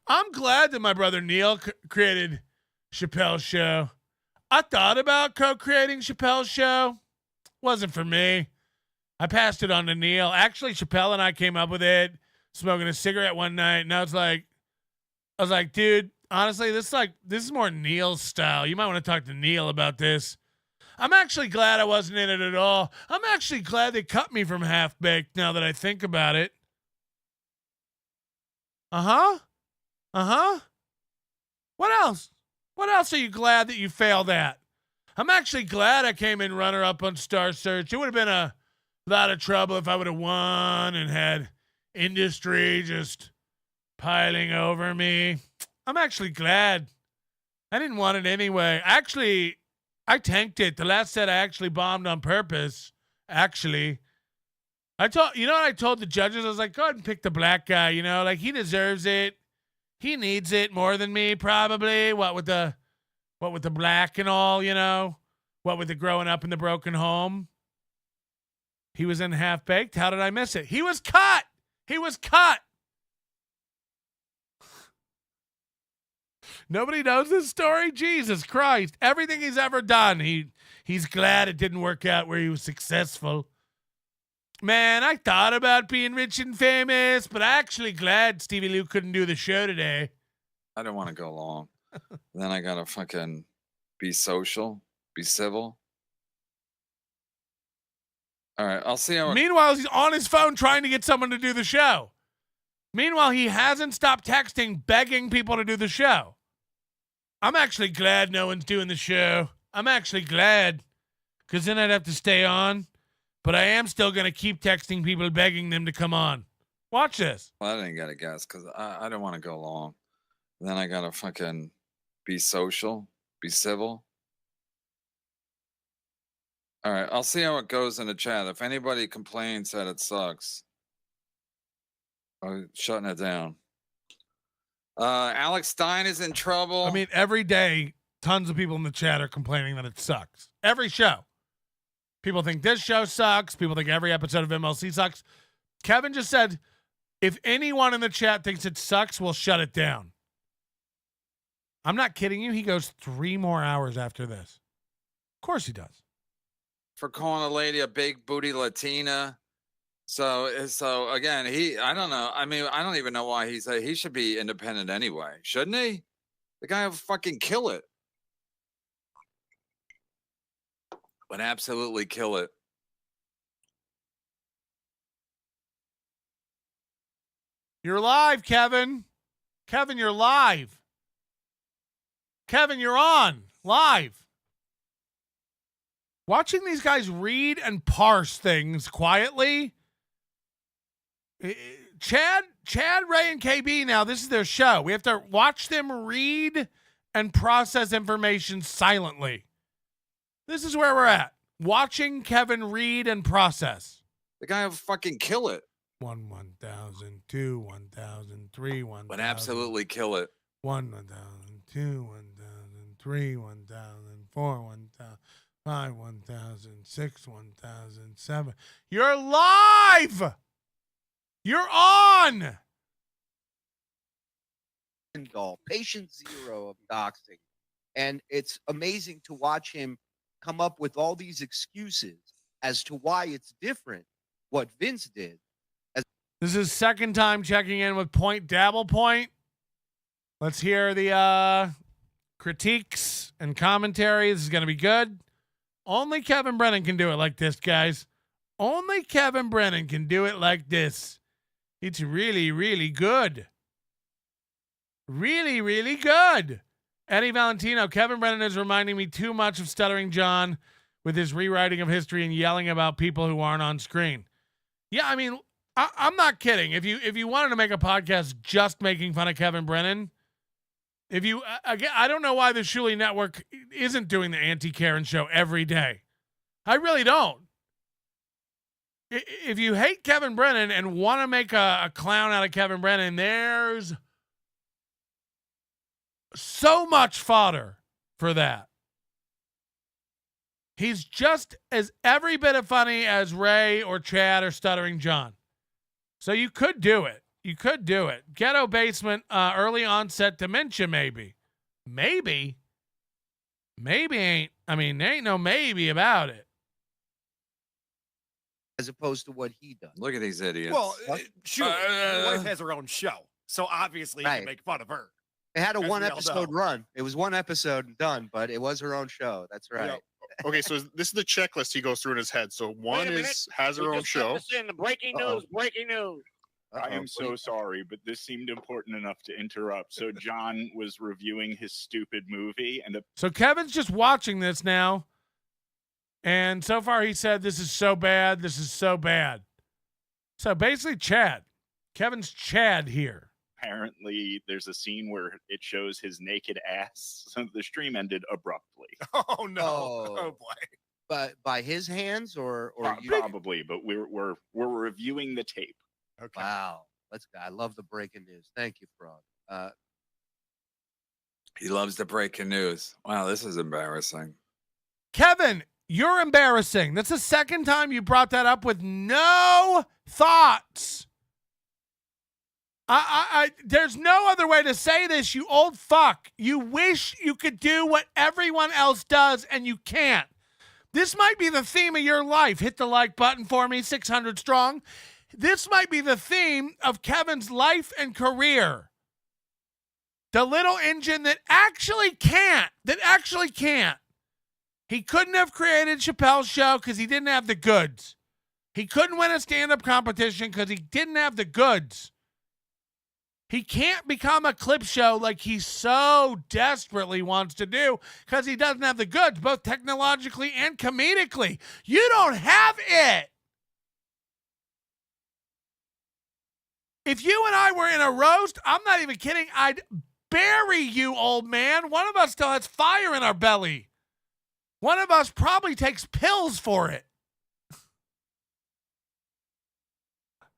I'm glad that my brother Neil created Chappelle's show. I thought about co-creating Chappelle's show. Wasn't for me. I passed it on to Neil. Actually, Chappelle and I came up with it, smoking a cigarette one night, and I was like, dude, honestly, this is more Neil's style. You might want to talk to Neil about this. I'm actually glad I wasn't in it at all. I'm actually glad they cut me from Half Baked now that I think about it. Uh-huh. What else? What else are you glad that you failed at? I'm actually glad I came in runner-up on Star Search. It would have been a lot of trouble if I would have won and had industry just piling over me. I'm actually glad. I didn't want it anyway. Actually, I tanked it. The last set I actually bombed on purpose. Actually. You know what I told the judges? I was like, go ahead and pick the black guy, you know, like he deserves it. He needs it more than me, probably. What with the black and all, you know? What with the growing up in the broken home? He was in Half Baked. How did I miss it? He was cut. He was cut. Nobody knows this story? Jesus Christ. Everything he's ever done, he's glad it didn't work out where he was successful. Man, I thought about being rich and famous, but I'm actually glad Stevie Lou couldn't do the show today. I don't want to go long. Then I gotta fucking be social, be civil. All right, I'll see how. Meanwhile, he's on his phone trying to get someone to do the show. Meanwhile, he hasn't stopped texting, begging people to do the show. I'm actually glad no one's doing the show. I'm actually glad, because then I'd have to stay on. But I am still going to keep texting people, begging them to come on. Watch this. Well, I didn't get a guess because I don't want to go long. Then I gotta fucking be social, be civil. All right, I'll see how it goes in the chat. If anybody complains that it sucks, I'm shutting it down. Alex Stein is in trouble. I mean, every day, tons of people in the chat are complaining that it sucks. Every show. People think this show sucks. People think every episode of MLC sucks. Kevin just said, if anyone in the chat thinks it sucks, we'll shut it down. I'm not kidding you. He goes 3 more hours after this. Of course he does. For calling a lady a big booty Latina. So again, I don't know. I mean, I don't even know why he should be independent anyway. Shouldn't he? The guy will fucking kill it. Would absolutely kill it. You're live, Kevin. Kevin, you're live. Kevin, you're on live. Watching these guys read and parse things quietly. Chad, Ray, and KB now, this is their show. We have to watch them read and process information silently. This is where we're at. Watching Kevin read and process. The guy will fucking kill it. 1, 1,000, 2, 1,000, 3, 1,000. Would absolutely kill it. 1, 1,000, 2, 1,000, 3, 1,000, 4, 1,000, 5, 1,000, 6, 1,000, 7. You're live! You're on! Patient zero of doxing. And it's amazing to watch him come up with all these excuses as to why it's different what Vince did. This is second time checking in with Point Dabble Point. Let's hear the critiques and commentary. This is going to be good. Only Kevin Brennan can do it like this, guys. Only Kevin Brennan can do it like this. It's really, really good. Really, really good. Eddie Valentino, Kevin Brennan is reminding me too much of Stuttering John with his rewriting of history and yelling about people who aren't on screen. Yeah, I mean, I'm not kidding. If you wanted to make a podcast just making fun of Kevin Brennan, again, I don't know why the Shuley Network isn't doing the anti-Karen show every day. I really don't. If you hate Kevin Brennan and want to make a clown out of Kevin Brennan, there's so much fodder for that. He's just as every bit of funny as Ray or Chad or Stuttering John. So you could do it. You could do it. Ghetto Basement, early onset dementia, maybe. Maybe ain't. I mean, there ain't no maybe about it. As opposed to what he does. Look at these idiots. Well, shoot, his wife has her own show, so obviously you can make fun of her. It had a 1 episode run. It was 1 episode and done, but it was her own show. That's right. Yeah. Okay, so this is the checklist he goes through in his head. So one has her own show. Breaking news, breaking news. I am so sorry, but this seemed important enough to interrupt. So John was reviewing his stupid movie, and so Kevin's just watching this now, and so far he said, "This is so bad. This is so bad." So basically, Kevin's Chad here. Apparently, there's a scene where it shows his naked ass. So the stream ended abruptly. Oh no! Oh boy! But by his hands, or probably. But we're reviewing the tape. Okay. Wow, I love the breaking news. Thank you, Frog. He loves the breaking news. Wow, this is embarrassing. Kevin, You're embarrassing. That's the second time you brought that up with no thoughts. There's no other way to say this, you old fuck. You wish you could do what everyone else does, and you can't. This might be the theme of your life. Hit the like button for me, 600 strong. This might be the theme of Kevin's life and career. The little engine that actually can't. He couldn't have created Chappelle's show because he didn't have the goods. He couldn't win a stand-up competition because he didn't have the goods. He can't become a clip show like he so desperately wants to do because he doesn't have the goods, both technologically and comedically. You don't have it. If you and I were in a roast, I'm not even kidding, I'd bury you, old man. One of us still has fire in our belly. One of us probably takes pills for it.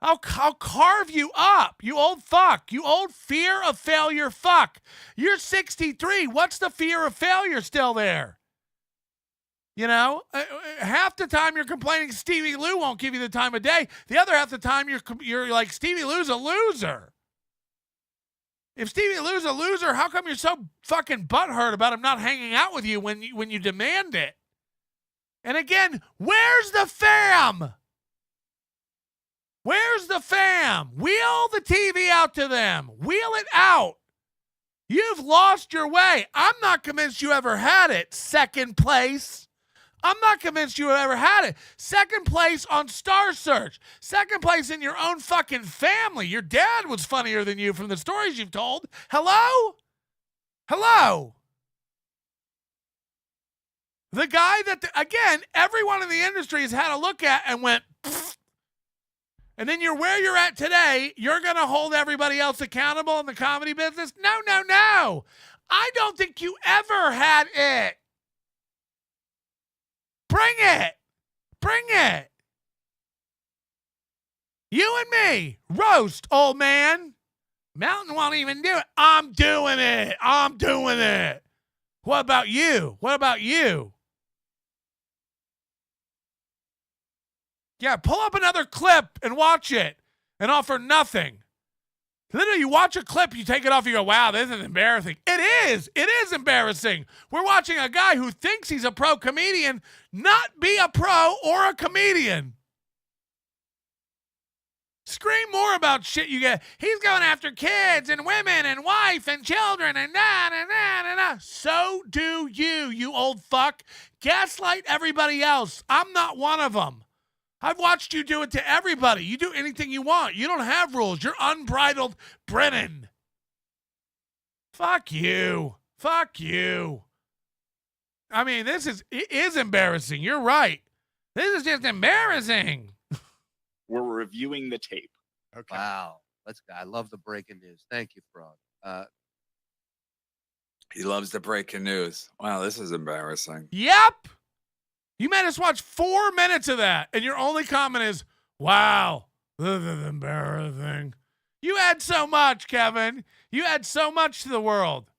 I'll carve you up, you old fuck. You old fear of failure fuck. You're 63. What's the fear of failure still there? You know, half the time you're complaining Stevie Lou won't give you the time of day. The other half the time you're like, Stevie Lou's a loser. If Stevie Lou's a loser, how come you're so fucking butthurt about him not hanging out with you when you demand it? And again, where's the fam? Where's the fam? Wheel the TV out to them. Wheel it out. You've lost your way. I'm not convinced you ever had it. Second place. I'm not convinced you ever had it. Second place on Star Search. Second place in your own fucking family. Your dad was funnier than you from the stories you've told. Hello? Hello? The guy that, again, everyone in the industry has had a look at and went, pfft. And then you're where you're at today. You're going to hold everybody else accountable in the comedy business? No, no, no. I don't think you ever had it. Bring it. Bring it. You and me. Roast, old man. Mountain won't even do it. I'm doing it. I'm doing it. What about you? What about you? Yeah, pull up another clip and watch it and offer nothing. Literally, you watch a clip, you take it off, you go, wow, this is embarrassing. It is. It is embarrassing. We're watching a guy who thinks he's a pro comedian not be a pro or a comedian. Scream more about shit you get. He's going after kids and women and wife and children and na. So do you, you old fuck. Gaslight everybody else. I'm not one of them. I've watched you do it to everybody. You do anything you want. You don't have rules. You're unbridled Brennan. Fuck you. Fuck you. I mean, it is embarrassing. You're right. This is just embarrassing. We're reviewing the tape. Okay. Wow. I love the breaking news. Thank you, Frog. He loves the breaking news. Wow, this is embarrassing. Yep. You made us watch 4 minutes of that, and your only comment is, wow, this is embarrassing. You add so much, Kevin. You add so much to the world.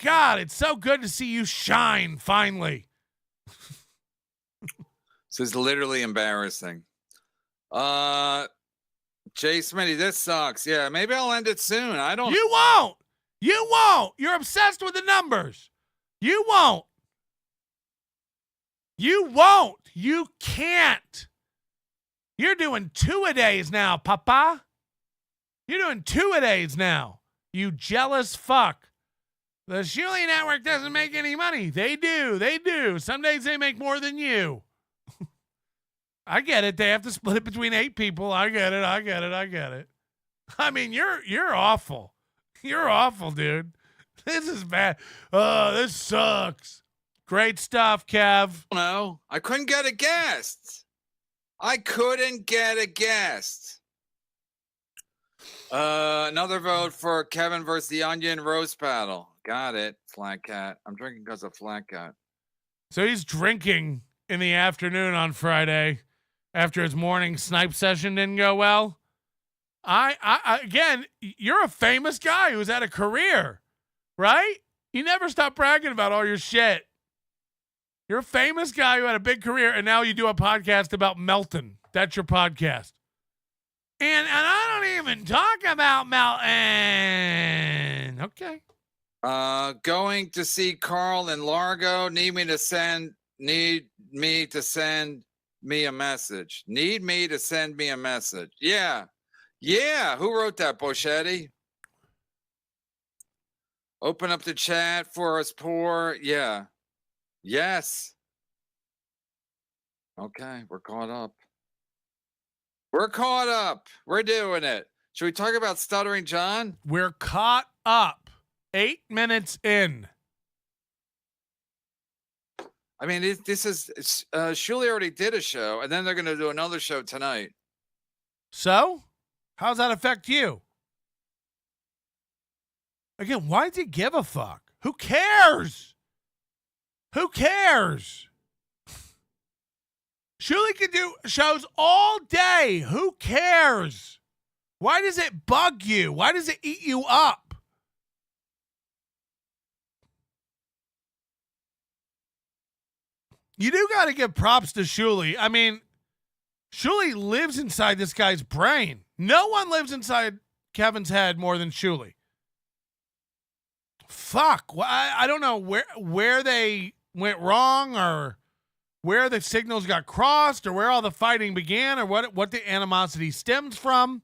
God, it's so good to see you shine, finally. This is literally embarrassing. Jay Smitty, this sucks. Yeah, maybe I'll end it soon. I don't. You won't. You won't. You're obsessed with the numbers. You won't. You won't. You can't. You're doing 2-a-days now, papa. You're doing 2-a-days now. You jealous fuck. The Shuley Network doesn't make any money. They do. They do. Some days they make more than you. I get it. They have to split it between 8 people. I get it. I get it. I get it. I mean, you're awful. You're awful, dude. This is bad. Oh, this sucks. Great stuff, Kev. No, I couldn't get a guest. Another vote for Kevin versus the Onion roast battle. Got it, Flat Cat. I'm drinking because of Flat Cat. So he's drinking in the afternoon on Friday after his morning snipe session didn't go well. I again, you're a famous guy who's had a career, right? You never stop bragging about all your shit. You're a famous guy who had a big career, and now you do a podcast about Melton. That's your podcast. And I don't even talk about Melton. Okay. Going to see Carl in Largo. Need me to send me a message. Need me to send me a message. Yeah. Yeah. Who wrote that, Boschetti? Open up the chat for us poor. Yeah. Yes. Okay. We're caught up. We're caught up. We're doing it. Should we talk about Stuttering John? We're caught up. 8 minutes in. I mean, this is Shuli already did a show, and then they're going to do another show tonight. So, how's that affect you? Again, why does he give a fuck? Who cares? Who cares? Shuli can do shows all day. Who cares? Why does it bug you? Why does it eat you up? You do got to give props to Shuli. I mean, Shuli lives inside this guy's brain. No one lives inside Kevin's head more than Shuli. Fuck. I don't know where they went wrong or where the signals got crossed or where all the fighting began or what the animosity stems from.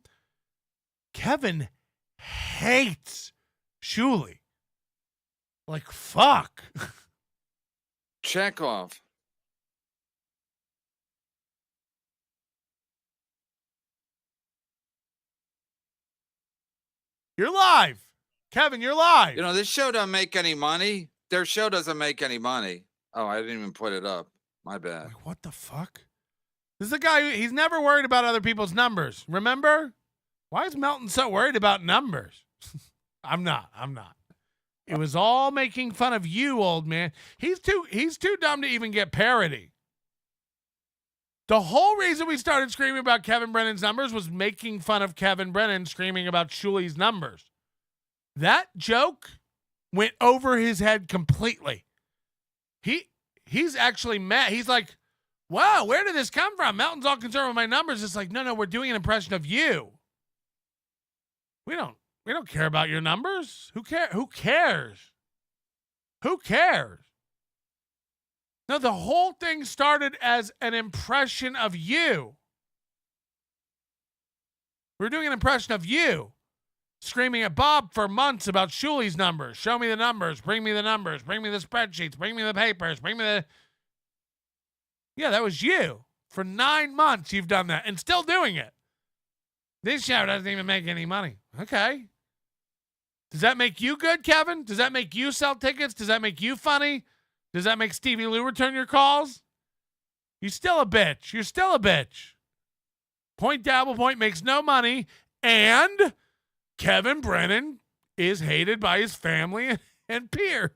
Kevin hates Shuli. Like, fuck. Chekhov. You're live. Kevin, you're live. You know, this show doesn't make any money. Their show doesn't make any money. Oh, I didn't even put it up. My bad. Like, what the fuck? This is a guy he's never worried about other people's numbers. Remember? Why is Melton so worried about numbers? I'm not. It was all making fun of you, old man. He's too dumb to even get parody. The whole reason we started screaming about Kevin Brennan's numbers was making fun of Kevin Brennan screaming about Shuli's numbers. That joke went over his head completely. He's actually mad. He's like, wow, where did this come from? Melton's all concerned with my numbers. It's like, no, we're doing an impression of you. We don't care about your numbers. Who cares? Who cares? No, the whole thing started as an impression of you. We're doing an impression of you. Screaming at Bob for months about Shuli's numbers. Show me the numbers. Bring me the numbers. Bring me the spreadsheets. Bring me the papers. Bring me the... Yeah, that was you. For 9 months, you've done that and still doing it. This show doesn't even make any money. Okay. Does that make you good, Kevin? Does that make you sell tickets? Does that make you funny? Does that make Stevie Lou return your calls? You're still a bitch. You're still a bitch. Point Dabblepoint makes no money, and Kevin Brennan is hated by his family and peers.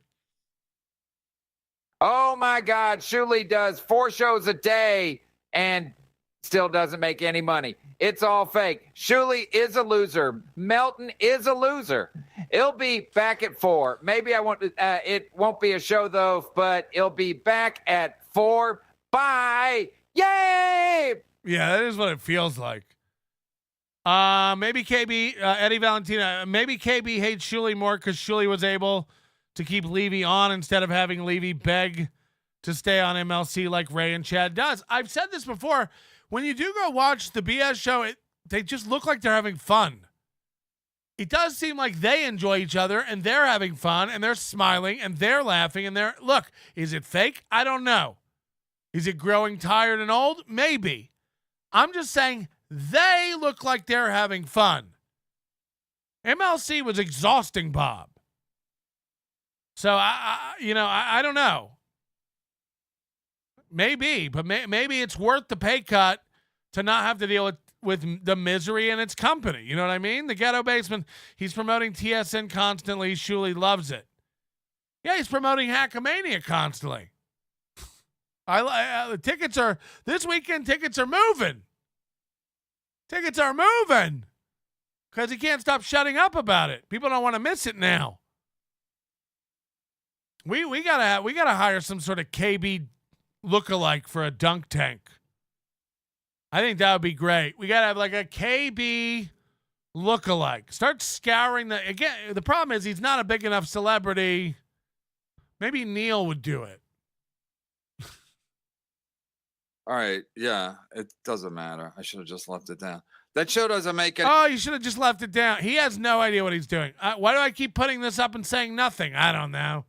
Oh, my God. Shuli does 4 shows a day and still doesn't make any money. It's all fake. Shuli is a loser. Melton is a loser. It'll be back at 4. Maybe it won't be a show, though, but it'll be back at 4. Bye. Yay! Yeah, that is what it feels like. Maybe KB, Eddie Valentina, maybe KB hates Shuli more because Shuli was able to keep Levy on instead of having Levy beg to stay on MLC like Ray and Chad does. I've said this before. When you do go watch the BS show, they just look like they're having fun. It does seem like they enjoy each other and they're having fun and they're smiling and they're laughing and they're... Look, is it fake? I don't know. Is it growing tired and old? Maybe. I'm just saying they look like they're having fun. MLC was exhausting Bob. So, I don't know. Maybe, but maybe it's worth the pay cut to not have to deal with the misery in its company. You know what I mean? The Ghetto Basement, he's promoting TSN constantly. Shuli loves it. Yeah, he's promoting Hackamania constantly. Tickets are, this weekend, tickets are moving. Tickets are moving. Because he can't stop shutting up about it. People don't want to miss it now. We gotta hire some sort of KB lookalike for a dunk tank. I think that would be great. We got to have like a KB lookalike. Start scouring the. Again, the problem is he's not a big enough celebrity. Maybe Neil would do it. All right. Yeah, it doesn't matter. I should have just left it down. That show doesn't make it. Oh, you should have just left it down. He has no idea what he's doing. Why do I keep putting this up and saying nothing? I don't know.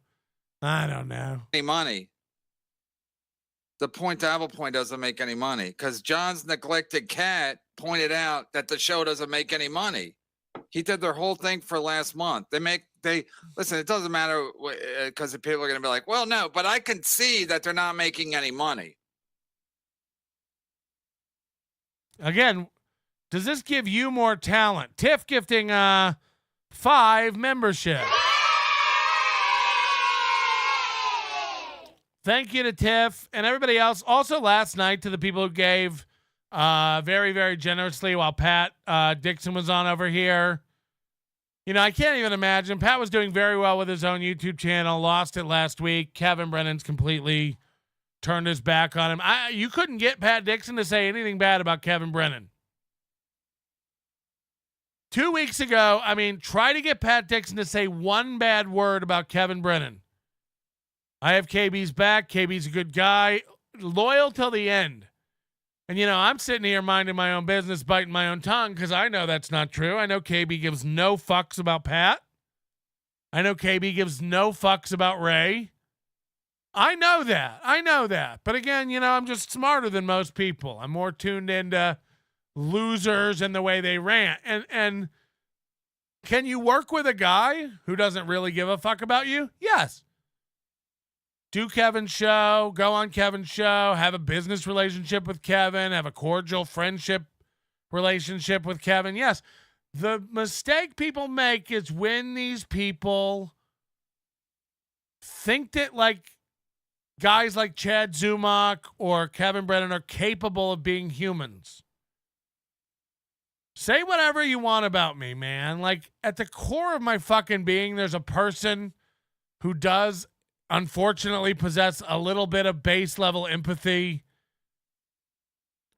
Any money. The Dabble point doesn't make any money because John's neglected cat pointed out that the show doesn't make any money. He did their whole thing for last month. They listen. It doesn't matter because people are going to be like, well, no, but I can see that they're not making any money. Again, does this give you more talent? Tiff gifting 5 membership. Thank you to Tiff and everybody else. Also last night to the people who gave very, very generously while Pat Dixon was on over here. You know, I can't even imagine. Pat was doing very well with his own YouTube channel, lost it last week. Kevin Brennan's completely turned his back on him. You couldn't get Pat Dixon to say anything bad about Kevin Brennan. 2 weeks ago, try to get Pat Dixon to say one bad word about Kevin Brennan. I have KB's back. KB's a good guy. Loyal till the end. And, I'm sitting here minding my own business, biting my own tongue because I know that's not true. I know KB gives no fucks about Pat. I know KB gives no fucks about Ray. I know that. But again, I'm just smarter than most people. I'm more tuned into losers and the way they rant. And can you work with a guy who doesn't really give a fuck about you? Yes. Do Kevin's show, go on Kevin's show, have a business relationship with Kevin, have a cordial friendship relationship with Kevin. Yes. The mistake people make is when these people think that guys like Chad Zumock or Kevin Brennan are capable of being humans. Say whatever you want about me, man. At the core of my fucking being, there's a person who does unfortunately possess a little bit of base level empathy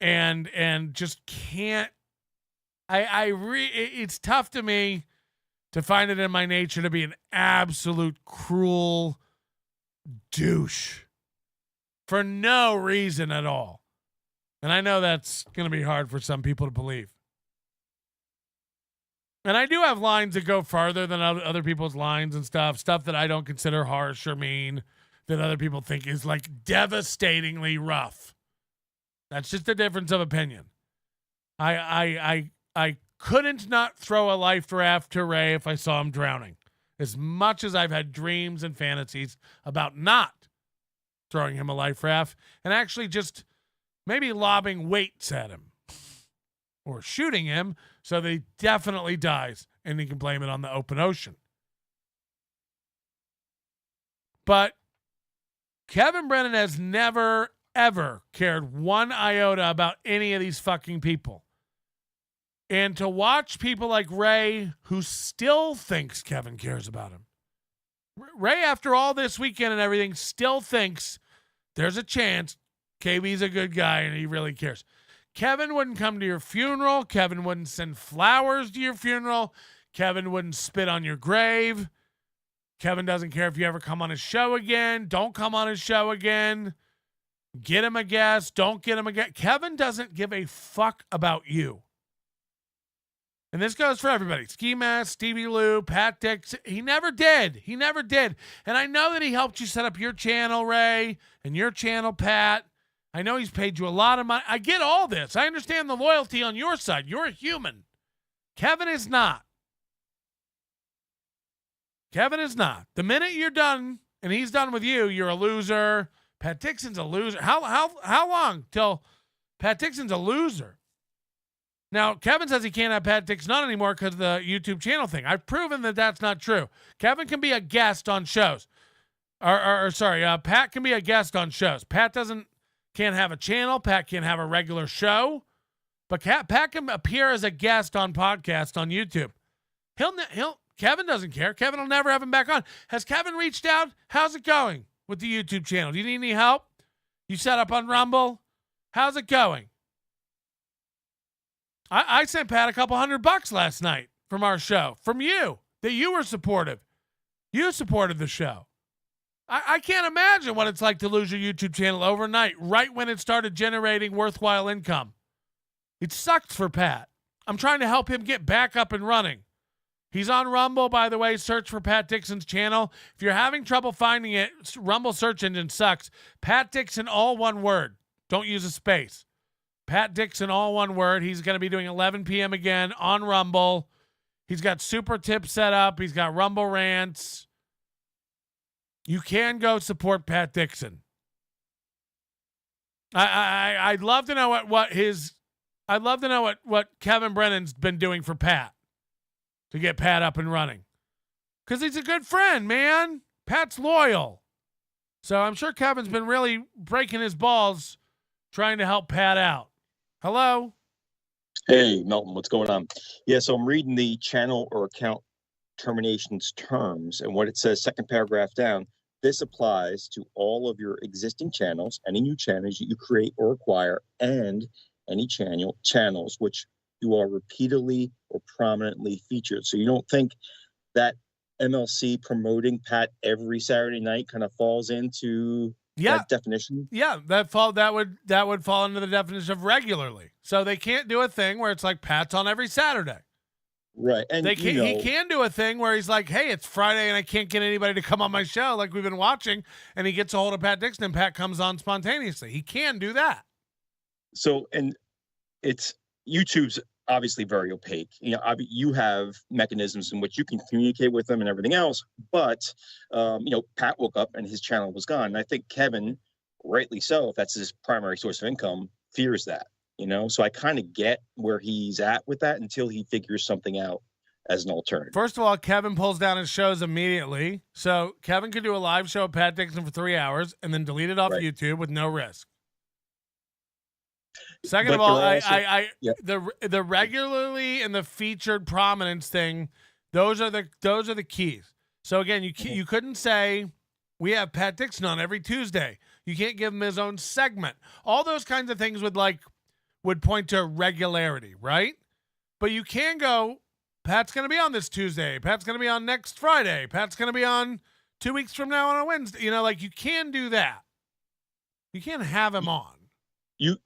and just can't. It's tough to me to find it in my nature to be an absolute cruel douche for no reason at all. And I know that's going to be hard for some people to believe. And I do have lines that go farther than other people's lines and stuff that I don't consider harsh or mean, that other people think is devastatingly rough. That's just a difference of opinion. I couldn't not throw a life raft to Ray if I saw him drowning. As much as I've had dreams and fantasies about not throwing him a life raft and actually just maybe lobbing weights at him or shooting him so that he definitely dies and he can blame it on the open ocean. But Kevin Brennan has never, ever cared one iota about any of these fucking people. And to watch people like Ray, who still thinks Kevin cares about him. Ray, after all this weekend and everything, still thinks there's a chance KB's a good guy and he really cares. Kevin wouldn't come to your funeral. Kevin wouldn't send flowers to your funeral. Kevin wouldn't spit on your grave. Kevin doesn't care if you ever come on his show again. Don't come on his show again. Get him a guest. Don't get him a guest. Kevin doesn't give a fuck about you. And this goes for everybody. Ski Mask, Stevie Lou, Pat Dixon. He never did. And I know that he helped you set up your channel, Ray, and your channel, Pat. I know he's paid you a lot of money. I get all this. I understand the loyalty on your side. You're a human. Kevin is not. The minute you're done and he's done with you, you're a loser. Pat Dixon's a loser. How long till Pat Dixon's a loser? Now, Kevin says he can't have Pat Dixon on anymore because of the YouTube channel thing. I've proven that that's not true. Kevin can be a guest on shows. Pat can be a guest on shows. Pat can't have a channel. Pat can't have a regular show. But Pat can appear as a guest on podcasts on YouTube. Kevin doesn't care. Kevin will never have him back on. Has Kevin reached out? How's it going with the YouTube channel? Do you need any help? You set up on Rumble? How's it going? I sent Pat a couple $100 last night from our show, from you, that you were supportive. You supported the show. I can't imagine what it's like to lose your YouTube channel overnight, right when it started generating worthwhile income. It sucks for Pat. I'm trying to help him get back up and running. He's on Rumble, by the way. Search for Pat Dixon's channel. If you're having trouble finding it, Rumble search engine sucks. Pat Dixon, all one word. Don't use a space. Pat Dixon, all one word. He's going to be doing 11 p.m. again on Rumble. He's got super tips set up. He's got Rumble rants. You can go support Pat Dixon. I'd love to know I'd love to know what Kevin Brennan's been doing for Pat to get Pat up and running. Because he's a good friend, man. Pat's loyal. So I'm sure Kevin's been really breaking his balls trying to help Pat out. Hello? Hey, Melton, what's going on? Yeah, so I'm reading the channel or account terminations terms, and what it says, second paragraph down, this applies to all of your existing channels, any new channels that you create or acquire, and any channels which you are repeatedly or prominently featured. So you don't think that MLC promoting Pat every Saturday night kind of falls into that definition? Yeah, that would fall into the definition of regularly. So they can't do a thing where it's like Pat's on every Saturday. Right. And he can do a thing where he's like, hey, it's Friday and I can't get anybody to come on my show like we've been watching, and he gets a hold of Pat Dixon and Pat comes on spontaneously. He can do that. So, and it's YouTube's obviously very opaque. You know, you have mechanisms in which you can communicate with them and everything else, but Pat woke up and his channel was gone. And I think Kevin, rightly so, if that's his primary source of income, fears that. So I kind of get where he's at with that until he figures something out as an alternative. First of all, Kevin pulls down his shows immediately. So Kevin could do a live show of Pat Dixon for 3 hours and then delete it off YouTube with no risk. Second of all, the regularly and the featured prominence thing, those are the keys. So again, you couldn't say we have Pat Dixon on every Tuesday. You can't give him his own segment. All those kinds of things would point to regularity, right? But you can go, Pat's going to be on this Tuesday. Pat's going to be on next Friday. Pat's going to be on 2 weeks from now on a Wednesday. You can do that. You can't have him on. You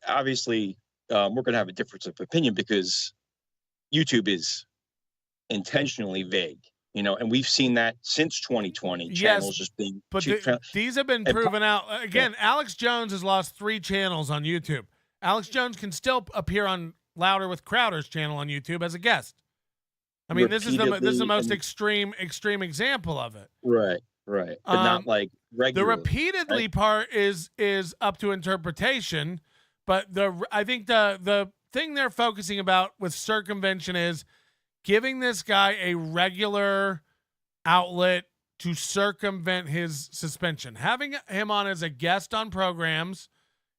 obviously, we're going to have a difference of opinion because YouTube is intentionally vague, and we've seen that since 2020. Channels just being, but these have been proven out. Again, Alex Jones has lost 3 channels on YouTube. Alex Jones can still appear on Louder with Crowder's channel on YouTube as a guest. I mean, this is the most extreme example of it. Right. But not like regular. The repeatedly part is up to interpretation, but I think the thing they're focusing about with circumvention is giving this guy a regular outlet to circumvent his suspension. Having him on as a guest on programs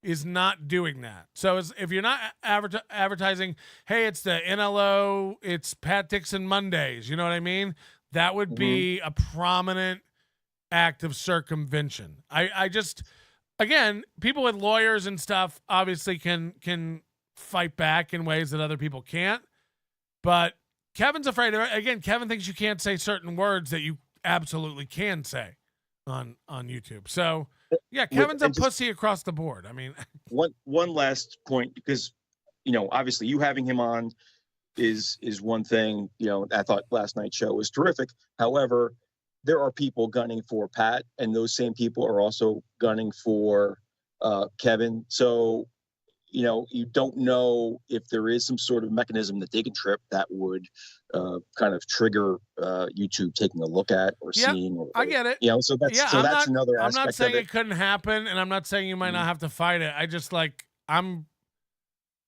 is not doing that. So if you're not advertising, hey, it's the NLO, it's Pat Dixon Mondays, you know what I mean? That would be a prominent act of circumvention. I just, again, people with lawyers and stuff obviously can fight back in ways that other people can't. But Kevin's afraid of it. Again, Kevin thinks you can't say certain words that you absolutely can say on YouTube. So yeah, Kevin's a pussy across the board. I mean, one last point, because obviously you having him on is one thing. I thought last night's show was terrific. However, there are people gunning for Pat, and those same people are also gunning for Kevin. So you don't know if there is some sort of mechanism that they can trip that would kind of trigger YouTube taking a look at or seeing. I get it. So that's another aspect. I'm not saying of it. It couldn't happen, and I'm not saying you might not have to fight it. I just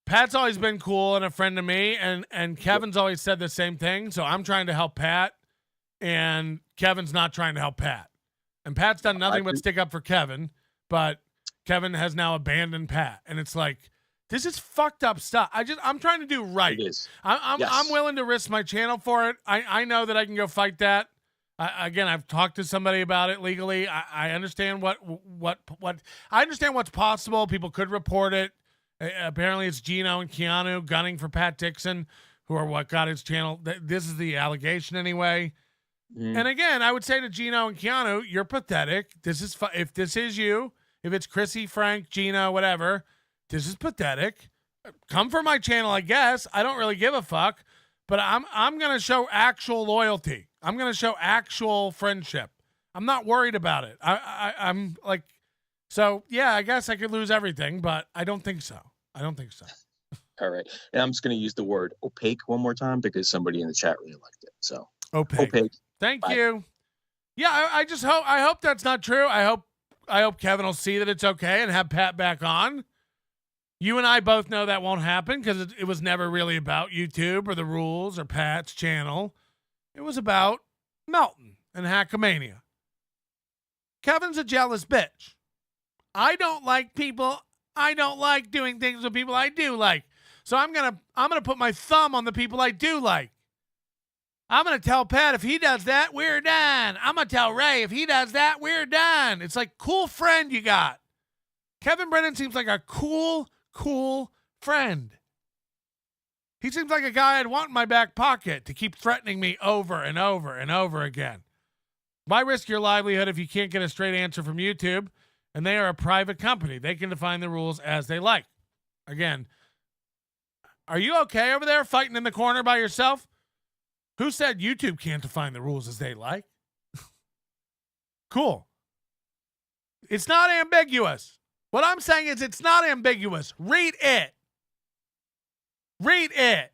Pat's always been cool and a friend to me, and Kevin's always said the same thing. So I'm trying to help Pat, and Kevin's not trying to help Pat. And Pat's done nothing but stick up for Kevin, but Kevin has now abandoned Pat, and it's like, this is fucked up stuff. I'm trying to do right. It is. I'm willing to risk my channel for it. I know that I can go fight that. I've talked to somebody about it legally. I understand what I understand what's possible. People could report it. Apparently, it's Gino and Keanu gunning for Pat Dixon, who are what got his channel. This is the allegation anyway. And again, I would say to Gino and Keanu, you're pathetic. If this is you, if it's Chrissy, Frank, Gino, whatever, this is pathetic. Come for my channel, I guess. I don't really give a fuck, but I'm gonna show actual loyalty. I'm gonna show actual friendship. I'm not worried about it. I'm like, so yeah, I guess I could lose everything, but I don't think so. All right, and I'm just gonna use the word opaque one more time because somebody in the chat really liked it. So opaque. Thank you. Yeah, I hope that's not true. I hope Kevin will see that it's okay and have Pat back on. You and I both know that won't happen because it was never really about YouTube or the rules or Pat's channel. It was about Melton and Hackamania. Kevin's a jealous bitch. I don't like people. I don't like doing things with people I do like. So I'm gonna put my thumb on the people I do like. I'm going to tell Pat if he does that, we're done. I'm going to tell Ray if he does that, we're done. It's like, cool friend you got. Kevin Brennan seems like a cool friend. He seems like a guy I'd want in my back pocket to keep threatening me over and over and over again. Why risk your livelihood if you can't get a straight answer from YouTube? And they are a private company. They can define the rules as they like. Again, are you okay over there fighting in the corner by yourself? Who said YouTube can't define the rules as they like? Cool. It's not ambiguous. What I'm saying is it's not ambiguous. Read it. Read it.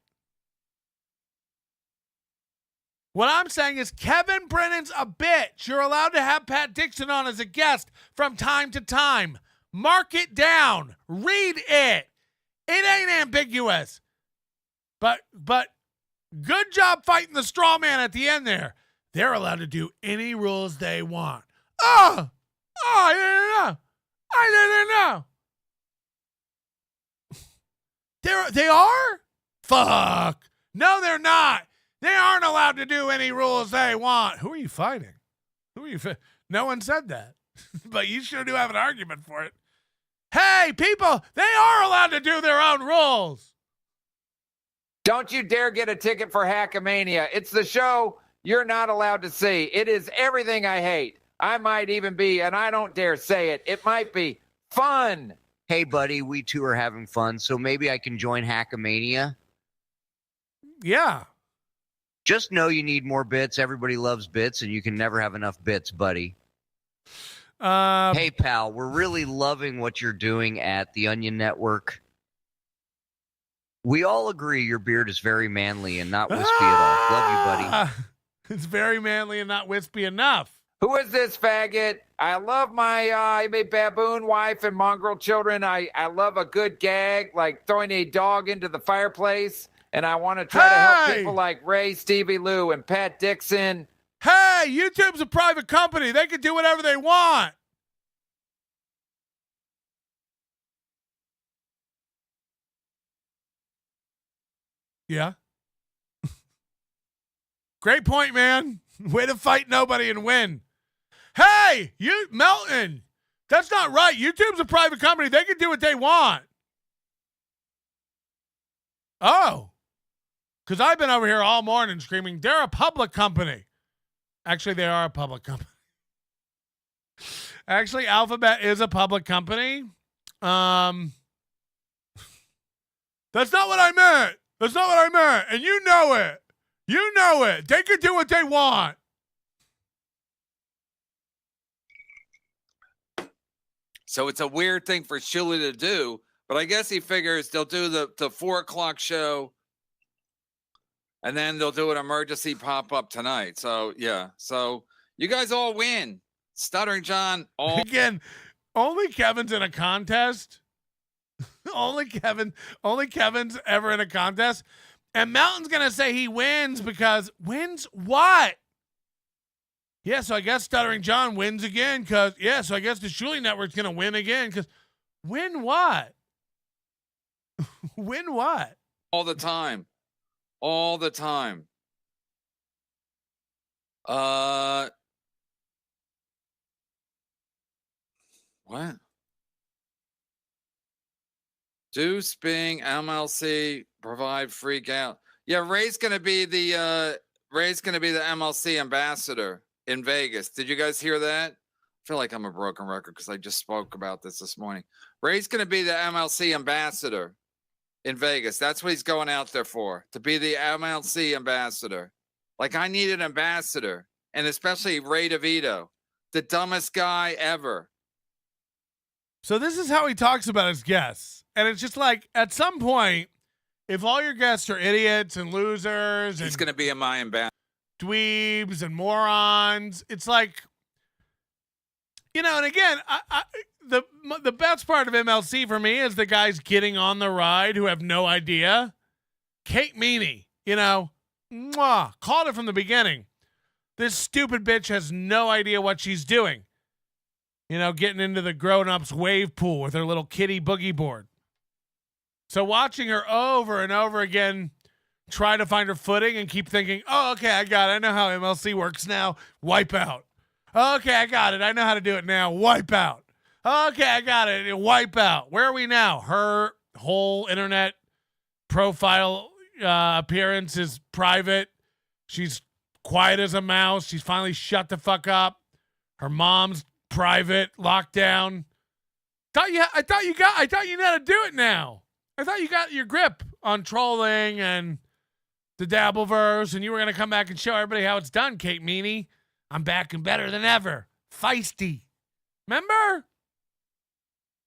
What I'm saying is Kevin Brennan's a bitch. You're allowed to have Pat Dixon on as a guest from time to time. Mark it down. Read it. It ain't ambiguous. But good job fighting the straw man at the end there. They're allowed to do any rules they want. Oh, I didn't know. They are? Fuck. No, they're not. They aren't allowed to do any rules they want. Who are you fighting? No one said that. But you sure do have an argument for it. Hey, people, they are allowed to do their own rules. Don't you dare get a ticket for Hackamania. It's the show you're not allowed to see. It is everything I hate. I might even be, and I don't dare say it, it might be fun. Hey, buddy, we too are having fun, so maybe I can join Hackamania? Yeah. Just know you need more bits. Everybody loves bits, and you can never have enough bits, buddy. Hey, pal, we're really loving what you're doing at the Onion Network. We all agree your beard is very manly and not wispy at all. Love you, buddy. It's very manly and not wispy enough. Who is this faggot? I love my baboon wife and mongrel children. I love a good gag, like throwing a dog into the fireplace. And I want to try to help people like Ray, Stevie Lou, and Pat Dixon. Hey, YouTube's a private company. They can do whatever they want. Yeah. Great point, man. Way to fight nobody and win. Hey, Melton, that's not right. YouTube's a private company. They can do what they want. Oh, because I've been over here all morning screaming, they're a public company. Actually, they are a public company. Actually, Alphabet is a public company. That's not what I meant. That's not what I meant. And you know it. You know it. They can do what they want. So it's a weird thing for Shuli to do, but I guess he figures they'll do the 4:00 show, and then they'll do an emergency pop-up tonight. So, yeah. So you guys all win. Stuttering John. Again, only Kevin's in a contest. only Kevin's ever in a contest. And Melton's going to say he wins because wins what? Yeah, so I guess Stuttering John wins again because, yeah, so I guess the Shuli Network's going to win again because win what? Win what? All the time. All the time. What? Deuce, Bing, MLC, provide freak out. Yeah, Ray's gonna be the MLC ambassador in Vegas. Did you guys hear that? I feel like I'm a broken record because I just spoke about this morning. Ray's gonna be the MLC ambassador in Vegas. That's what he's going out there for, to be the MLC ambassador. Like, I need an ambassador, and especially Ray DeVito, the dumbest guy ever. So this is how he talks about his guests. And it's just like, at some point, if all your guests are idiots and losers, he's going to be a my ambassador, dweebs and morons, it's like, you know, and again, the best part of MLC for me is the guys getting on the ride who have no idea. Kate Meany, you know, called it from the beginning. This stupid bitch has no idea what she's doing. You know, getting into the grown-ups wave pool with her little kiddie boogie board. So watching her over and over again try to find her footing and keep thinking, oh, okay, I got it. I know how MLC works now. Wipe out. Okay, I got it. I know how to do it now. Wipe out. Okay, I got it. Wipe out. Where are we now? Her whole internet profile appearance is private. She's quiet as a mouse. She's finally shut the fuck up. Her mom's private, lockdown. I thought you knew how to do it now. I thought you got your grip on trolling and the Dabbleverse, and you were going to come back and show everybody how it's done, Kate Meany. I'm back and better than ever. Feisty. Remember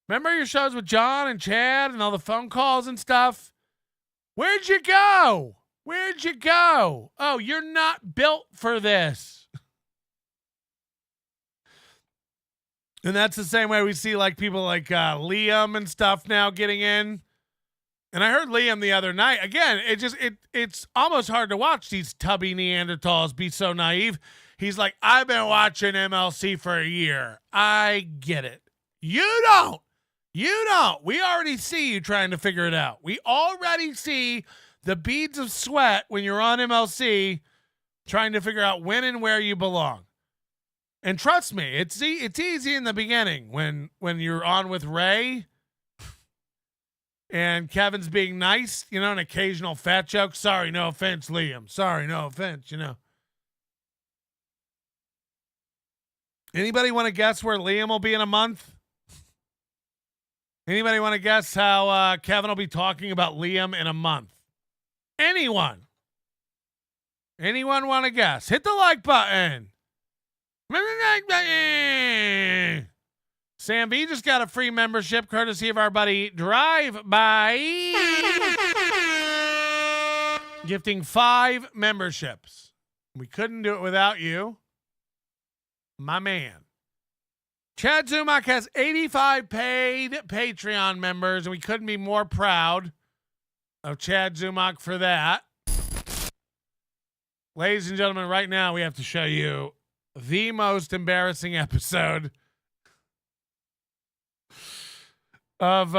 your shows with John and Chad and all the phone calls and stuff? Where'd you go? Oh, you're not built for this. And that's the same way we see like people like Liam and stuff now getting in. And I heard Liam the other night. Again, it's almost hard to watch these tubby Neanderthals be so naive. He's like, I've been watching MLC for a year. I get it. You don't. We already see you trying to figure it out. We already see the beads of sweat when you're on MLC trying to figure out when and where you belong. And trust me, it's easy in the beginning when you're on with Ray and Kevin's being nice, you know, an occasional fat joke. Sorry, no offense, Liam. Sorry, no offense, you know. Anybody want to guess where Liam will be in a month? Anybody want to guess how Kevin will be talking about Liam in a month? Anyone? Anyone want to guess? Hit the like button. Sam V just got a free membership courtesy of our buddy Drive By, gifting 5 memberships. We couldn't do it without you, my man. Chad Zumock has 85 paid Patreon members, and we couldn't be more proud of Chad Zumock for that. Ladies and gentlemen, right now we have to show you the most embarrassing episode of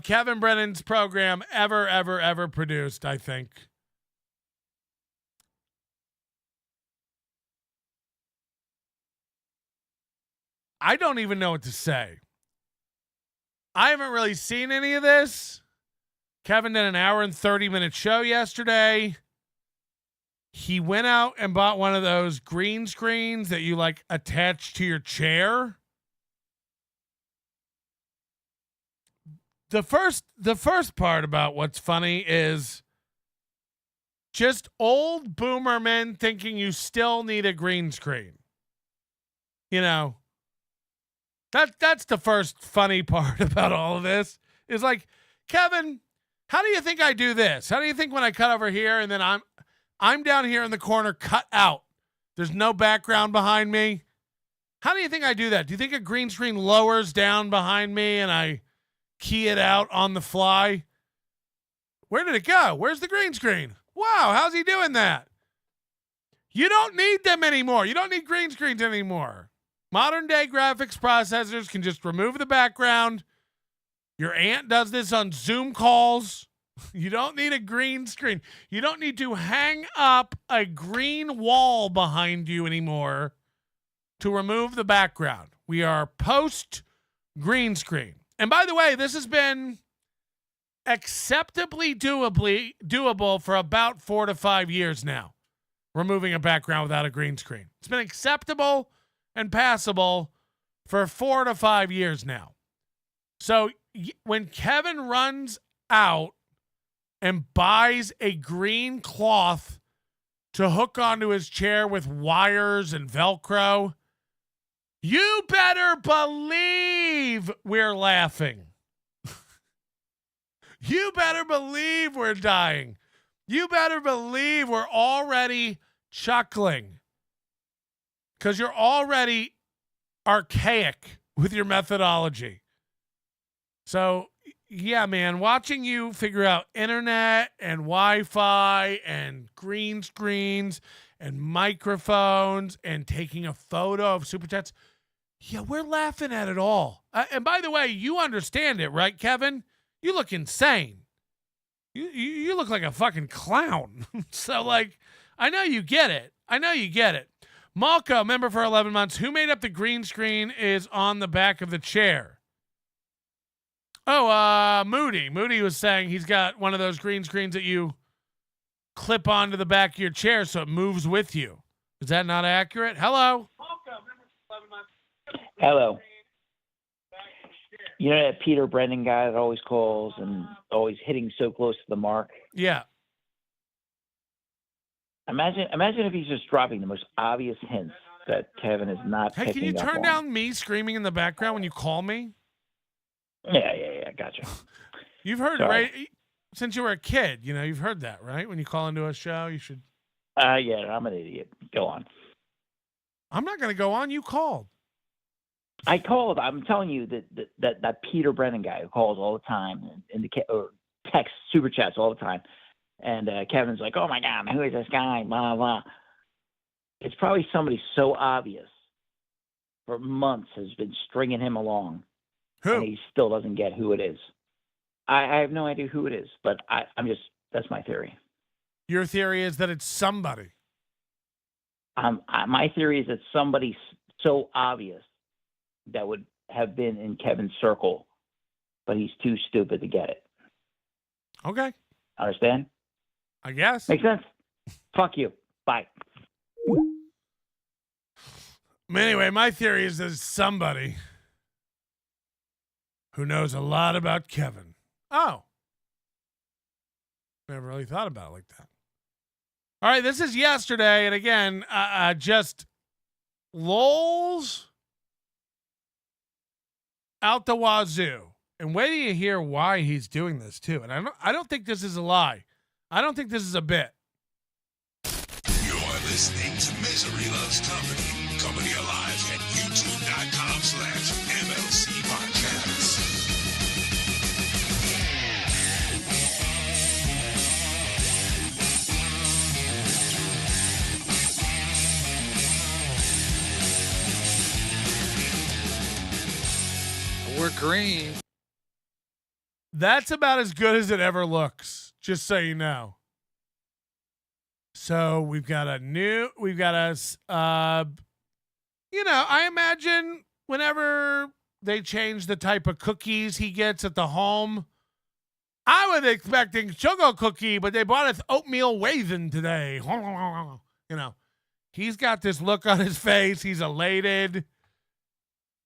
Kevin Brennan's program ever produced, I think. I don't even know what to say. I haven't really seen any of this. Kevin did an hour and 30-minute show yesterday. He went out and bought one of those green screens that you like attach to your chair. The first part about what's funny is just old boomer men thinking you still need a green screen. You know, that's the first funny part about all of this is like, Kevin, how do you think I do this? How do you think when I cut over here and then I'm down here in the corner cut out, there's no background behind me? How do you think I do that? Do you think a green screen lowers down behind me and I key it out on the fly? Where did it go? Where's the green screen? Wow, how's he doing that? You don't need them anymore. You don't need green screens anymore. Modern day graphics processors can just remove the background. Your aunt does this on Zoom calls. You don't need a green screen. You don't need to hang up a green wall behind you anymore to remove the background. We are post green screen. And by the way, this has been acceptably doable for about 4 to 5 years now, removing a background without a green screen. It's been acceptable and passable for 4 to 5 years now. So when Kevin runs out and buys a green cloth to hook onto his chair with wires and Velcro, you better believe we're laughing. You better believe we're dying. You better believe we're already chuckling. Because you're already archaic with your methodology. So, yeah, man, watching you figure out internet and Wi-Fi and green screens and microphones and taking a photo of Super Chats, yeah, we're laughing at it all. And by the way, you understand it, right, Kevin? You look insane. You look like a fucking clown. So, like, I know you get it. I know you get it. Malco, member for 11 months. Who made up the green screen is on the back of the chair. Oh, Moody. Moody was saying he's got one of those green screens that you clip onto the back of your chair so it moves with you. Is that not accurate? Hello? Hello. You know that Peter Brennan guy that always calls and always hitting so close to the mark? Yeah. Imagine if he's just dropping the most obvious hints that Kevin is not Hey, picking can you up turn on. down me screaming in the background when you call me? Yeah, gotcha. You've heard, Sorry. right? Since you were a kid, you know, you've heard that, right? When you call into a show, you should. Yeah, I'm an idiot. Go on. I'm not going to go on. You called. I called. I'm telling you that Peter Brennan guy who calls all the time or texts super chats all the time, and Kevin's like, "Oh my God, who is this guy?" Blah blah. It's probably somebody so obvious for months has been stringing him along, and he still doesn't get who it is. I have no idea who it is, but I'm just that's my theory. Your theory is that it's somebody. My theory is that somebody so obvious that would have been in Kevin's circle, but he's too stupid to get it. Okay. Understand? I guess. Makes sense? Fuck you. Bye. Anyway, my theory is that it's somebody who knows a lot about Kevin. Oh. Never really thought about it like that. All right, this is yesterday, and again, just lols out the wazoo. And wait till you hear why he's doing this too. And I don't think this is a lie. I don't think this is a bit. You're listening to Misery Loves Company. Company alive at youtube.com/MLC Podcasts. We're green. That's about as good as it ever looks, just so you know. So we've got I imagine whenever they change the type of cookies he gets at the home, I was expecting sugar cookie, but they bought us oatmeal raisin today. You know, he's got this look on his face. He's elated.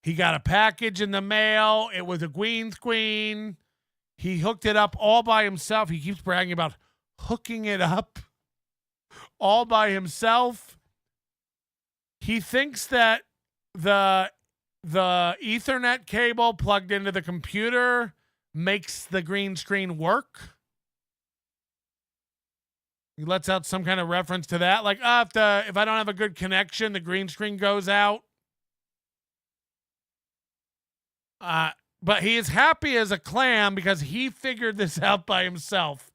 He got a package in the mail. It was a green screen. He hooked it up all by himself. He keeps bragging about hooking it up all by himself. He thinks that the Ethernet cable plugged into the computer makes the green screen work. He lets out some kind of reference to that. Like, if I don't have a good connection, the green screen goes out. But he is happy as a clam because he figured this out by himself.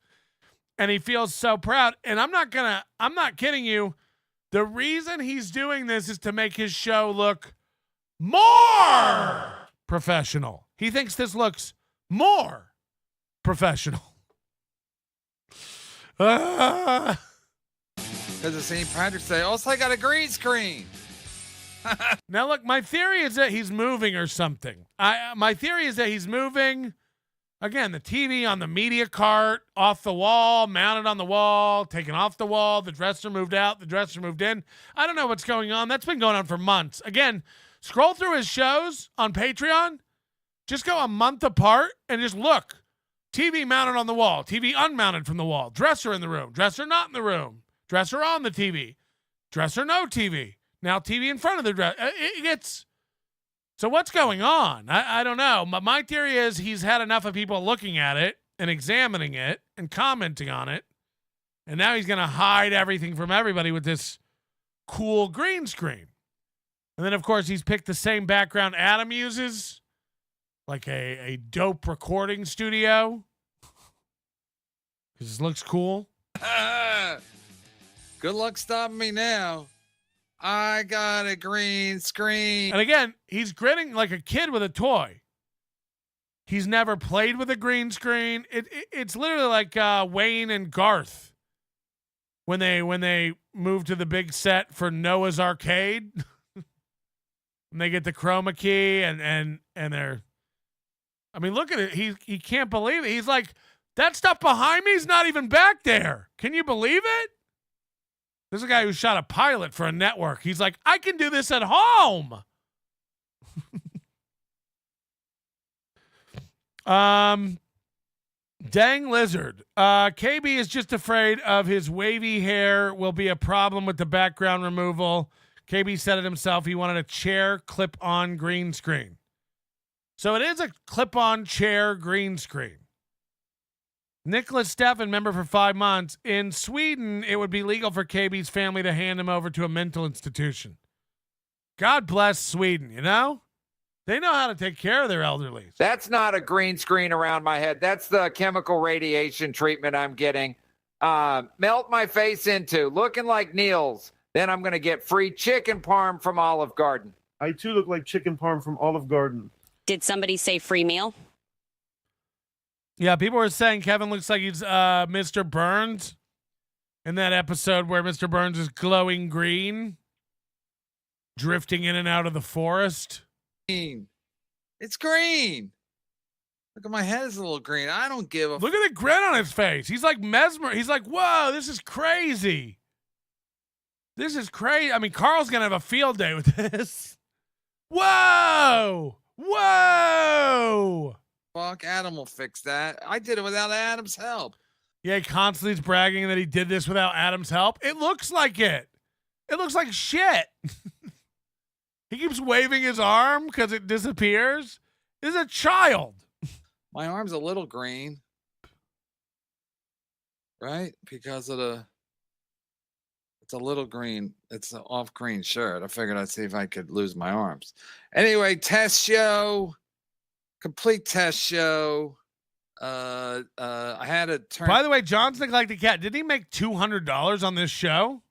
And he feels so proud. And I'm not kidding you. The reason he's doing this is to make his show look more professional. He thinks this looks more professional. Because it's St. Patrick's Day. Also, I got a green screen. Now, look, my theory is that he's moving or something. My theory is that he's moving. Again, the TV on the media cart, off the wall, mounted on the wall, taken off the wall, the dresser moved out, the dresser moved in. I don't know what's going on. That's been going on for months. Again, scroll through his shows on Patreon. Just go a month apart and just look. TV mounted on the wall, TV unmounted from the wall, dresser in the room, dresser not in the room, dresser on the TV, dresser no TV, now TV in front of the dresser. It gets... So what's going on? I don't know. But my theory is he's had enough of people looking at it and examining it and commenting on it. And now he's going to hide everything from everybody with this cool green screen. And then, of course, he's picked the same background Adam uses, like a dope recording studio. Because it looks cool. Good luck stopping me now. I got a green screen. And again, he's grinning like a kid with a toy. He's never played with a green screen. It's literally like Wayne and Garth when they moved to the big set for Noah's Arcade. And they get the chroma key and they're... I mean, look at it. He can't believe it. He's like, that stuff behind me is not even back there. Can you believe it? There's a guy who shot a pilot for a network. He's like, I can do this at home. Dang lizard. KB is just afraid of his wavy hair will be a problem with the background removal. KB said it himself. He wanted a chair clip-on green screen. So it is a clip-on chair green screen. Nicholas Steffen, member for 5 months. In Sweden, it would be legal for KB's family to hand him over to a mental institution. God bless Sweden, you know? They know how to take care of their elderly. That's not a green screen around my head. That's the chemical radiation treatment I'm getting. Melt my face into, looking like Neil's. Then I'm going to get free chicken parm from Olive Garden. I, too, look like chicken parm from Olive Garden. Did somebody say free meal? Yeah, people were saying Kevin looks like he's Mr. Burns in that episode where Mr. Burns is glowing green, drifting in and out of the forest. Green. It's green. Look at my head is a little green. I don't give a... Look at the grin on his face. He's like mesmerized. He's like, whoa, this is crazy. This is crazy. I mean, Carl's going to have a field day with this. Whoa! Whoa! Fuck, Adam will fix that. I did it without Adam's help. Yeah, he constantly is bragging that he did this without Adam's help. It looks like it. It looks like shit. He keeps waving his arm because it disappears. This is a child. My arm's a little green. Right? Because of the... It's a little green. It's an off green shirt. I figured I'd see if I could lose my arms. Anyway, test show. Complete test show. I had to turn. By the way, John's Neglected Cat, did he make $200 on this show?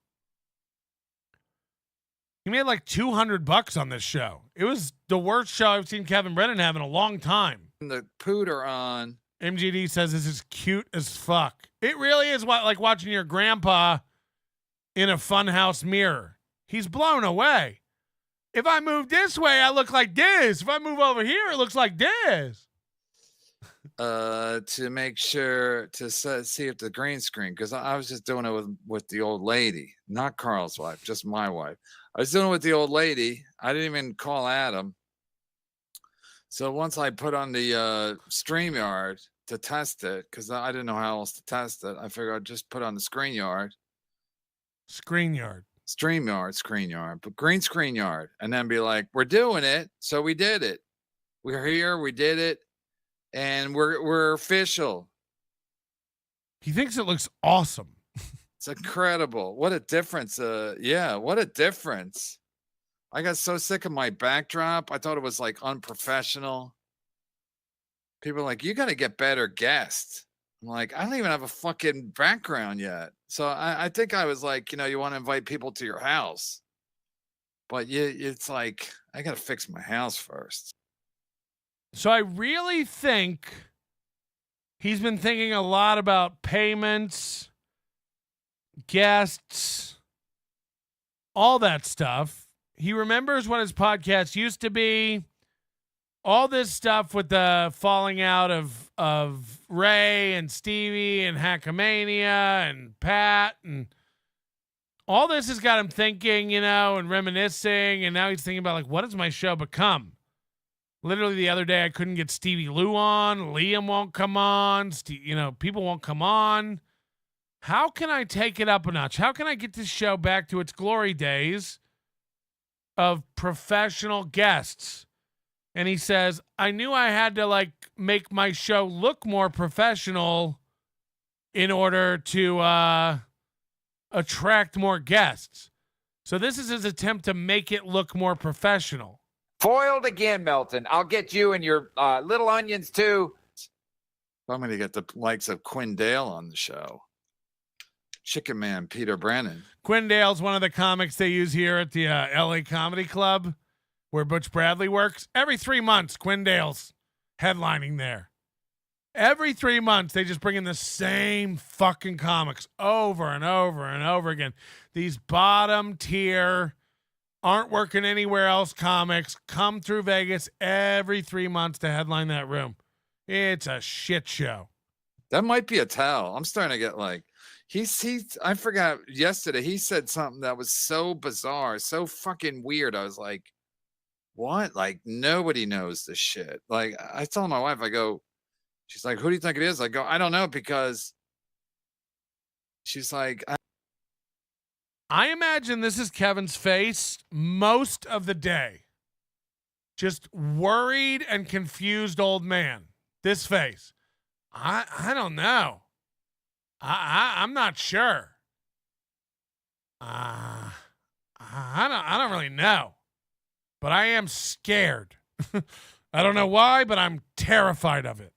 He made like $200 on this show. It was the worst show I've seen Kevin Brennan have in a long time. The pooter on. MGD says this is cute as fuck. It really is like watching your grandpa in a funhouse mirror. He's blown away. If I move this way, I look like this. If I move over here, it looks like this. To make sure to see if the green screen, because I was just doing it with the old lady, not Carl's wife, just my wife. I was doing it with the old lady. I didn't even call Adam. So once I put on the StreamYard to test it, because I didn't know how else to test it, I figured I'd just put on the StreamYard, but green screen yard, and then be like, we're doing it. So we did it. We're here. We did it. And we're official. He thinks it looks awesome. It's incredible. What a difference. Yeah, what a difference. I got so sick of my backdrop. I thought it was like unprofessional. People are like, you got to get better guests. I'm like, I don't even have a fucking background yet. So I think I was like, you want to invite people to your house. But it's like, I got to fix my house first. So I really think he's been thinking a lot about payments guests, all that stuff. He remembers what his podcast used to be. All this stuff with the falling out of Ray and Stevie and Hackamania and Pat, and all this has got him thinking, and reminiscing. And now he's thinking about, like, what has my show become? Literally the other day, I couldn't get Stevie Lou on. Liam won't come on. People won't come on. How can I take it up a notch? How can I get this show back to its glory days of professional guests? And he says, I knew I had to, make my show look more professional in order to attract more guests. So this is his attempt to make it look more professional. Foiled again, Melton. I'll get you and your little onions, too. I'm going to get the likes of Quinn Dale on the show. Chicken Man, Peter Brennan. Quinn Dale's one of the comics they use here at the LA Comedy Club, where Butch Bradley works. Every 3 months, Quinn Dale's headlining there. Every 3 months, they just bring in the same fucking comics over and over and over again. These bottom tier, aren't working anywhere else comics come through Vegas every 3 months to headline that room. It's a shit show. That might be a tell. I'm starting to get I forgot yesterday he said something that was so bizarre, so fucking weird. I was like, what? Like, nobody knows this shit. Like, I told my wife, I go, she's like, who do you think it is? I go, I don't know, because she's like, I imagine this is Kevin's face most of the day. Just worried and confused old man. This face. I don't know. I'm not sure. I don't really know. But I am scared. I don't know why, but I'm terrified of it.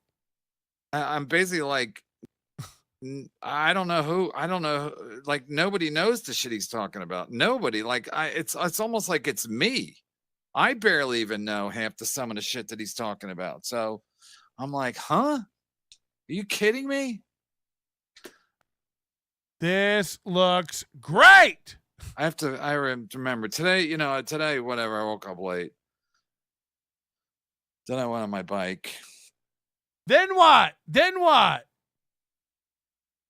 I'm basically like, I don't know. Like, nobody knows the shit he's talking about. Nobody. Like, it's almost like it's me. I barely even know half some of the shit that he's talking about. So I'm like, huh? Are you kidding me? This looks great. I remember today, whatever. I woke up late. Then I went on my bike. Then what?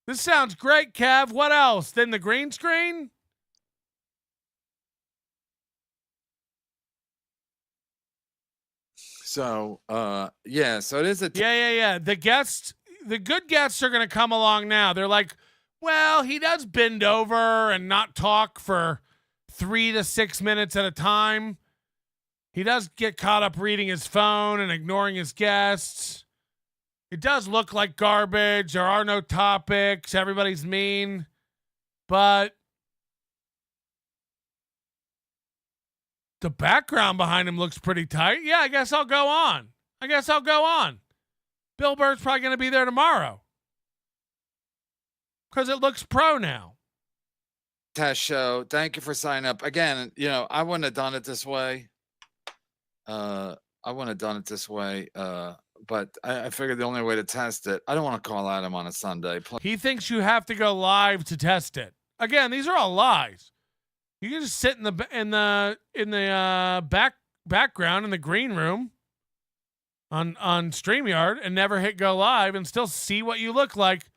This sounds great, Kev. What else? Then the green screen? So, yeah. So it is a... Yeah. The good guests are going to come along now. They're like, well, he does bend over and not talk for 3 to 6 minutes at a time. He does get caught up reading his phone and ignoring his guests. It does look like garbage. There are no topics. Everybody's mean. But the background behind him looks pretty tight. Yeah, I guess I'll go on. Bill Burr's probably going to be there tomorrow. Because it looks pro now. Test show. Thank you for signing up. Again, I wouldn't have done it this way. But I figured the only way to test it, I don't want to call Adam on a Sunday. He thinks you have to go live to test it. Again, these are all lies. You can just sit in the background in the green room on StreamYard and never hit go live and still see what you look like.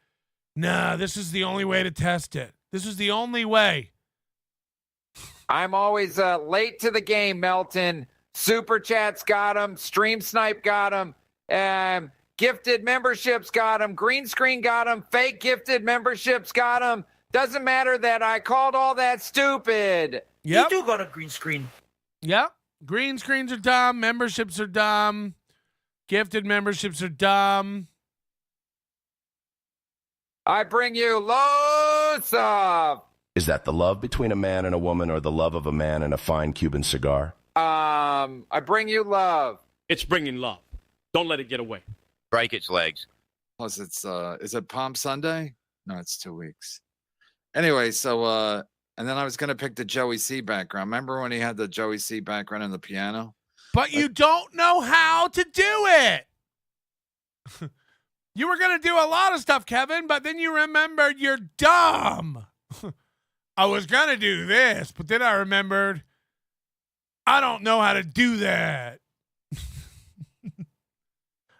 No, this is the only way to test it. This is the only way. I'm always late to the game, Melton. Super Chats got him. Stream Snipe got him. Gifted memberships got him. Green screen got him. Fake gifted memberships got him. Doesn't matter that I called all that stupid. Yep. You do got a green screen. Yep. Green screens are dumb. Memberships are dumb. Gifted memberships are dumb. I bring you loads of. Is that the love between a man and a woman, or the love of a man and a fine Cuban cigar? I bring you love. It's bringing love. Don't let it get away. Break its legs. Plus, it's is it Palm Sunday? No, it's 2 weeks. Anyway, so and then I was gonna pick the Joey C background. Remember when he had the Joey C background on the piano? But you don't know how to do it. You were gonna do a lot of stuff, Kevin, but then you remembered you're dumb. I was going to do this, but then I remembered I don't know how to do that.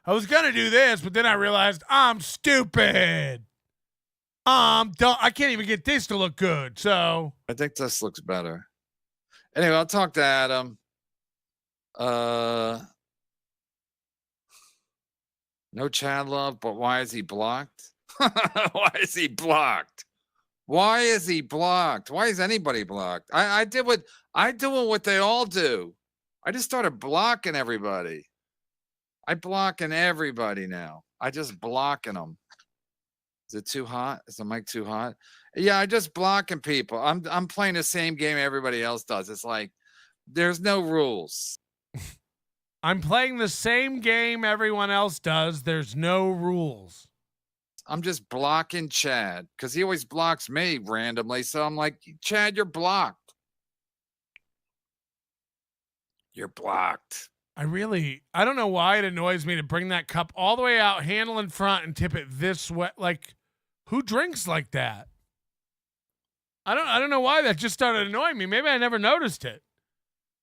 I was going to do this, but then I realized I'm stupid. Dumb. I can't even get this to look good. So I think this looks better. Anyway, I'll talk to Adam. No Chad love, but why is he blocked? Why is he blocked? Why is he blocked? Why is anybody blocked? I did what they all do. I just started blocking everybody. I blocking everybody now. I just blocking them. Is it too hot? Is the mic too hot? Yeah, I just blocking people. I'm playing the same game everybody else does. It's like there's no rules. I'm playing the same game everyone else does. There's no rules. I'm just blocking Chad because he always blocks me randomly. So I'm like, Chad, you're blocked. You're blocked. I don't know why it annoys me to bring that cup all the way out, handle in front, and tip it this way. Like, who drinks like that? I don't know why that just started annoying me. Maybe I never noticed it.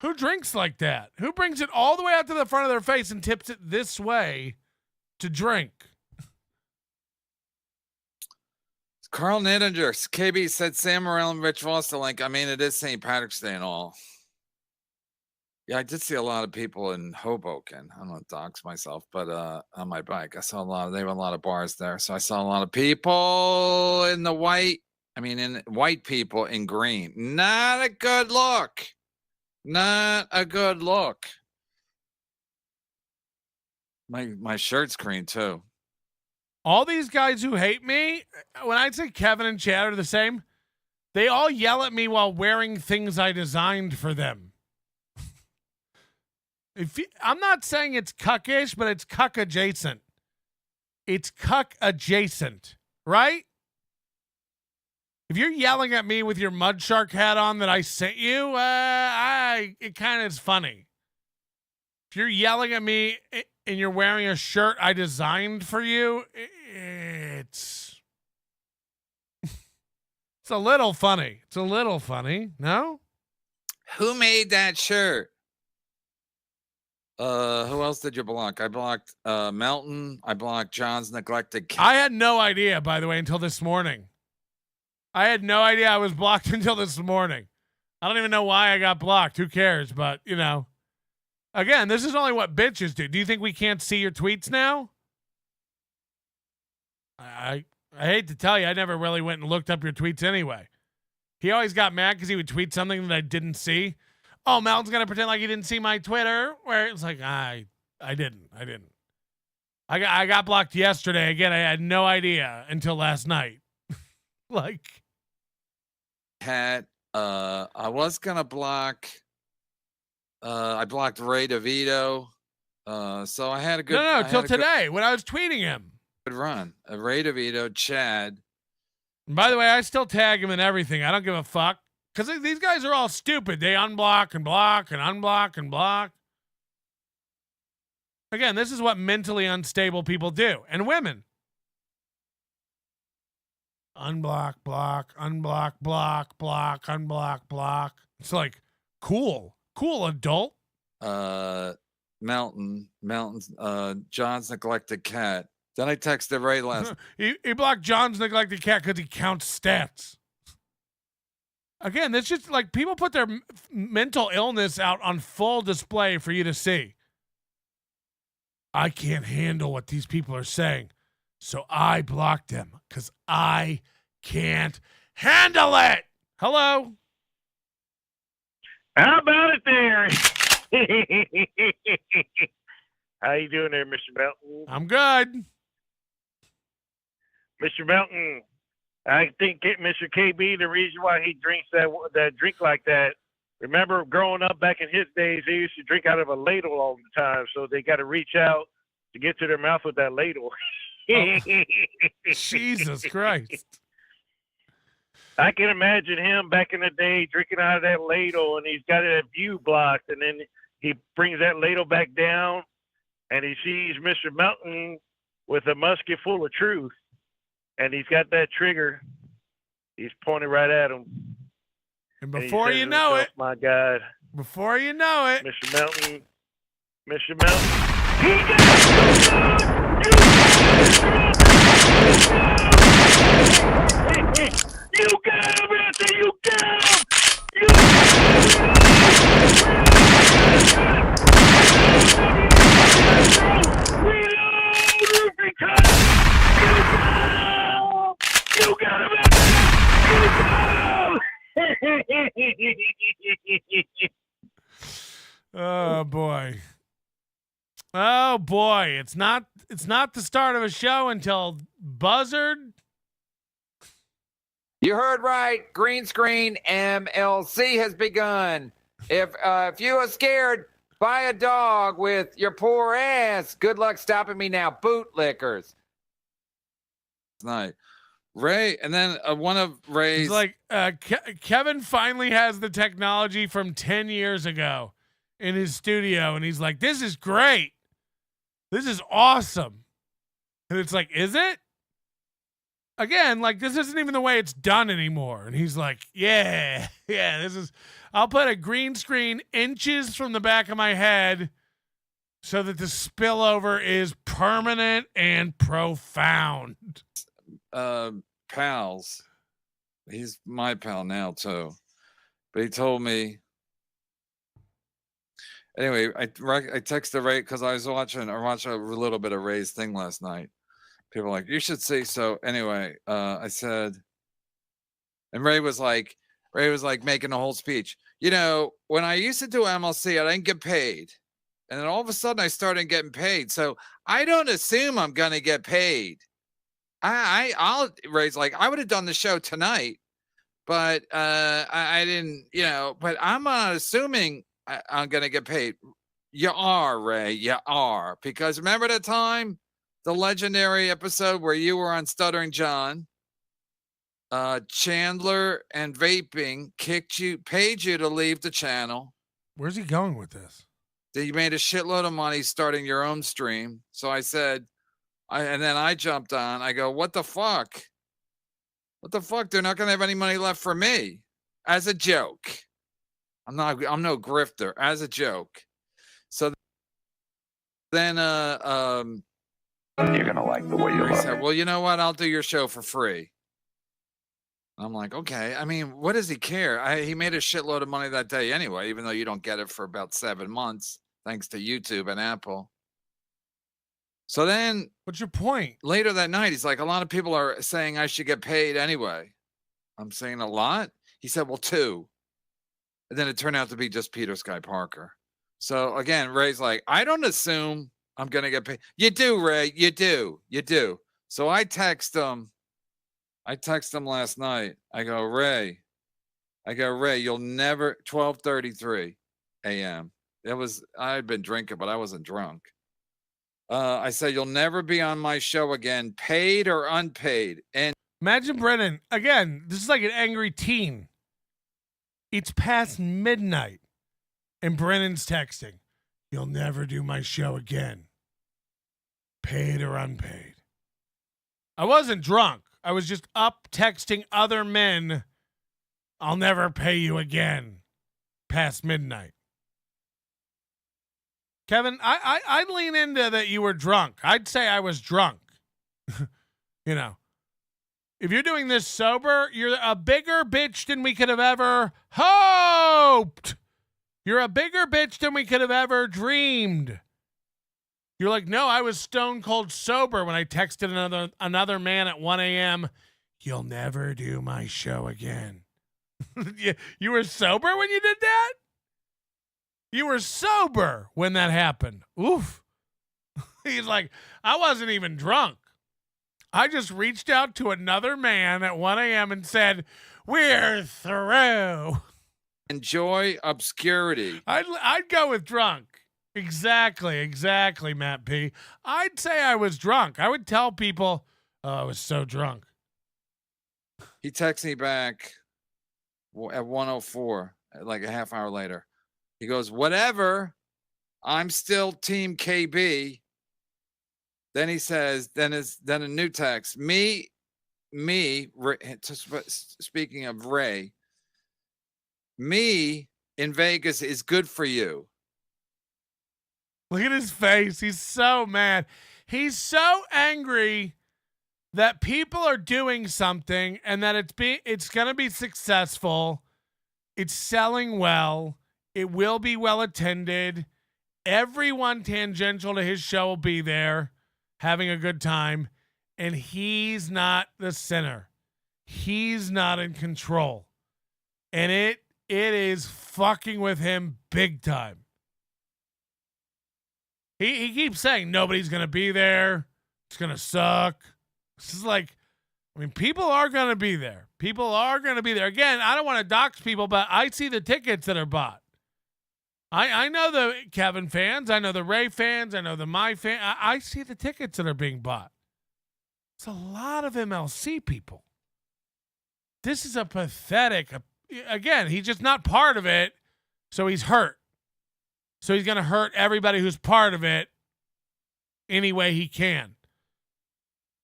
Who drinks like that? Who brings it all the way out to the front of their face and tips it this way to drink? Carl Nidinger, KB said Sam Morrell and Rich Voss are like, I mean, it is St. Patrick's Day and all. Yeah, I did see a lot of people in Hoboken. I don't know, dox myself, but on my bike, I saw they have a lot of bars there. So I saw a lot of people in white people in green. Not a good look. Not a good look. My shirt's green too. All these guys who hate me, when I say Kevin and Chad are the same, they all yell at me while wearing things I designed for them. I'm not saying it's cuckish, but it's cuck adjacent. It's cuck adjacent, right? If you're yelling at me with your mud shark hat on that I sent you, it kind of is funny. If you're yelling at me and you're wearing a shirt I designed for you, it's a little funny. It's a little funny, no? Who made that shirt? Who else did you block? I blocked Melton. I blocked John's Neglected Cat. I had no idea, by the way, until this morning. I had no idea I was blocked until this morning. I don't even know why I got blocked. Who cares? But, again, this is only what bitches do. Do you think we can't see your tweets now? I hate to tell you, I never really went and looked up your tweets anyway. He always got mad because he would tweet something that I didn't see. Oh, Melton's going to pretend like he didn't see my Twitter, where it's like, I didn't. I got blocked yesterday. Again, I had no idea until last night. I was going to block. I blocked Ray DeVito. So I had a good. No, till today when I was tweeting him. Good run. Ray DeVito, Chad. And by the way, I still tag him and everything. I don't give a fuck. Because these guys are all stupid. They unblock and block and unblock and block. Again, this is what mentally unstable people do. And women. Unblock, block, unblock, block, block, unblock, block. It's like, cool. Cool, adult. Melton's John's Neglected Cat. Then I texted Ray last. He blocked John's Neglected Cat because he counts stats. Again, that's just like people put their mental illness out on full display for you to see. I can't handle what these people are saying, so I blocked them because I can't handle it. Hello? How about it there? How you doing there, Mr. Melton? I'm good. Mr. Melton, I think Mr. KB, the reason why he drinks that drink like that, remember growing up back in his days, they used to drink out of a ladle all the time, so they got to reach out to get to their mouth with that ladle. Oh, Jesus Christ. I can imagine him back in the day drinking out of that ladle, and he's got that view blocked, and then he brings that ladle back down, and he sees Mr. Melton with a musket full of truth, and he's got that trigger, He's pointing right at him. And before you know it, my God. Before you know it, Mr. Melton. Mr. Melton. You got him, Anthony. You got him. You got him. Oh boy. Oh boy. It's not the start of a show until Buzzard. You heard right. Green screen MLC has begun. If you are scared, buy a dog with your poor ass. Good luck stopping me now, bootlickers. Night. Ray, and then one of Ray's. He's like, Kevin finally has the technology from 10 years ago in his studio, and he's like, this is great. This is awesome. And it's like, is it? Again, like, this isn't even the way it's done anymore. And he's like, yeah, I'll put a green screen inches from the back of my head so that the spillover is permanent and profound. Pals. He's my pal now too, but he told me. Anyway, I texted Ray because I was watching a little bit of Ray's thing last night. People were like, you should see. So anyway, I said, and Ray was like making a whole speech. You know, when I used to do MLC, I didn't get paid, and then all of a sudden I started getting paid. So I don't assume I'm gonna get paid. I'll Ray's like, I would have done the show tonight, but I didn't, but I'm not assuming I'm going to get paid. You are, Ray, you are. Because remember the time, the legendary episode where you were on Stuttering John, Chandler and Vaping paid you to leave the channel. Where's he going with this? You made a shitload of money starting your own stream. So I said, and then I jumped on. I go, what the fuck? What the fuck? They're not going to have any money left for me. As a joke. I'm no grifter. As a joke. So then you're going to like the way you look. Said, well, you know what? I'll do your show for free. I'm like, okay. I mean, what does he care? He made a shitload of money that day anyway, even though you don't get it for about 7 months, thanks to YouTube and Apple. So then, what's your point? Later that night, he's like, a lot of people are saying I should get paid anyway. I'm saying a lot. He said, well, 2. And then it turned out to be just Peter Sky Parker. So again, Ray's like, I don't assume I'm going to get paid. You do, Ray. You do. So I text him last night. I go, Ray, you'll never, 12:33 a.m. I had been drinking, but I wasn't drunk. I said, you'll never be on my show again, paid or unpaid. And imagine Brennan, again, this is like an angry teen. It's past midnight, and Brennan's texting, you'll never do my show again, paid or unpaid. I wasn't drunk. I was just up texting other men, I'll never pay you again, past midnight. Kevin, I'd lean into that you were drunk. I'd say I was drunk. If you're doing this sober, you're a bigger bitch than we could have ever hoped. You're a bigger bitch than we could have ever dreamed. You're like, no, I was stone cold sober when I texted another man at 1 a.m. You'll never do my show again. You were sober when you did that? You were sober when that happened. Oof. He's like, I wasn't even drunk. I just reached out to another man at 1 a.m. and said, we're through. Enjoy obscurity. I'd go with drunk. Exactly, Matt P. I'd say I was drunk. I would tell people, oh, I was so drunk. He texts me back at 1:04, like a half hour later. He goes, whatever, I'm still Team KB. Then he says, then a new text, me speaking of Ray, me in Vegas is good for you. Look at his face. He's so mad. He's so angry that people are doing something and that it's going to be successful. It's selling well. It will be well attended. Everyone tangential to his show will be there having a good time. And he's not the center. He's not in control. And it is fucking with him big time. He keeps saying nobody's going to be there. It's going to suck. This is like, I mean, people are going to be there. People are going to be there. Again, I don't want to dox people, but I see the tickets that are bought. I know the Kevin fans. I know the Ray fans. I know the My fans. I see the tickets that are being bought. It's a lot of MLC people. This is a pathetic, again, he's just not part of it, so he's hurt. So he's going to hurt everybody who's part of it any way he can.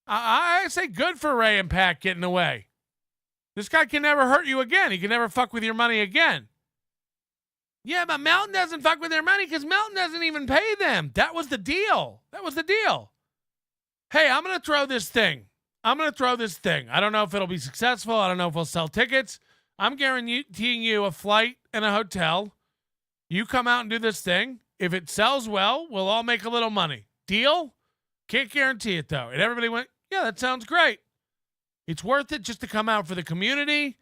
I say good for Ray and Pat getting away. This guy can never hurt you again. He can never fuck with your money again. Yeah, but Melton doesn't fuck with their money because Melton doesn't even pay them. That was the deal. Hey, I'm going to throw this thing. I don't know if it'll be successful. I don't know if we'll sell tickets. I'm guaranteeing you a flight and a hotel. You come out and do this thing. If it sells well, we'll all make a little money. Deal? Can't guarantee it, though. And everybody went, yeah, that sounds great. It's worth it just to come out for the community.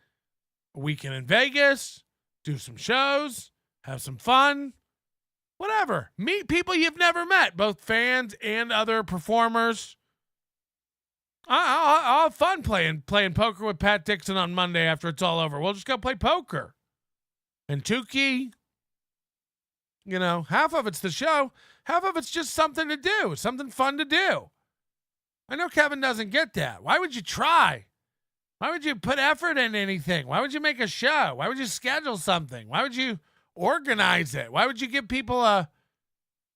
A weekend in Vegas. Do some shows. Have some fun. Whatever. Meet people you've never met, both fans and other performers. I'll have fun playing poker with Pat Dixon on Monday after it's all over. We'll just go play poker. And Tukey, half of it's the show. Half of it's just something to do, something fun to do. I know Kevin doesn't get that. Why would you try? Why would you put effort in anything? Why would you make a show? Why would you schedule something? Why would you organize it? Why would you give people a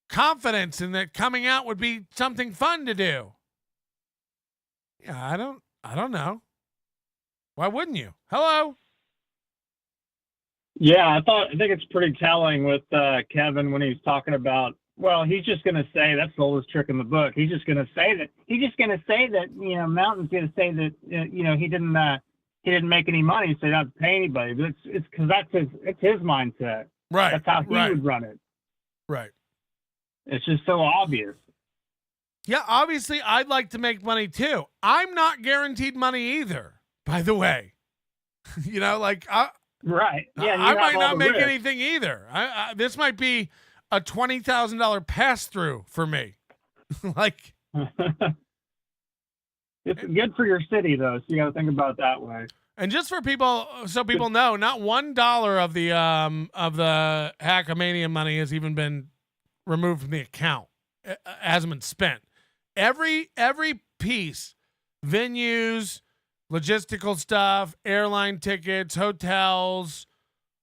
confidence in that coming out would be something fun to do? Yeah, I don't know. Why wouldn't you? Hello? Yeah, I think it's pretty telling with Kevin when he's talking about, well, he's just going to say that's the oldest trick in the book. He's just going to say that, Mountain's going to say that, he didn't make any money, so he doesn't pay anybody. But it's because it's his mindset. Right. That's how he would run it. Right. It's just so obvious. Yeah, obviously, I'd like to make money too. I'm not guaranteed money either, by the way. Right. Yeah. I might not make anything either. This might be a $20,000 pass through for me. It's good for your city, though. So you got to think about it that way. And just for people, so people know, not $1 of the Hackamania money has even been removed from the account. It hasn't been spent. Every piece, venues, logistical stuff, airline tickets, hotels,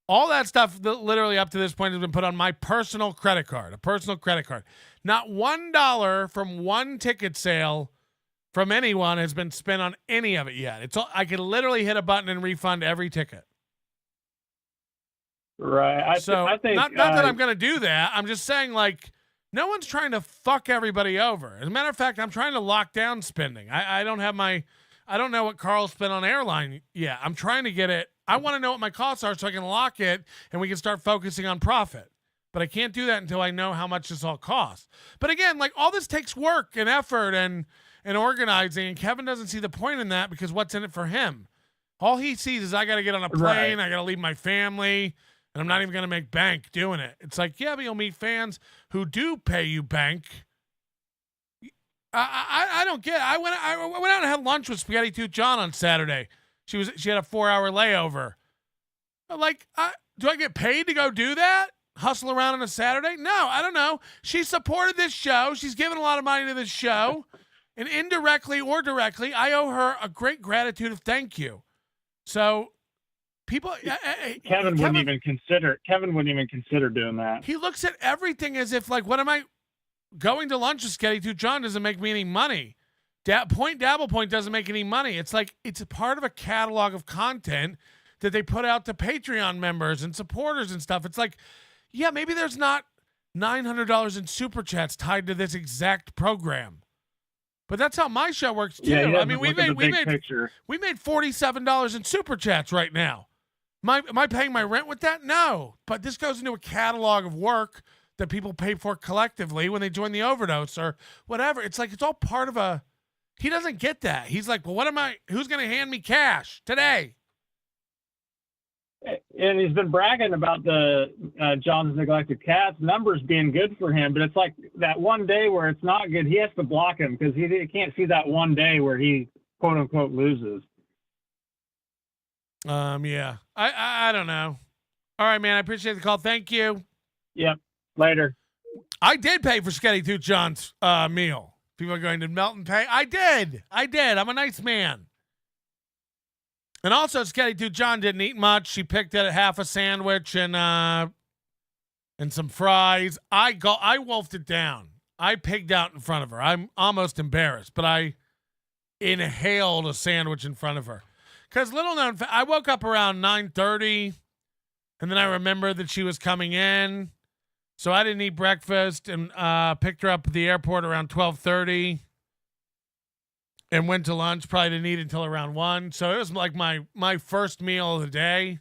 all that stuff literally up to this point has been put on my personal credit card, a personal credit card. Not $1 from one ticket sale from anyone has been spent on any of it yet. It's all, I can literally hit a button and refund every ticket. Right. I think not that I'm going to do that. I'm just saying, no one's trying to fuck everybody over. As a matter of fact, I'm trying to lock down spending. I don't know what Carl spent on airline yet. I'm trying to get it. I want to know what my costs are so I can lock it and we can start focusing on profit. But I can't do that until I know how much this all costs. But again, all this takes work and effort and organizing, and Kevin doesn't see the point in that because what's in it for him? All he sees is I got to get on a plane, right. I got to leave my family, and I'm not even going to make bank doing it. It's yeah, but you'll meet fans who do pay you bank. I don't get it. I went out and had lunch with Spaghetti Tooth John on Saturday. She had a 4-hour layover. Do I get paid to go do that? Hustle around on a Saturday? No, I don't know. She supported this show. She's given a lot of money to this show. And indirectly or directly, I owe her a great gratitude of thank you. So people, Kevin wouldn't even consider doing that. He looks at everything as if what am I going to lunch with Sketty Tooth John doesn't make me any money. Dabble Point doesn't make any money. It's like it's a part of a catalog of content that they put out to Patreon members and supporters and stuff. It's like, yeah, maybe there's not $900 in super chats tied to this exact program. But that's how my show works too. Yeah, I mean, we made $47 in super chats right now. Am I paying my rent with that? No. But this goes into a catalog of work that people pay for collectively when they join the Overdose or whatever. It's like it's all part of a. He doesn't get that. He's like, well, who's going to hand me cash today? And he's been bragging about the John's Neglected Cats numbers being good for him, but it's like that one day where it's not good, he has to block him because he can't see that one day where he quote unquote loses. Yeah. I don't know. All right, man. I appreciate the call. Thank you. Yep. Later. I did pay for Sketty Tooth John's meal. People are going to Melton pay. I did. I'm a nice man. And also, Sketty Tooth John didn't eat much. She picked at half a sandwich and some fries. I wolfed it down. I pigged out in front of her. I'm almost embarrassed, but I inhaled a sandwich in front of her. Because little known, I woke up around 9:30, and then I remembered that she was coming in. So I didn't eat breakfast and picked her up at the airport around 12:30 and went to lunch. Probably didn't eat until around 1. So it was like my first meal of the day,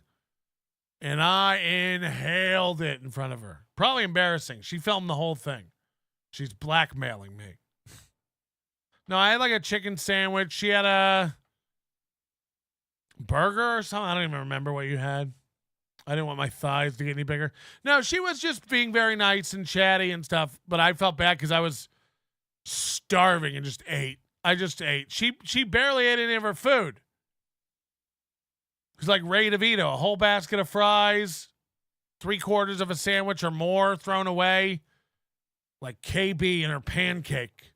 and I inhaled it in front of her. Probably embarrassing. She filmed the whole thing. She's blackmailing me. No, I had like a chicken sandwich. She had a burger or something. I don't even remember what you had. I didn't want my thighs to get any bigger. No, she was just being very nice and chatty and stuff, but I felt bad because I was starving and just ate. I just ate. She barely ate any of her food. It was like Ray DeVito, a whole basket of fries, 3/4 of a sandwich or more thrown away, like KB in her pancake.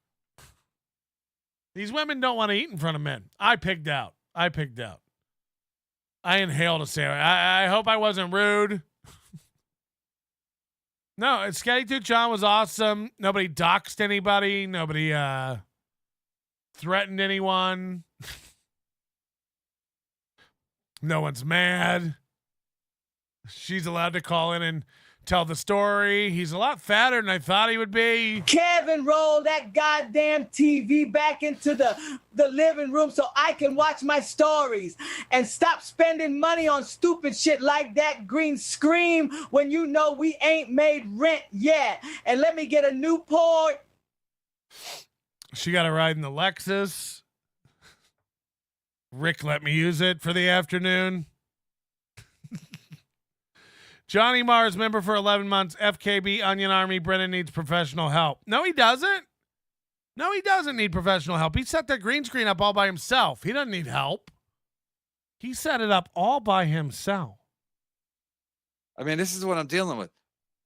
These women don't want to eat in front of men. I pigged out. I inhaled a sandwich. I hope I wasn't rude. No, Sketty Tooth John was awesome. Nobody doxed anybody. Nobody threatened anyone. No one's mad. She's allowed to call in and tell the story. He's a lot fatter than I thought he would be. Kevin, roll that goddamn TV back into the living room so I can watch my stories and stop spending money on stupid shit like that green screen when you know we ain't made rent yet. And let me get a Newport. She got a ride in the Lexus. Rick let me use it for the afternoon. Johnny Mars, member for 11 months. FKB, Onion Army. Brennan needs professional help. No, he doesn't. No, he doesn't need professional help. He set that green screen up all by himself. He doesn't need help. He set it up all by himself. I mean, this is what I'm dealing with.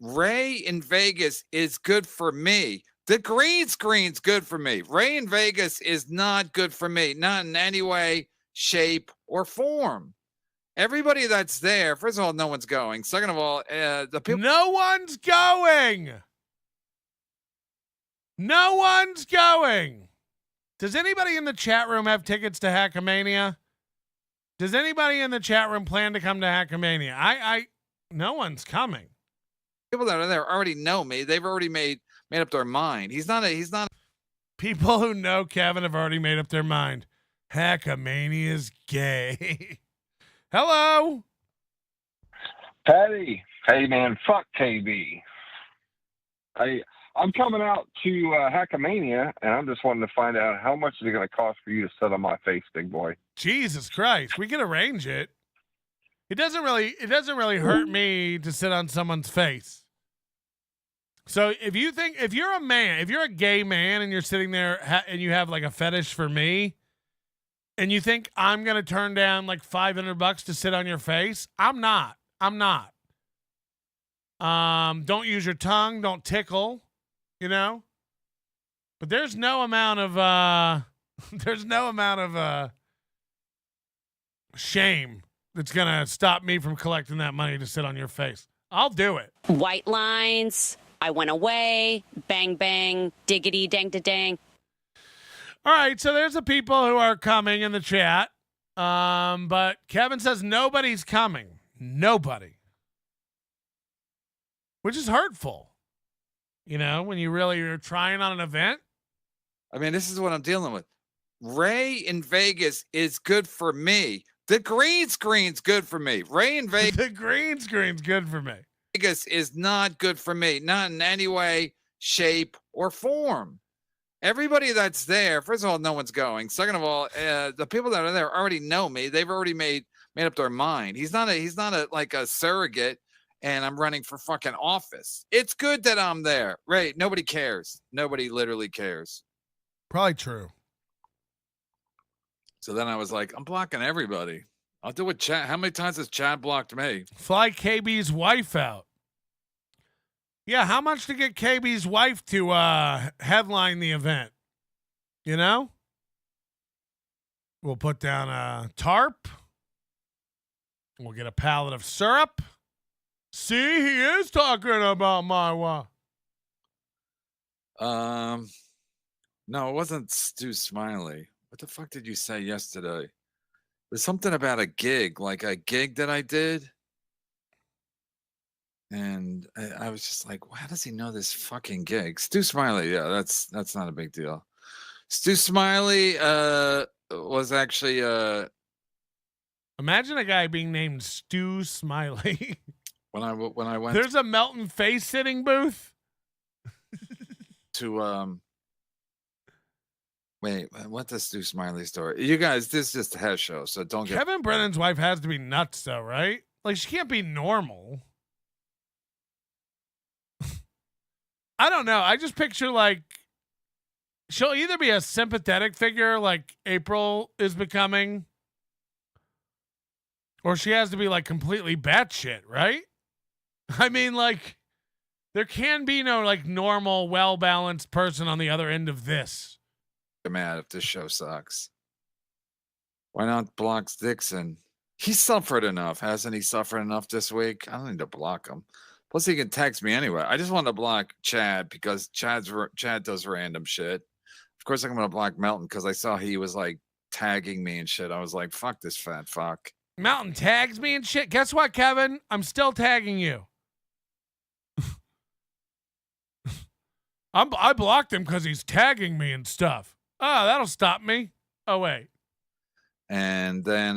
Ray in Vegas is good for me. The green screen's good for me. Ray in Vegas is not good for me. Not in any way, shape, or form. Everybody that's there, first of all, no one's going. Second of all, the people. No one's going. No one's going. Does anybody in the chat room have tickets to Hackamania? Does anybody in the chat room plan to come to Hackamania? No one's coming. People that are there already know me. They've already made up their mind. He's not. People who know Kevin have already made up their mind. Hackamania's gay. Hello. Patty. Hey, man, fuck KB. I'm coming out to Hackamania, and I'm just wanting to find out how much is it going to cost for you to sit on my face, big boy. Jesus Christ. We can arrange it. It doesn't really hurt me to sit on someone's face. So if you're a man, if you're a gay man and you're sitting there and you have like a fetish for me, and you think I'm going to turn down like $500 to sit on your face? I'm not. Don't use your tongue. Don't tickle, you know? But there's no amount of shame that's going to stop me from collecting that money to sit on your face. I'll do it. White lines. I went away. Bang, bang. Diggity, dang, da, dang. All right, so there's the people who are coming in the chat. But Kevin says nobody's coming. Nobody. Which is hurtful. You know, when you're trying on an event. I mean, this is what I'm dealing with. Ray in Vegas is good for me. The green screen's good for me. Ray in Vegas. The green screen's good for me. Vegas is not good for me. Not in any way, shape, or form. Everybody that's there, first of all, no one's going. Second of all, the people that are there already know me. They've already made up their mind. He's not like a surrogate, and I'm running for fucking office. It's good that I'm there. Right? Nobody cares. Nobody literally cares. Probably true. So then I was like, I'm blocking everybody. I'll do what Chad. How many times has Chad blocked me? Fly KB's wife out. Yeah, how much to get KB's wife to headline the event? You know? We'll put down a tarp. We'll get a pallet of syrup. See, he is talking about my wife. No, it wasn't Stu Smiley. What the fuck did you say yesterday? There's something about a gig, like a gig that I did. And I was just like, how does he know this fucking gig? Stu Smiley, yeah, that's not a big deal. Stu Smiley was actually imagine a guy being named Stu Smiley. when I went there's a Melton face sitting booth to wait, what's the Stu Smiley story? You guys, this is just a head show, so don't get Kevin Brennan's wife has to be nuts though, right? Like she can't be normal. I don't know. I just picture like she'll either be a sympathetic figure like April is becoming, or she has to be like completely batshit, right? I mean, like there can be no like normal, well-balanced person on the other end of this. I'm mad if this show sucks. Why not block Dixon? He suffered enough. Hasn't he suffered enough this week? I don't need to block him. Plus, he can text me anyway. I just want to block Chad because Chad does random shit. Of course, I'm going to block Melton because I saw he was like tagging me and shit. I was like, fuck this fat fuck. Melton tags me and shit. Guess what, Kevin? I'm still tagging you. I blocked him because he's tagging me and stuff. Oh, that'll stop me. Oh, wait. And then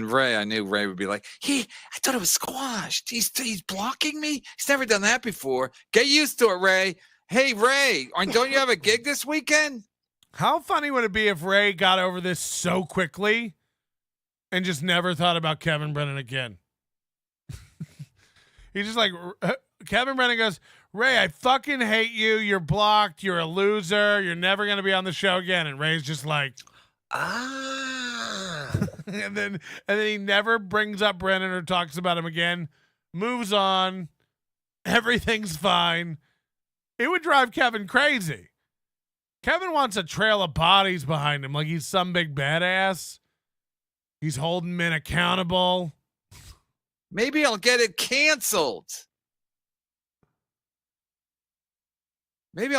Ray, I knew Ray would be like, I thought it was squashed. He's blocking me. He's never done that before. Get used to it, Ray. Hey, Ray, don't you have a gig this weekend? How funny would it be if Ray got over this so quickly and just never thought about Kevin Brennan again? He's just like, Kevin Brennan goes, Ray, I fucking hate you. You're blocked. You're a loser. You're never going to be on the show again. And Ray's just like, and then he never brings up Brennan or talks about him again. Moves on. Everything's fine. It would drive Kevin crazy. Kevin wants a trail of bodies behind him like he's some big badass. He's holding men accountable. Maybe I'll get it canceled. That's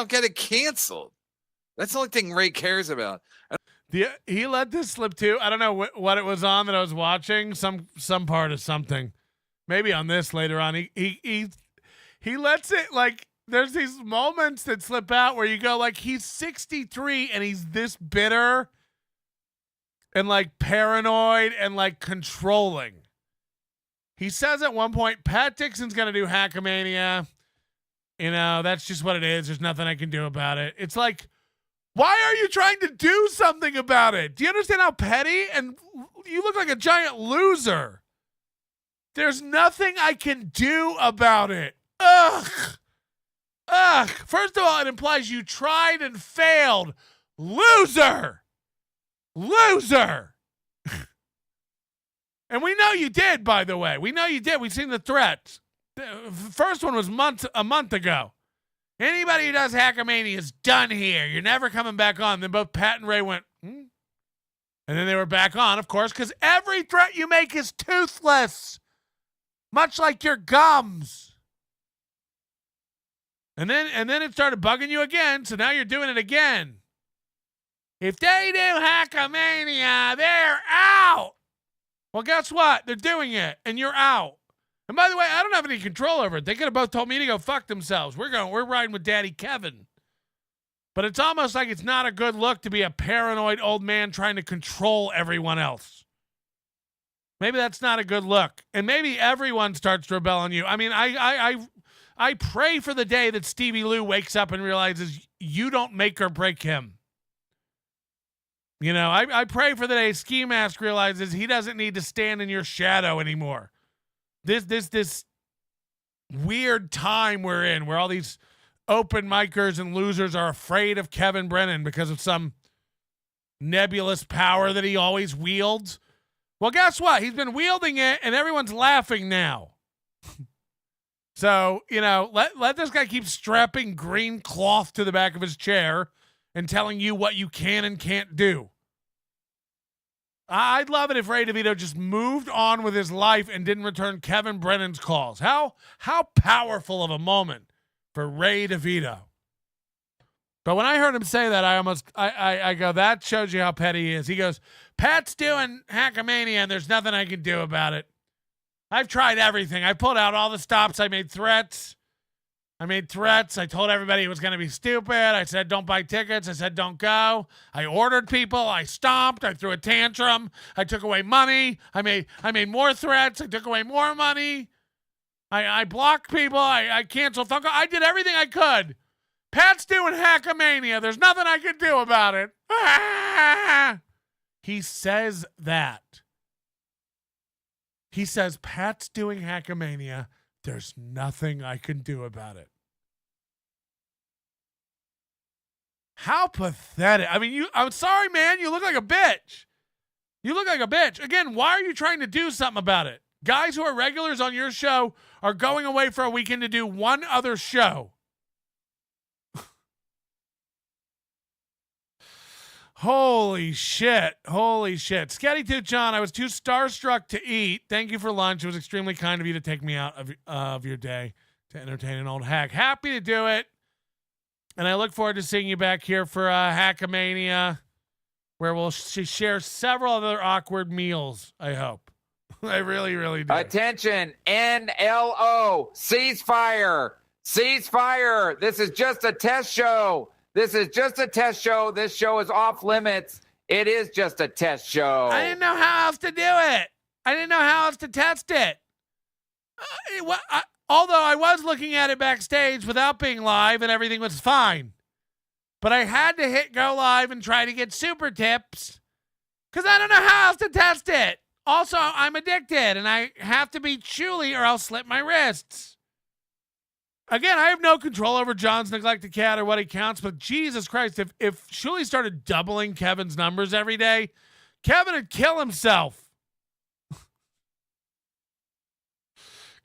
the only thing Ray cares about. He let this slip too. I don't know what it was on that I was watching. Some part of something. Maybe on this later on. He lets it like there's these moments that slip out where you go like he's 63 and he's this bitter and like paranoid and like controlling. He says at one point, Pat Dixon's gonna do Hackamania. You know, that's just what it is. There's nothing I can do about it. It's like, why are you trying to do something about it? Do you understand how petty? And you look like a giant loser. There's nothing I can do about it. Ugh. First of all, it implies you tried and failed. Loser. And we know you did, by the way. We know you did. We've seen the threats. The first one was a month ago. Anybody who does Hackamania is done here. You're never coming back on. Then both Pat and Ray went, And then they were back on, of course, because every threat you make is toothless. Much like your gums. And then it started bugging you again, so now you're doing it again. If they do Hackamania, they're out. Well, guess what? They're doing it, and you're out. And by the way, I don't have any control over it. They could have both told me to go fuck themselves. We're riding with Daddy Kevin. But it's almost like it's not a good look to be a paranoid old man trying to control everyone else. Maybe that's not a good look. And maybe everyone starts to rebel on you. I mean, I pray for the day that Stevie Lou wakes up and realizes you don't make or break him. You know, I pray for the day Ski Mask realizes he doesn't need to stand in your shadow anymore. This weird time we're in where all these open micers and losers are afraid of Kevin Brennan because of some nebulous power that he always wields. Well, guess what? He's been wielding it, and everyone's laughing now. So, you know, let this guy keep strapping green cloth to the back of his chair and telling you what you can and can't do. I'd love it if Ray DeVito just moved on with his life and didn't return Kevin Brennan's calls. How powerful of a moment for Ray DeVito. But when I heard him say that, I go, that shows you how petty he is. He goes, Pat's doing Hackamania and there's nothing I can do about it. I've tried everything. I pulled out all the stops. I made threats. I told everybody it was going to be stupid. I said, don't buy tickets. I said, don't go. I ordered people. I stomped. I threw a tantrum. I took away money. I made more threats. I took away more money. I blocked people. I canceled phone calls. I did everything I could. Pat's doing Hackamania. There's nothing I can do about it. He says that. He says, Pat's doing Hackamania. There's nothing I can do about it. How pathetic. I mean, I'm sorry, man. You look like a bitch. Again, why are you trying to do something about it? Guys who are regulars on your show are going away for a weekend to do one other show. Holy shit. Scatty Tooth John, I was too starstruck to eat. Thank you for lunch. It was extremely kind of you to take me out of your day to entertain an old hack. Happy to do it. And I look forward to seeing you back here for Hackamania, where we'll share several other awkward meals, I hope. I really, really do. Attention, NLO, ceasefire. This is just a test show. This show is off limits. It is just a test show. I didn't know how else to do it. I didn't know how else to test it. Although I was looking at it backstage without being live and everything was fine. But I had to hit go live and try to get super tips because I don't know how else to test it. Also, I'm addicted and I have to be Shuli or I'll slip my wrists. Again, I have no control over John's neglected cat or what he counts, but Jesus Christ, if Shuli started doubling Kevin's numbers every day, Kevin would kill himself.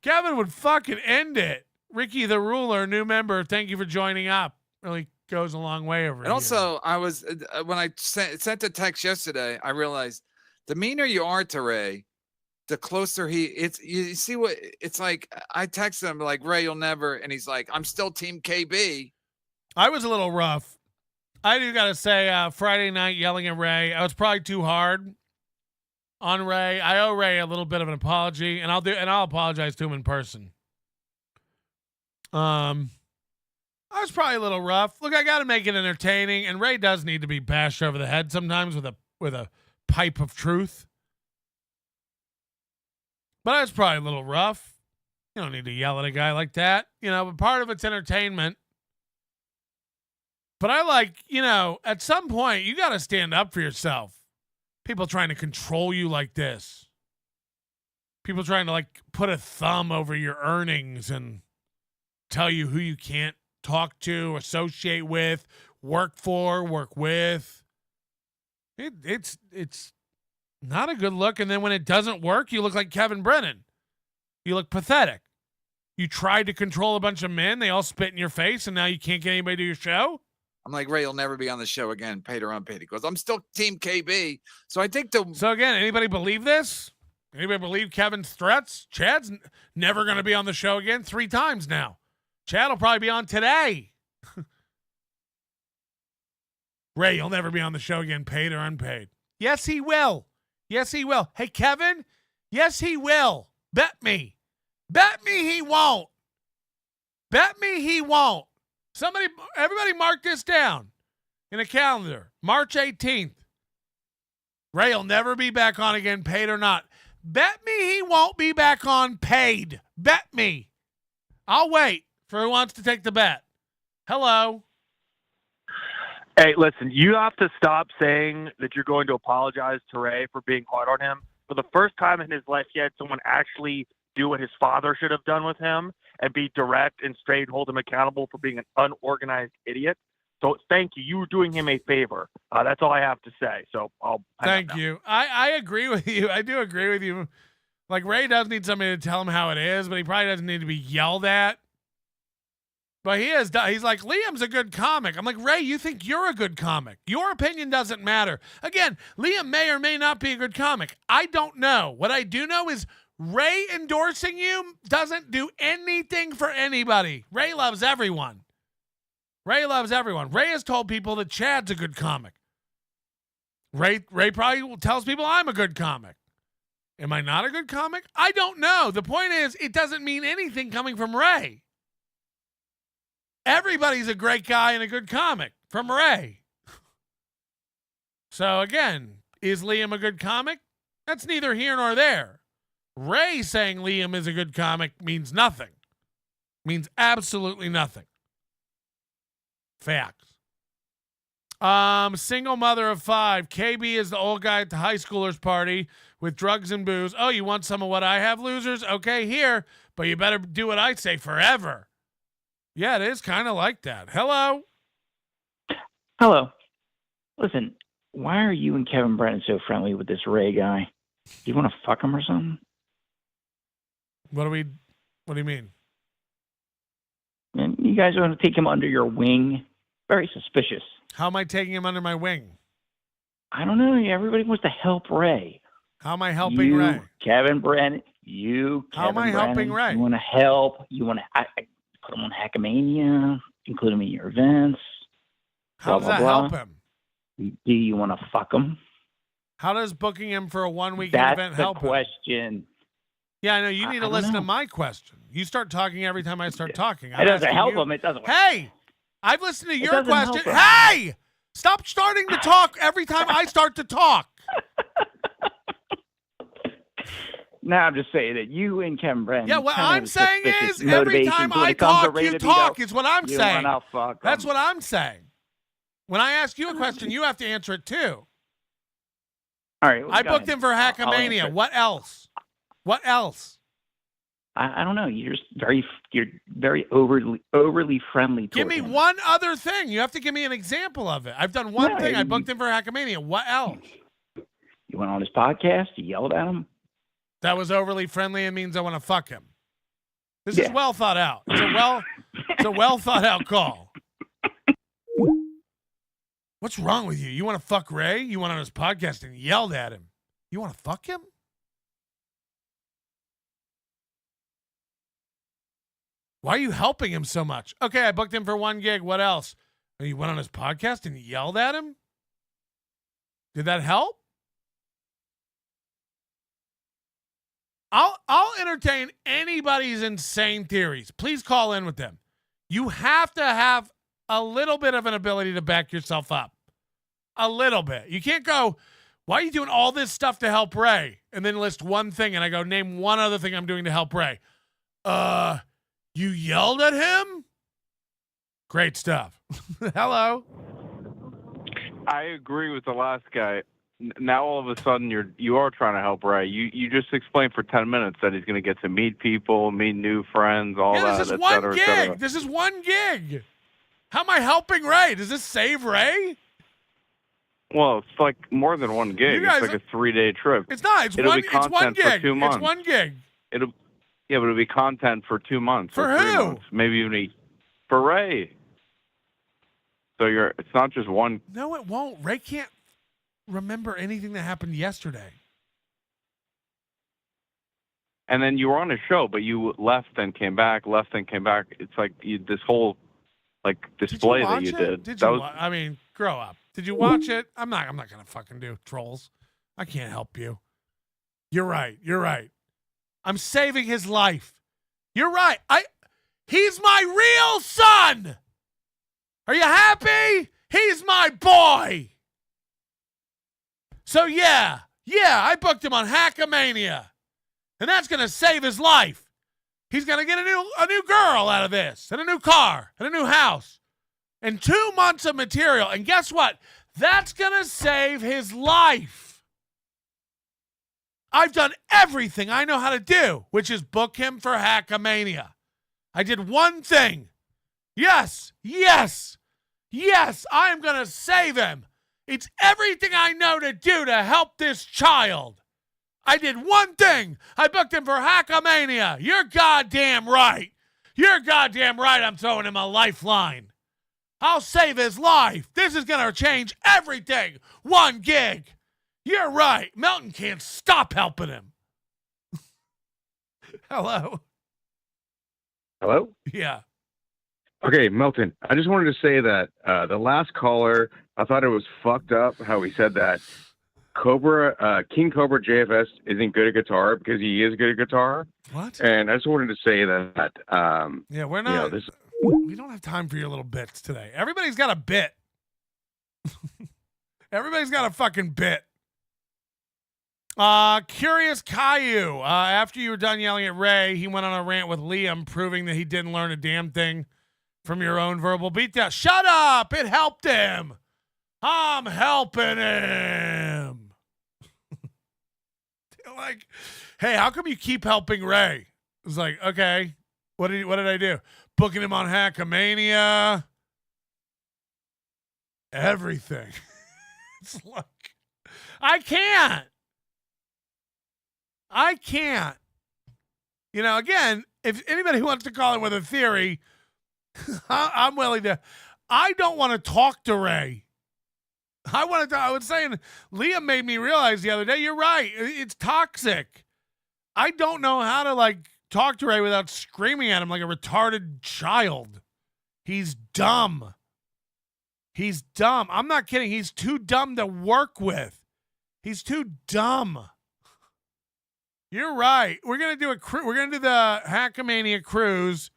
Kevin would fucking end it. Ricky the Ruler, new member, thank you for joining up. Really goes a long way over here. And also, I was when I sent the text yesterday, I realized the meaner you are to Ray, the closer you see what it's like. I texted him like, Ray, you'll never, and he's like, I'm still Team KB. I was a little rough. I do gotta say, Friday night yelling at Ray, I was probably too hard on Ray. I owe Ray a little bit of an apology, and I'll apologize to him in person. I was probably a little rough. Look, I gotta make it entertaining, and Ray does need to be bashed over the head sometimes with a pipe of truth. But I was probably a little rough. You don't need to yell at a guy like that, but part of it's entertainment. But I at some point, you got to stand up for yourself. People trying to control you like this. People trying to put a thumb over your earnings and tell you who you can't talk to, associate with, work for, work with. It's not a good look. And then when it doesn't work, you look like Kevin Brennan. You look pathetic. You tried to control a bunch of men. They all spit in your face, and now you can't get anybody to your show? I'm like, Ray, you'll never be on the show again, paid or unpaid. He goes, I'm still Team KB. So I think So again, anybody believe this? Anybody believe Kevin's threats? Chad's never going to be on the show again 3 times now. Chad will probably be on today. Ray, you'll never be on the show again, paid or unpaid. Yes, he will. Yes, he will. Hey, Kevin. Yes, he will. Bet me. Bet me he won't. Bet me he won't. Everybody mark this down in a calendar. March 18th. Ray will never be back on again, paid or not. Bet me he won't be back on paid. Bet me. I'll wait for who wants to take the bet. Hello. Hey, listen, you have to stop saying that you're going to apologize to Ray for being hard on him. For the first time in his life, he had someone actually do what his father should have done with him and be direct and straight, hold him accountable for being an unorganized idiot. So thank you. You were doing him a favor. That's all I have to say. So I'll thank you. I agree with you. I do agree with you. Like, Ray does need somebody to tell him how it is, but he probably doesn't need to be yelled at. But he's like, Liam's a good comic. I'm like, Ray, you think you're a good comic. Your opinion doesn't matter. Again, Liam may or may not be a good comic. I don't know. What I do know is Ray endorsing you doesn't do anything for anybody. Ray loves everyone. Ray loves everyone. Ray has told people that Chad's a good comic. Ray probably tells people I'm a good comic. Am I not a good comic? I don't know. The point is, it doesn't mean anything coming from Ray. Everybody's a great guy and a good comic from Ray. So again, is Liam a good comic? That's neither here nor there. Ray saying Liam is a good comic means nothing. Means absolutely nothing. Facts. Single mother of 5. KB is the old guy at the high schoolers party with drugs and booze. Oh, you want some of what I have, losers? Okay, here. But you better do what I say forever. Yeah, it is kind of like that. Hello. Hello. Listen, why are you and Kevin Brennan so friendly with this Ray guy? Do you want to fuck him or something? What do you mean? And you guys want to take him under your wing? Very suspicious. How am I taking him under my wing? I don't know. Everybody wants to help Ray. How am I helping Ray? Kevin Brennan. How am I helping Ray? You want to help. You want to put him on Hackamania, include him in your events. How does that help him? Do you want to fuck him? How does booking him for a one-weekend event help him? That's the question. Yeah, I know. You need to listen to my question. You start talking every time I start talking. It doesn't help him. It doesn't. Hey, I've listened to your question. Hey, stop starting to talk every time I start to talk. No, I'm just saying that you and Kevin Brennan. Yeah, what I'm saying is every time I talk, you talk is what I'm saying. That's what I'm saying. When I ask you a question, you have to answer it too. All right. I booked him for Hackamania. What else? What else? I don't know. You're very overly friendly. Give me one other thing. You have to give me an example of it. I've done one thing. I booked him for Hackamania. What else? You went on his podcast. You yelled at him. That was overly friendly and means I want to fuck him. This is well thought out. It's a well thought out call. What's wrong with you? You want to fuck Ray? You went on his podcast and yelled at him. You want to fuck him? Why are you helping him so much? Okay, I booked him for one gig. What else? Oh, you went on his podcast and yelled at him? Did that help? I'll entertain anybody's insane theories. Please call in with them. You have to have a little bit of an ability to back yourself up. A little bit. You can't go, why are you doing all this stuff to help Ray? And then list one thing and I go, name one other thing I'm doing to help Ray. You yelled at him? Great stuff. Hello. I agree with the last guy. Now all of a sudden you are trying to help Ray. You just explained for 10 minutes that he's going to get to meet people, meet new friends, all that. This is one gig. This is one gig. How am I helping Ray? Does this save Ray? Well, it's like more than one gig. It's like a 3-day trip. It's not. It's one gig. For 2 months. It's one gig. But it'll be content for 2 months. For or 3 who? months, maybe even for Ray. So it's not just one. No, it won't. Ray can't remember anything that happened yesterday. And then you were on a show, but you left and came back, It's like this whole display that you did. I mean, grow up. Did you watch it? I'm not gonna fucking do trolls. I can't help you. You're right. I'm saving his life. You're right. He's my real son. Are you happy? He's my boy. So yeah, I booked him on Hackamania. And that's going to save his life. He's going to get a new girl out of this, and a new car, and a new house, and 2 months of material. And guess what? That's going to save his life. I've done everything I know how to do, which is book him for Hackamania. I did one thing. Yes, I am going to save him. It's everything I know to do to help this child. I did one thing. I booked him for Hackamania. You're goddamn right. I'm throwing him a lifeline. I'll save his life. This is going to change everything. 1 gig. You're right. Melton can't stop helping him. Hello? Hello? Yeah. Okay, Melton, I just wanted to say that the last caller, I thought it was fucked up how he said that King Cobra JFS isn't good at guitar because he is good at guitar. What? And I just wanted to say that. Yeah, we're not. We don't have time for your little bits today. Everybody's got a bit. Everybody's got a fucking bit. Curious Caillou. After you were done yelling at Ray, he went on a rant with Liam, proving that he didn't learn a damn thing from your own verbal beatdown. Shut up! It helped him. I'm helping him. Like, hey, how come you keep helping Ray? It's like, okay, what did I do? Booking him on Hackamania. Everything. It's like, I can't. You know, again, if anybody wants to call in with a theory, I'm willing to. I don't want to talk to Ray. I was saying, Liam made me realize the other day, you're right. It's toxic. I don't know how to, talk to Ray without screaming at him like a retarded child. He's dumb. I'm not kidding. He's too dumb to work with. He's too dumb. You're right. We're going to do we're going to do the Hackamania cruise,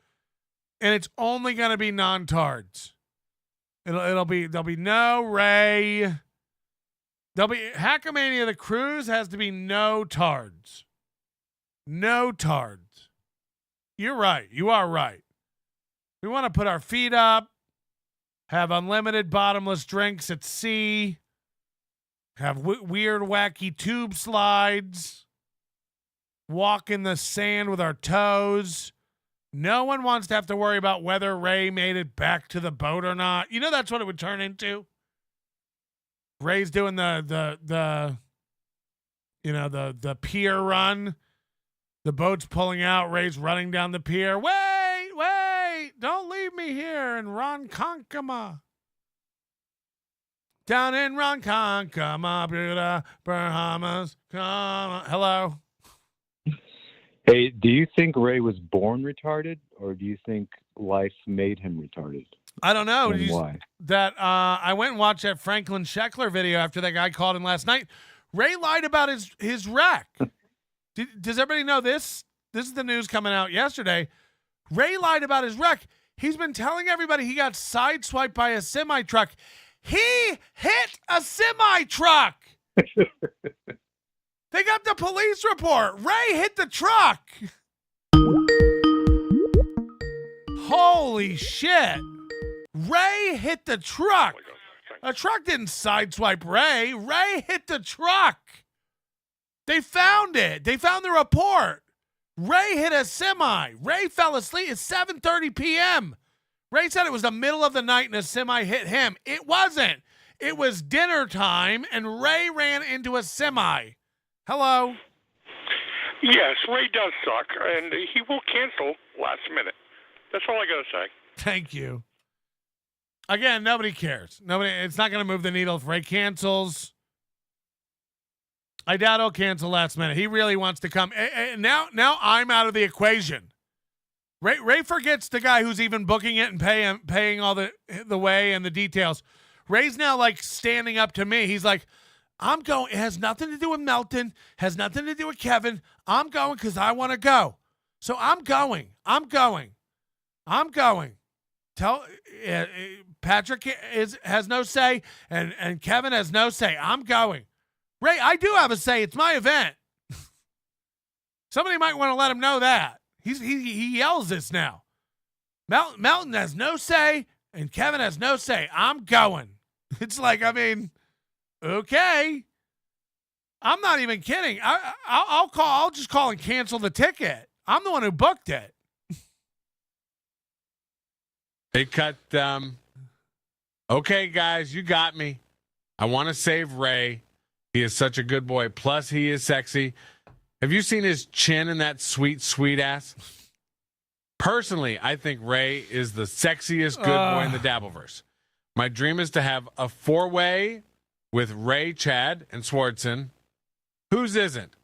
and it's only going to be non-tards. There'll be no Ray. There'll be Hackamania. The cruise has to be no tards. No tards. You're right. You are right. We want to put our feet up, have unlimited bottomless drinks at sea, have weird, wacky tube slides, walk in the sand with our toes. No one wants to have to worry about whether Ray made it back to the boat or not. You know, that's what it would turn into. Ray's doing the pier run. The boat's pulling out. Ray's running down the pier. Wait, don't leave me here in Ronkonkoma. Down in Ronkonkoma, Bahamas. Come on. Hello. Hey, do you think Ray was born retarded, or do you think life made him retarded? I don't know. And why? I went and watched that Franklin Scheckler video after that guy called him last night. Ray lied about his wreck. Does everybody know this? This is the news coming out yesterday. Ray lied about his wreck. He's been telling everybody he got sideswiped by a semi-truck. He hit a semi-truck. They got the police report. Ray hit the truck. Holy shit. Ray hit the truck. A truck didn't sideswipe Ray. Ray hit the truck. They found it. They found the report. Ray hit a semi. Ray fell asleep at 7:30 p.m. Ray said it was the middle of the night and a semi hit him. It wasn't. It was dinner time, and Ray ran into a semi. Hello? Yes, Ray does suck, and he will cancel last minute. That's all I got to say. Thank you. Again, nobody cares. It's not going to move the needle if Ray cancels. I doubt he'll cancel last minute. He really wants to come. Now I'm out of the equation. Ray forgets the guy who's even booking it and paying all the way and the details. Ray's now like standing up to me. He's like, I'm going. It has nothing to do with Melton. Has nothing to do with Kevin. I'm going because I want to go. So I'm going. Tell Patrick has no say, and Kevin has no say. I'm going. Ray, I do have a say. It's my event. Somebody might want to let him know that. He yells this now. Melton has no say, and Kevin has no say. I'm going. It's like, I mean, okay. I'm not even kidding. I'll just call and cancel the ticket. I'm the one who booked it. They cut okay, guys, you got me. I want to save Ray. He is such a good boy. Plus, he is sexy. Have you seen his chin and that sweet, sweet ass? Personally, I think Ray is the sexiest good boy in the Dabbleverse. My dream is to have a 4-way with Ray, Chad, and Swartzen. Whose isn't?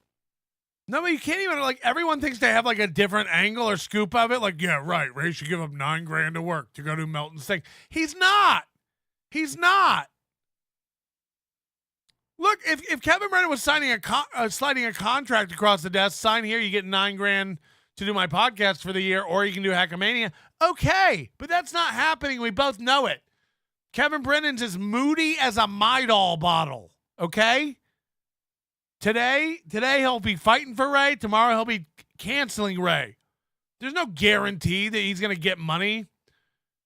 No, but you can't even, like, everyone thinks they have, like, a different angle or scoop of it. Like, yeah, right, Ray should give up $9,000 to work to go to Melton's thing. He's not. Look, if Kevin Brennan was sliding a contract across the desk, sign here, you get $9,000 to do my podcast for the year, or you can do Hackamania. Okay, but that's not happening. We both know it. Kevin Brennan's as moody as a Midol bottle, okay? Today he'll be fighting for Ray. Tomorrow he'll be canceling Ray. There's no guarantee that he's going to get money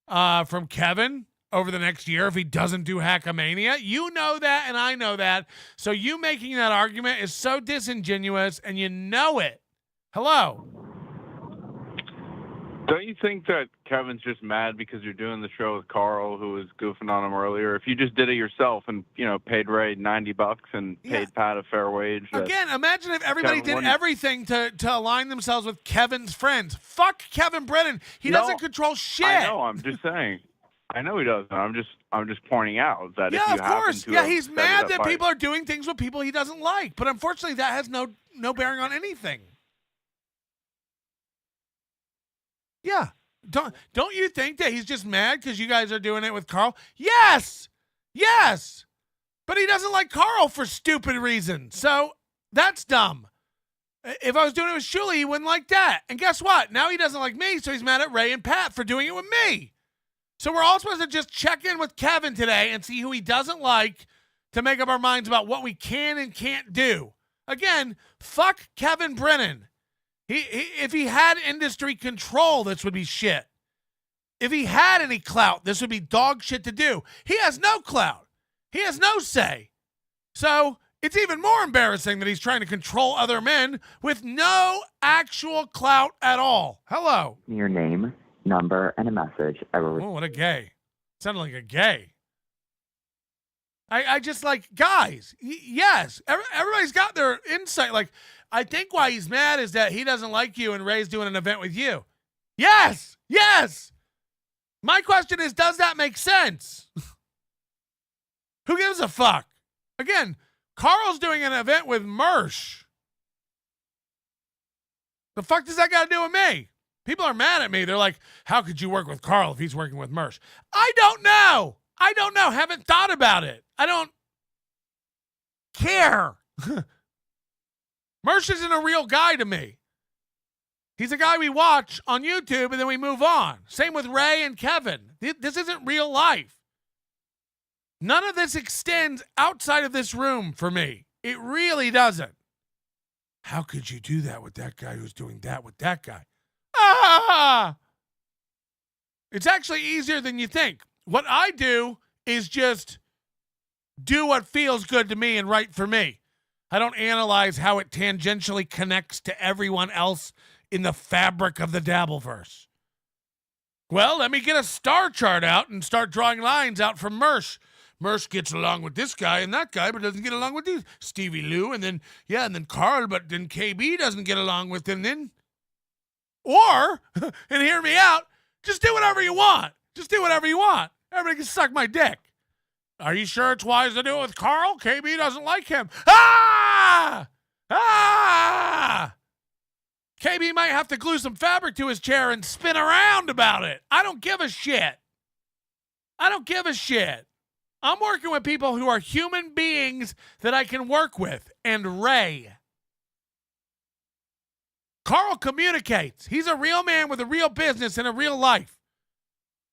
from Kevin over the next year if he doesn't do Hackamania. You know that, and I know that. So you making that argument is so disingenuous, and you know it. Hello? Don't you think that Kevin's just mad because you're doing the show with Carl, who was goofing on him earlier? If you just did it yourself and, paid Ray $90 and paid Pat a fair wage. Again, imagine if everybody did everything to align themselves with Kevin's friends. Fuck Kevin Brennan. He doesn't control shit. I know, I'm just saying. I know he doesn't. I'm just pointing out that if you of course. happen to He's mad that fight, people are doing things with people he doesn't like. But unfortunately, that has no bearing on anything. Yeah. Don't you think that he's just mad because you guys are doing it with Carl? Yes. But he doesn't like Carl for stupid reasons. So that's dumb. If I was doing it with Shuli, he wouldn't like that. And guess what? Now he doesn't like me, so he's mad at Ray and Pat for doing it with me. So we're all supposed to just check in with Kevin today and see who he doesn't like to make up our minds about what we can and can't do. Again, fuck Kevin Brennan. If he had industry control, this would be shit. If he had any clout, this would be dog shit to do. He has no clout. He has no say. So it's even more embarrassing that he's trying to control other men with no actual clout at all. Hello. Your name, number, and a message. Oh, what a gay. Sounded like a gay. I just like, guys, yes, everybody's got their insight. Like, I think why he's mad is that he doesn't like you and Ray's doing an event with you. Yes. My question is, does that make sense? Who gives a fuck? Again, Carl's doing an event with Mersh. The fuck does that got to do with me? People are mad at me. They're like, how could you work with Carl if he's working with Mersh? I don't know. Haven't thought about it. I don't care. Mersh isn't a real guy to me. He's a guy we watch on YouTube and then we move on. Same with Ray and Kevin. This isn't real life. None of this extends outside of this room for me. It really doesn't. How could you do that with that guy who's doing that with that guy? It's actually easier than you think. What I do is just do what feels good to me and right for me. I don't analyze how it tangentially connects to everyone else in the fabric of the Dabbleverse. Well, let me get a star chart out and start drawing lines out from Mersh. Mersh gets along with this guy and that guy, but doesn't get along with these. Stevie Lou, and then Carl, but then KB doesn't get along with him then. Or, and hear me out, just do whatever you want. Everybody can suck my dick. Are you sure it's wise to do it with Carl? KB doesn't like him. KB might have to glue some fabric to his chair and spin around about it. I don't give a shit. I'm working with people who are human beings that I can work with. And Ray. Carl communicates. He's a real man with a real business and a real life.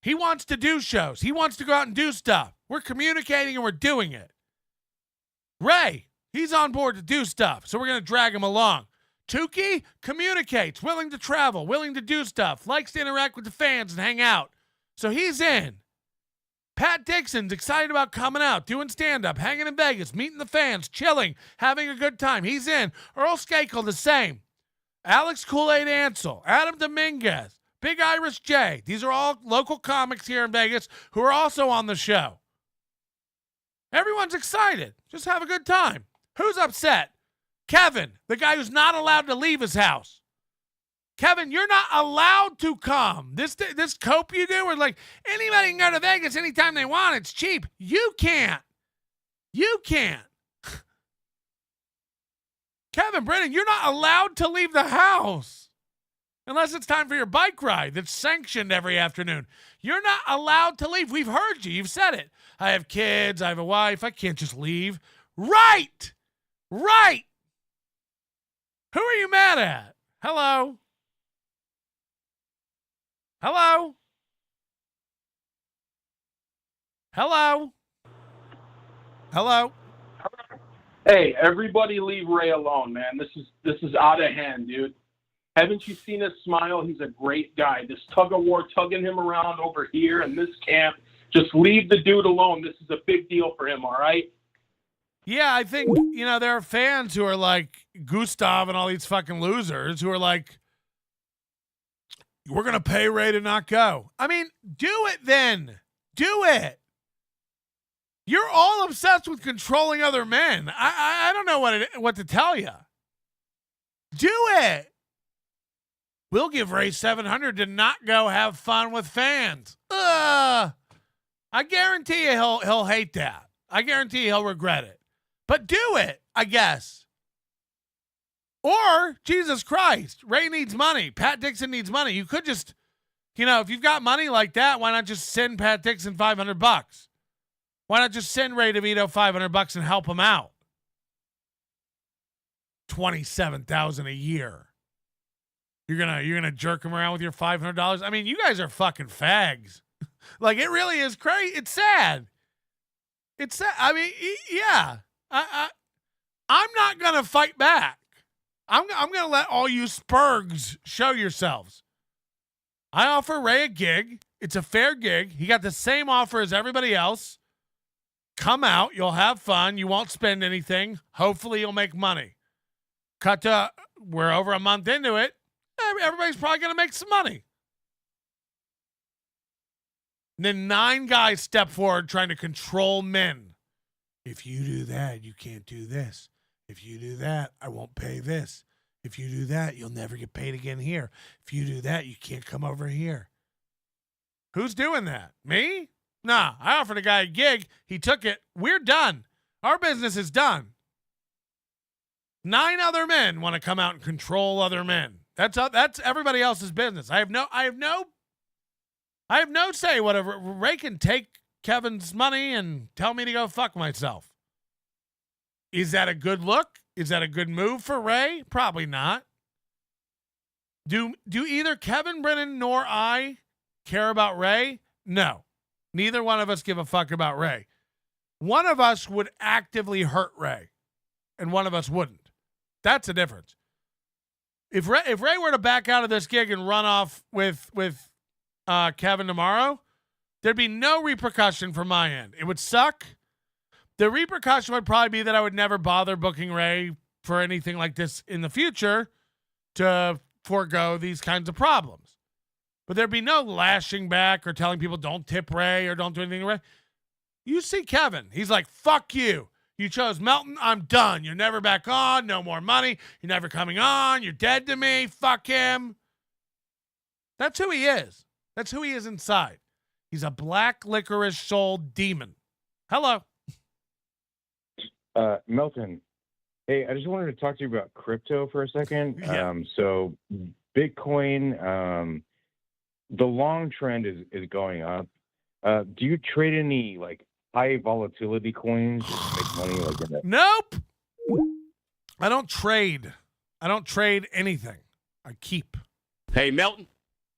He wants to do shows. He wants to go out and do stuff. We're communicating and we're doing it. Ray, he's on board to do stuff, so we're going to drag him along. Tukey communicates, willing to travel, willing to do stuff, likes to interact with the fans and hang out. So he's in. Pat Dixon's excited about coming out, doing stand-up, hanging in Vegas, meeting the fans, chilling, having a good time. He's in. Earl Skakel, the same. Alex Kool-Aid Ansel, Adam Dominguez, Big Irish J. These are all local comics here in Vegas who are also on the show. Everyone's excited. Just have a good time. Who's upset? Kevin, the guy who's not allowed to leave his house. Kevin, you're not allowed to come. This cope you do, where like anybody can go to Vegas anytime they want. It's cheap. You can't. You can't. Kevin Brennan, you're not allowed to leave the house unless it's time for your bike ride that's sanctioned every afternoon. You're not allowed to leave. We've heard you. You've said it. I have kids. I have a wife. I can't just leave. Right. Right. Who are you mad at? Hello? Hello? Hello? Hello? Hey, everybody leave Ray alone, man. This is out of hand, dude. Haven't you seen his smile? He's a great guy. This tug of war tugging him around over here in this camp. Just leave the dude alone. This is a big deal for him, all right? Yeah, I think, there are fans who are like Gustav and all these fucking losers who are like, we're going to pay Ray to not go. I mean, do it then. Do it. You're all obsessed with controlling other men. I don't know what to tell you. Do it. We'll give Ray $700 to not go have fun with fans. I guarantee you he'll hate that. I guarantee you he'll regret it. But do it, I guess. Or, Jesus Christ, Ray needs money. Pat Dixon needs money. You could just, if you've got money like that, why not just send Pat Dixon $500? Why not just send Ray DeVito $500 and help him out? $27,000 a year. You're gonna jerk him around with your $500? I mean, you guys are fucking fags. Like, it really is crazy. It's sad. It's sad. I mean, yeah. I'm not gonna fight back. I'm gonna let all you spurgs show yourselves. I offer Ray a gig. It's a fair gig. He got the same offer as everybody else. Come out. You'll have fun. You won't spend anything. Hopefully you'll make money. Cut to, we're over a month into it. Everybody's probably going to make some money. And then 9 guys step forward trying to control men. If you do that, you can't do this. If you do that, I won't pay this. If you do that, you'll never get paid again here. If you do that, you can't come over here. Who's doing that? Me? Nah, I offered a guy a gig. He took it. We're done. Our business is done. 9 other men want to come out and control other men. That's everybody else's business. I have no say whatever. Ray can take Kevin's money and tell me to go fuck myself. Is that a good look? Is that a good move for Ray? Probably not. Do either Kevin Brennan nor I care about Ray? No. Neither one of us give a fuck about Ray. One of us would actively hurt Ray, and one of us wouldn't. That's the difference. If Ray were to back out of this gig and run off with Kevin tomorrow, there'd be no repercussion from my end. It would suck. The repercussion would probably be that I would never bother booking Ray for anything like this in the future to forego these kinds of problems. But there'd be no lashing back or telling people don't tip Ray or don't do anything to Ray. You see Kevin. He's like, fuck you. You chose Melton. I'm done. You're never back on. No more money. You're never coming on. You're dead to me. Fuck him. That's who he is. That's who he is inside. He's a black licorice soul demon. Hello. Melton, hey, I just wanted to talk to you about crypto for a second. Yeah. So Bitcoin, the long trend is going up. Do you trade any like high volatility coins just make money like in that? Nope. I don't trade. I don't trade anything. I keep. Hey, Melton,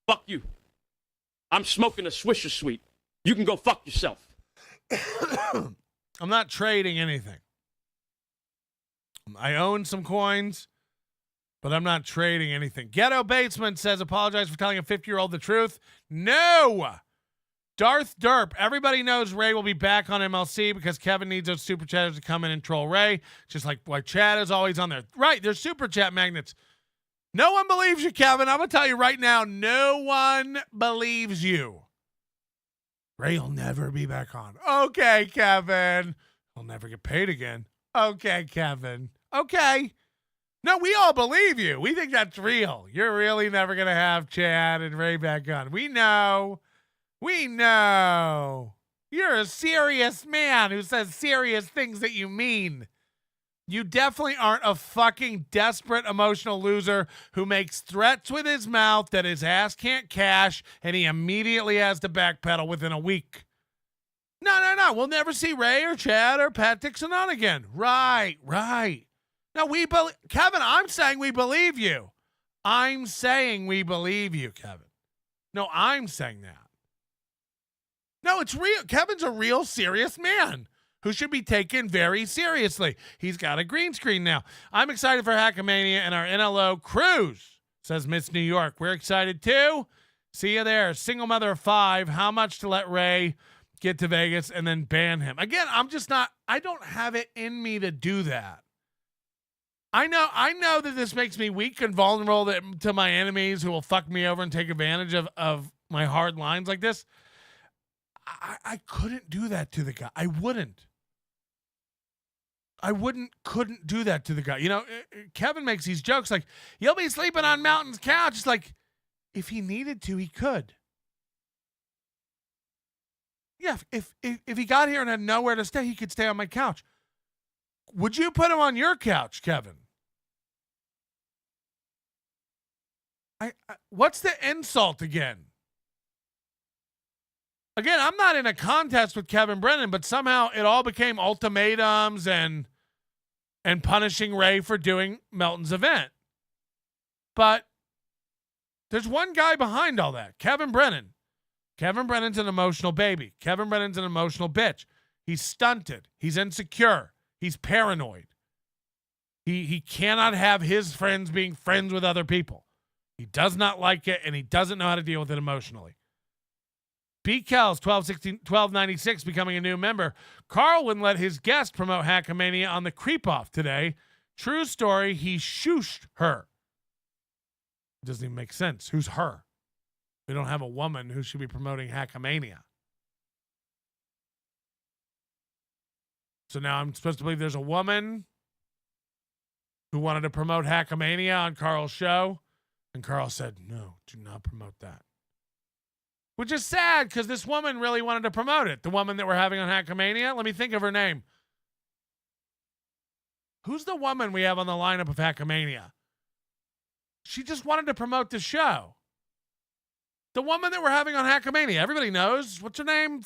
fuck you. I'm smoking a Swisher Sweet. You can go fuck yourself. I'm not trading anything. I own some coins, but I'm not trading anything. Ghetto Basement says, apologize for telling a 50-year-old the truth. No! Darth Derp. Everybody knows Ray will be back on MLC because Kevin needs those super chatters to come in and troll Ray, just like why Chad is always on there. Right, there's super chat magnets. No one believes you, Kevin. I'm going to tell you right now, no one believes you. Ray will never be back on. Okay, Kevin. He'll never get paid again. Okay, Kevin. Okay. No, we all believe you. We think that's real. You're really never going to have Chad and Ray back on. We know. We know. You're a serious man who says serious things that you mean. You definitely aren't a fucking desperate emotional loser who makes threats with his mouth that his ass can't cash and he immediately has to backpedal within a week. No. We'll never see Ray or Chad or Pat Dixon on again. Right. No, Kevin, I'm saying we believe you. I'm saying we believe you, Kevin. No, I'm saying that. No, it's real. Kevin's a real serious man who should be taken very seriously. He's got a green screen now. I'm excited for Hackamania and our NLO cruise, says Miss New York. We're excited too. See you there. Single mother of 5. How much to let Ray get to Vegas and then ban him? Again, I don't have it in me to do that. I know that this makes me weak and vulnerable to my enemies who will fuck me over and take advantage of my hard lines like this. I couldn't do that to the guy. I couldn't do that to the guy. You know, Kevin makes these jokes like, you'll be sleeping on Mountain's couch. It's like, if he needed to, he could. Yeah, if he got here and had nowhere to stay, he could stay on my couch. Would you put him on your couch, Kevin? What's the insult again? Again, I'm not in a contest with Kevin Brennan, but somehow it all became ultimatums and punishing Ray for doing Melton's event. But there's one guy behind all that, Kevin Brennan. Kevin Brennan's an emotional baby. Kevin Brennan's an emotional bitch. He's stunted. He's insecure. He's paranoid. He cannot have his friends being friends with other people. He does not like it, and he doesn't know how to deal with it emotionally. BCals 1296 becoming a new member. Carl wouldn't let his guest promote Hackamania on the Creep Off today. True story, he shooshed her. It doesn't even make sense. Who's her? We don't have a woman who should be promoting Hackamania. So now I'm supposed to believe there's a woman who wanted to promote Hackamania on Carl's show, and Carl said, no, do not promote that. Which is sad because this woman really wanted to promote it. The woman that we're having on Hackamania. Let me think of her name. Who's the woman we have on the lineup of Hackamania? She just wanted to promote the show. The woman that we're having on Hackamania. Everybody knows. What's her name?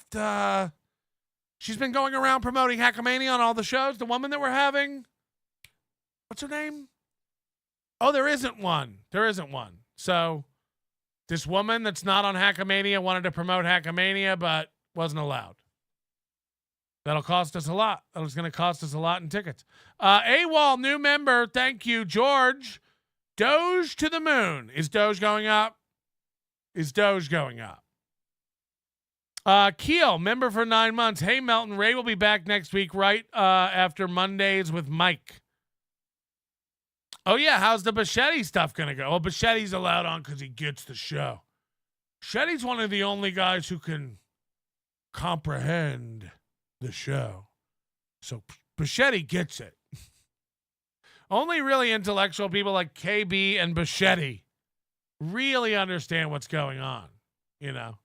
She's been going around promoting Hackamania on all the shows. The woman that we're having. What's her name? Oh, there isn't one. So this woman that's not on Hackamania wanted to promote Hackamania, but wasn't allowed. That'll cost us a lot. That was going to cost us a lot in tickets. AWOL, new member. Thank you, George. Doge to the moon. Is Doge going up? Keel, member for 9 months. Hey, Melton, Ray will be back next week, right after Mondays with Mike. Oh, yeah, how's the Bichetti stuff going to go? Well, Bichetti's allowed on because he gets the show. Bichetti's one of the only guys who can comprehend the show. So Bichetti gets it. Only really intellectual people like KB and Bichetti really understand what's going on, you know?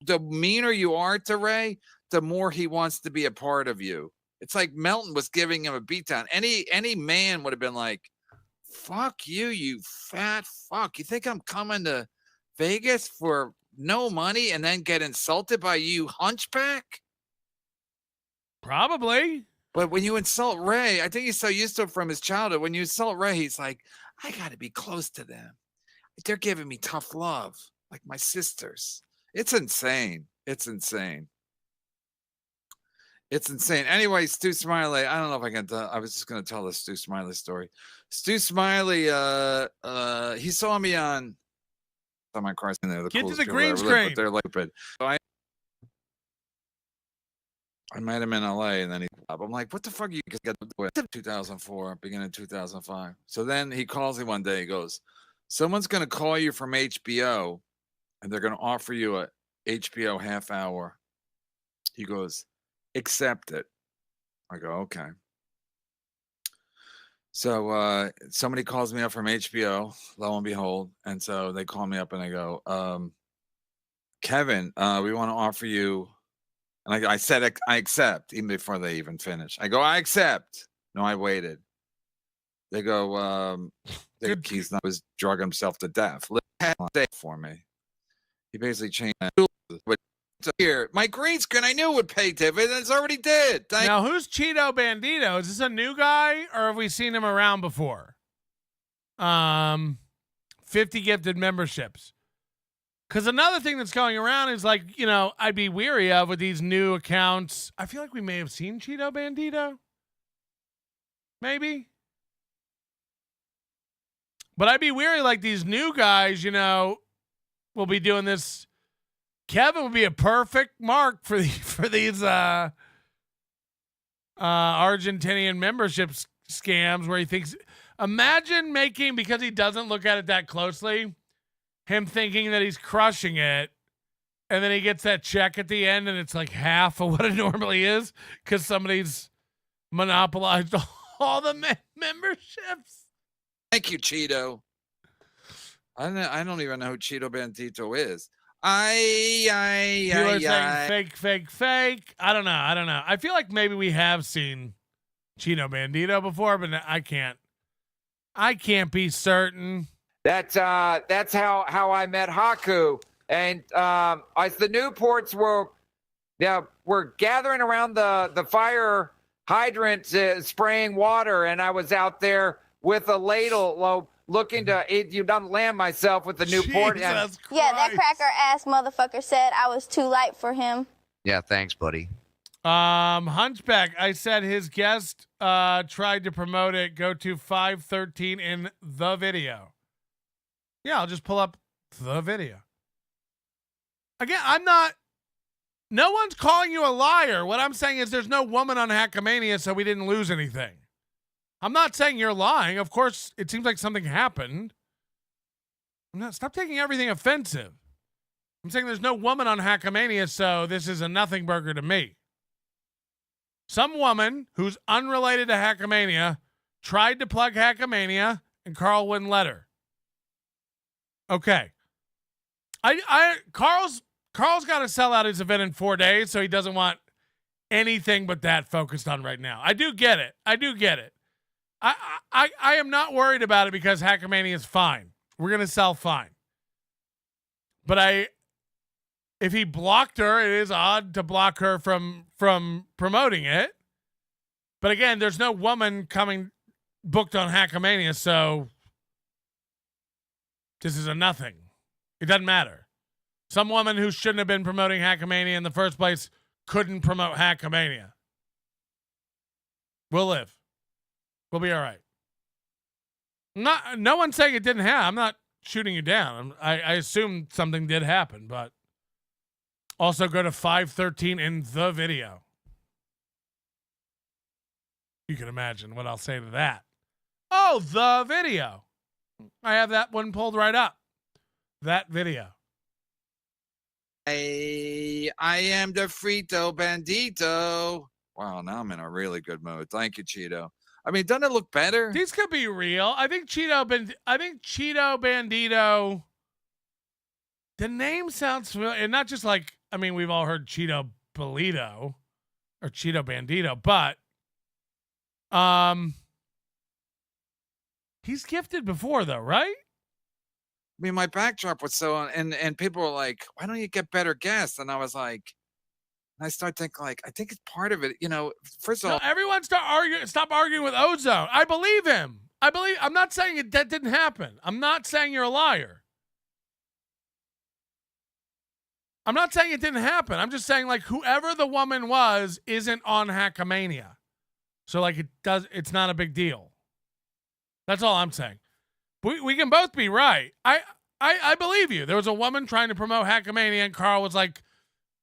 The meaner you are to Ray, the more he wants to be a part of you. It's like Melton was giving him a beatdown. Any man would have been like, fuck you, you fat fuck. You think I'm coming to Vegas for no money and then get insulted by you, hunchback? Probably. But when you insult Ray, I think he's so used to it from his childhood. When you insult Ray, he's like, I got to be close to them. They're giving me tough love, like my sisters. It's insane. It's insane. It's insane. Anyway, Stu Smiley, I don't know if I can tell. I was just going to tell the Stu Smiley story. Stu Smiley, he saw me on my car in there. Get to the green screen. But they're like, so I met him in LA, and then I'm like, what the fuck are you got to do it? 2004, beginning of 2005. So then he calls me one day. He goes, someone's going to call you from HBO, and they're going to offer you a HBO half hour. He goes, accept it. I go, okay. So somebody calls me up from HBO, lo and behold. And so they call me up and they go, Kevin, we want to offer you. And I said, I accept, even before they even finish. I go, I accept. No, I waited. They go, he's not was drugging himself to death. For me. He basically changed here. My green screen, I knew it would pay dividends. Already did. Now, who's Cheeto Bandito? Is this a new guy, or have we seen him around before? 50 gifted memberships. Because another thing that's going around is like, I'd be weary of with these new accounts. I feel like we may have seen Cheeto Bandito. Maybe. But I'd be weary like these new guys, will be doing this. Kevin would be a perfect mark for these Argentinian membership scams where he thinks, imagine making, because he doesn't look at it that closely, him thinking that he's crushing it, and then he gets that check at the end and it's like half of what it normally is because somebody's monopolized all the memberships. Thank you, Cheeto. I don't even know who Cheeto Bandito is. People are saying fake. I don't know. I feel like maybe we have seen Cheeto Bandito before, but I can't be certain. That's how I met Haku. And as the Newports were gathering around the fire hydrant spraying water, and I was out there with a ladle looking to land myself with the Newport. Yeah, that cracker ass motherfucker said I was too light for him. Yeah, thanks, buddy. Hunchback, I said his guest tried to promote it. Go to 513 in the video. Yeah, I'll just pull up the video. Again, no one's calling you a liar. What I'm saying is there's no woman on Hackamania, so we didn't lose anything. I'm not saying you're lying. Of course, it seems like something happened. Stop taking everything offensive. I'm saying there's no woman on Hackamania, so this is a nothing burger to me. Some woman who's unrelated to Hackamania tried to plug Hackamania, and Carl wouldn't let her. Okay. Carl's got to sell out his event in 4 days, so he doesn't want anything but that focused on right now. I do get it. I am not worried about it because Hackamania is fine. We're going to sell fine. But if he blocked her, it is odd to block her from promoting it. But again, there's no woman coming booked on Hackamania, so this is a nothing. It doesn't matter. Some woman who shouldn't have been promoting Hackamania in the first place couldn't promote Hackamania. We'll live. We'll be all right. No one's saying it didn't happen. I'm not shooting you down. I assume something did happen, but also go to 513 in the video. You can imagine what I'll say to that. Oh, the video. I have that one pulled right up. That video. I am the Frito Bandito. Wow, now I'm in a really good mood. Thank you, Cheeto. I mean, doesn't it look better? These could be real. I think Cheeto Bandito. The name sounds familiar, and not just like, I mean, we've all heard Cheeto Bolito or Cheeto Bandito, but he's gifted before though, right? I mean, my backdrop was so, and people were like, "Why don't you get better guests?" And I was like, And I start thinking, like, I think it's part of it. First of all, everyone stop arguing with Ozone. I believe him. I'm not saying that didn't happen. I'm not saying you're a liar. I'm not saying it didn't happen. I'm just saying, like, whoever the woman was isn't on Hackamania. So, like, it's not a big deal. That's all I'm saying. We can both be right. I believe you. There was a woman trying to promote Hackamania, and Carl was like,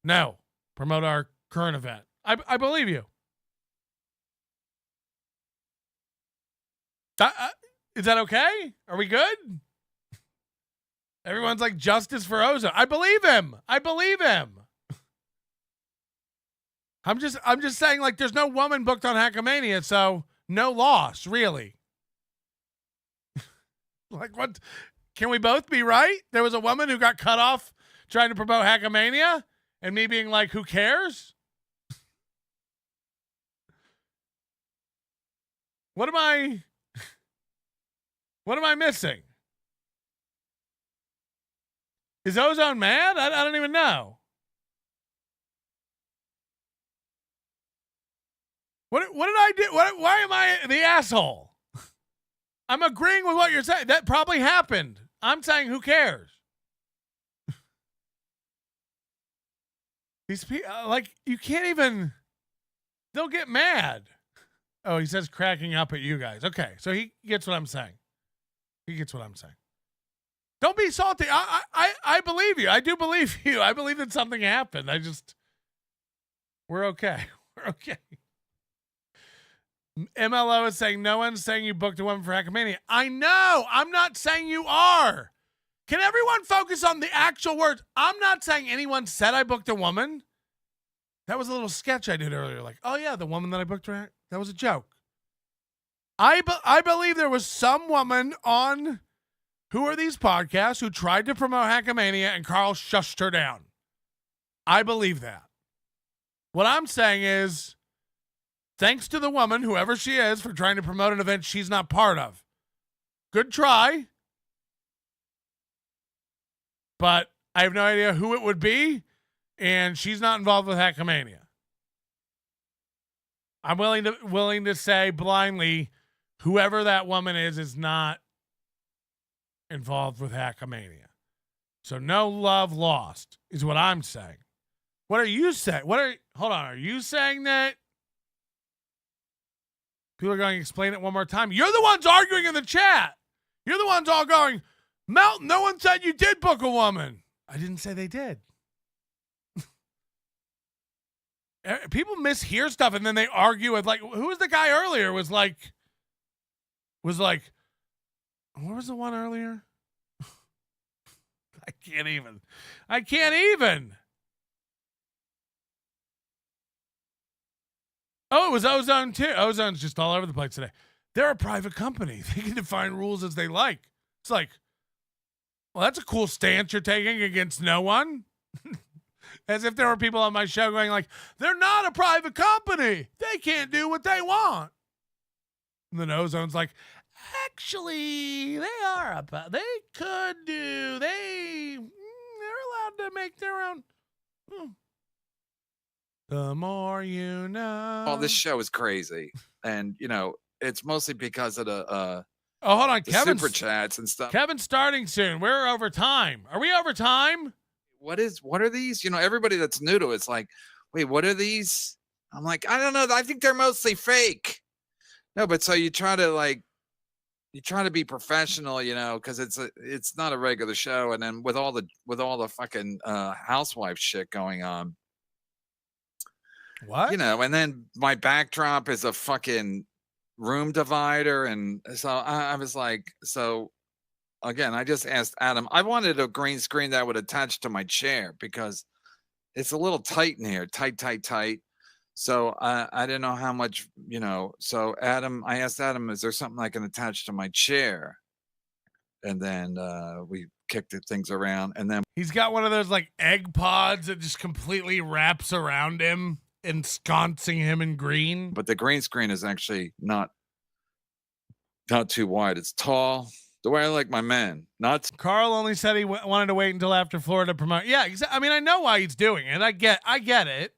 no, promote our current event. I believe you. Is that okay? Are we good? Everyone's like, justice for Ozone. I believe him. I'm just saying, like, there's no woman booked on Hackamania, so no loss, really. Like, what? Can we both be right? There was a woman who got cut off trying to promote Hackamania, and me being like, who cares? What am I missing? Is Ozone mad? I don't even know. What did I do? Why am I the asshole? I'm agreeing with what you're saying. That probably happened. I'm saying, who cares? These people, like, you can't even. They'll get mad. Oh, he says cracking up at you guys. Okay, so he gets what I'm saying. Don't be salty. I believe you. I do believe you. I believe that something happened. We're okay. We're okay. MLO is saying, no one's saying you booked a woman for Hackamania. I know. I'm not saying you are. Can everyone focus on the actual words? I'm not saying anyone said I booked a woman. That was a little sketch I did earlier. Like, oh yeah, the woman that I booked her, that was a joke. I believe there was some woman on Who Are These Podcasts who tried to promote Hackamania and Carl shushed her down. I believe that. What I'm saying is, thanks to the woman, whoever she is, for trying to promote an event she's not part of. Good try. But I have no idea who it would be, and she's not involved with Hackamania. I'm willing to say blindly, whoever that woman is not involved with Hackamania. So no love lost is what I'm saying. What are you saying? Hold on. Are you saying that people are going to explain it one more time? You're the ones arguing in the chat. You're the ones all going, Melton, no one said you did book a woman. I didn't say they did. People mishear stuff and then they argue with, like, who was the guy earlier? Was like, what was the one earlier? I can't even. Oh, it was Ozone too. Ozone's just all over the place today. They're a private company. They can define rules as they like. It's like, well, that's a cool stance you're taking against no one. As if there were people on my show going like, they're not a private company. They can't do what they want. And then Ozone's like, actually, they are they could do. They're allowed to make their own. The more you know. Oh, this show is crazy. And, it's mostly because of the hold on, Kevin. Super chats and stuff. Kevin's starting soon. We're over time. Are we over time? What are these? Everybody that's new to it's like, wait, what are these? I'm like, I don't know. I think they're mostly fake. No, but so you try to be professional, because it's not a regular show. And then with all the fucking housewife shit going on. What? And then my backdrop is a fucking room divider. And so I was like, again, I just asked Adam, I wanted a green screen that would attach to my chair because it's a little tight in here, tight. So I didn't know how much, so I asked Adam, is there something I can attach to my chair? And then we kicked the things around, and then he's got one of those like egg pods that just completely wraps around him, ensconcing him in green. But the green screen is actually not too wide. It's tall. The way I like my men. Not Carl only said he wanted to wait until after Florida promote. Yeah, exactly. I mean, I know why he's doing it. I get it.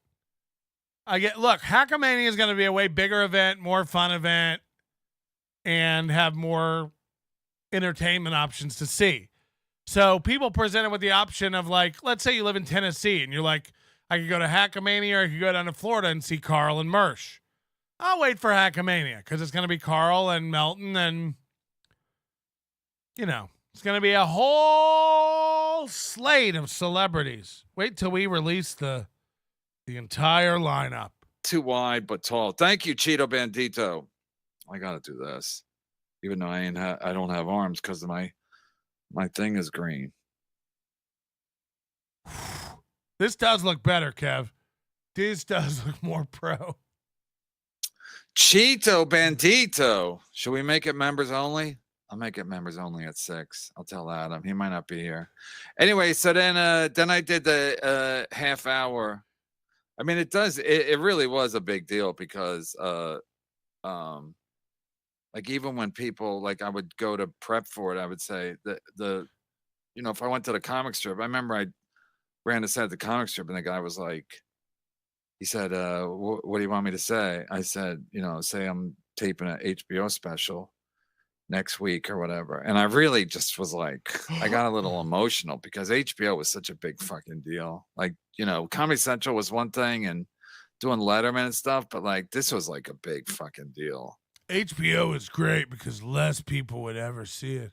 Hackamania is going to be a way bigger event, more fun event, and have more entertainment options to see. So people presented with the option of, like, let's say you live in Tennessee and you're like, I could go to Hackamania or I could go down to Florida and see Carl and Mersh. I'll wait for Hackamania because it's going to be Carl and Melton and, it's going to be a whole slate of celebrities. Wait till we release the entire lineup. Too wide but tall. Thank you, Cheeto Bandito. I got to do this. Even though I don't have arms because my thing is green. This does look better, Kev. This does look more pro. Cheeto Bandito. Should we make it members only? I'll make it members only at 6. I'll tell Adam. He might not be here. Anyway, so then I did the half hour. I mean, it really was a big deal because like even when people, like I would go to prep for it, I would say if I went to the comic strip, I remember I ran to set the comic strip and the guy was like, he said, what do you want me to say? I said, say I'm taping an HBO special next week or whatever. And I really just was like, I got a little emotional because HBO was such a big fucking deal. Like, Comedy Central was one thing and doing Letterman and stuff, but like this was like a big fucking deal. HBO is great because less people would ever see it.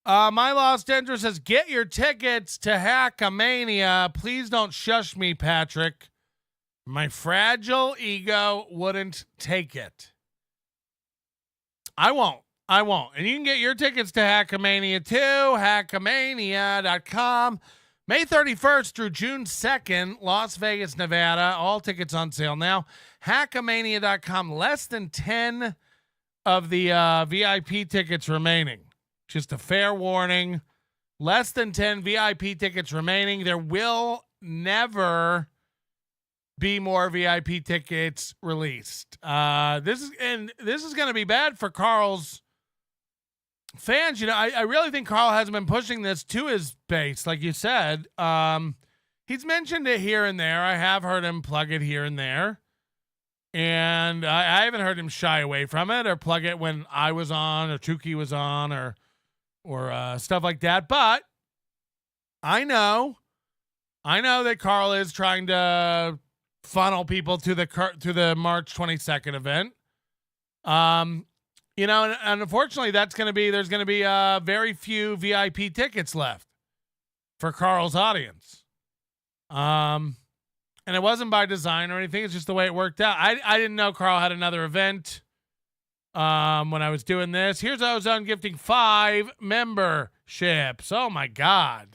My Lost Interest says, get your tickets to Hackamania. Please don't shush me, Patrick. My fragile ego wouldn't take it. I won't. And you can get your tickets to Hackamania too. Hackamania.com. May 31st through June 2nd, Las Vegas, Nevada. All tickets on sale now. Hackamania.com. Less than 10 of the VIP tickets remaining. Just a fair warning. Less than 10 VIP tickets remaining. There will never be more VIP tickets released. This is going to be bad for Carl's fans. I really think Carl hasn't been pushing this to his base, like you said. He's mentioned it here and there. I have heard him plug it here and there. And I haven't heard him shy away from it or plug it when I was on or Tukey was on or stuff like that. But I know that Carl is trying to funnel people to the March 22nd event. And unfortunately there's going to be very few VIP tickets left for Carl's audience. And it wasn't by design or anything. It's just the way it worked out. I didn't know Carl had another event when I was doing this. Here's Ozone gifting 5 memberships. Oh my God.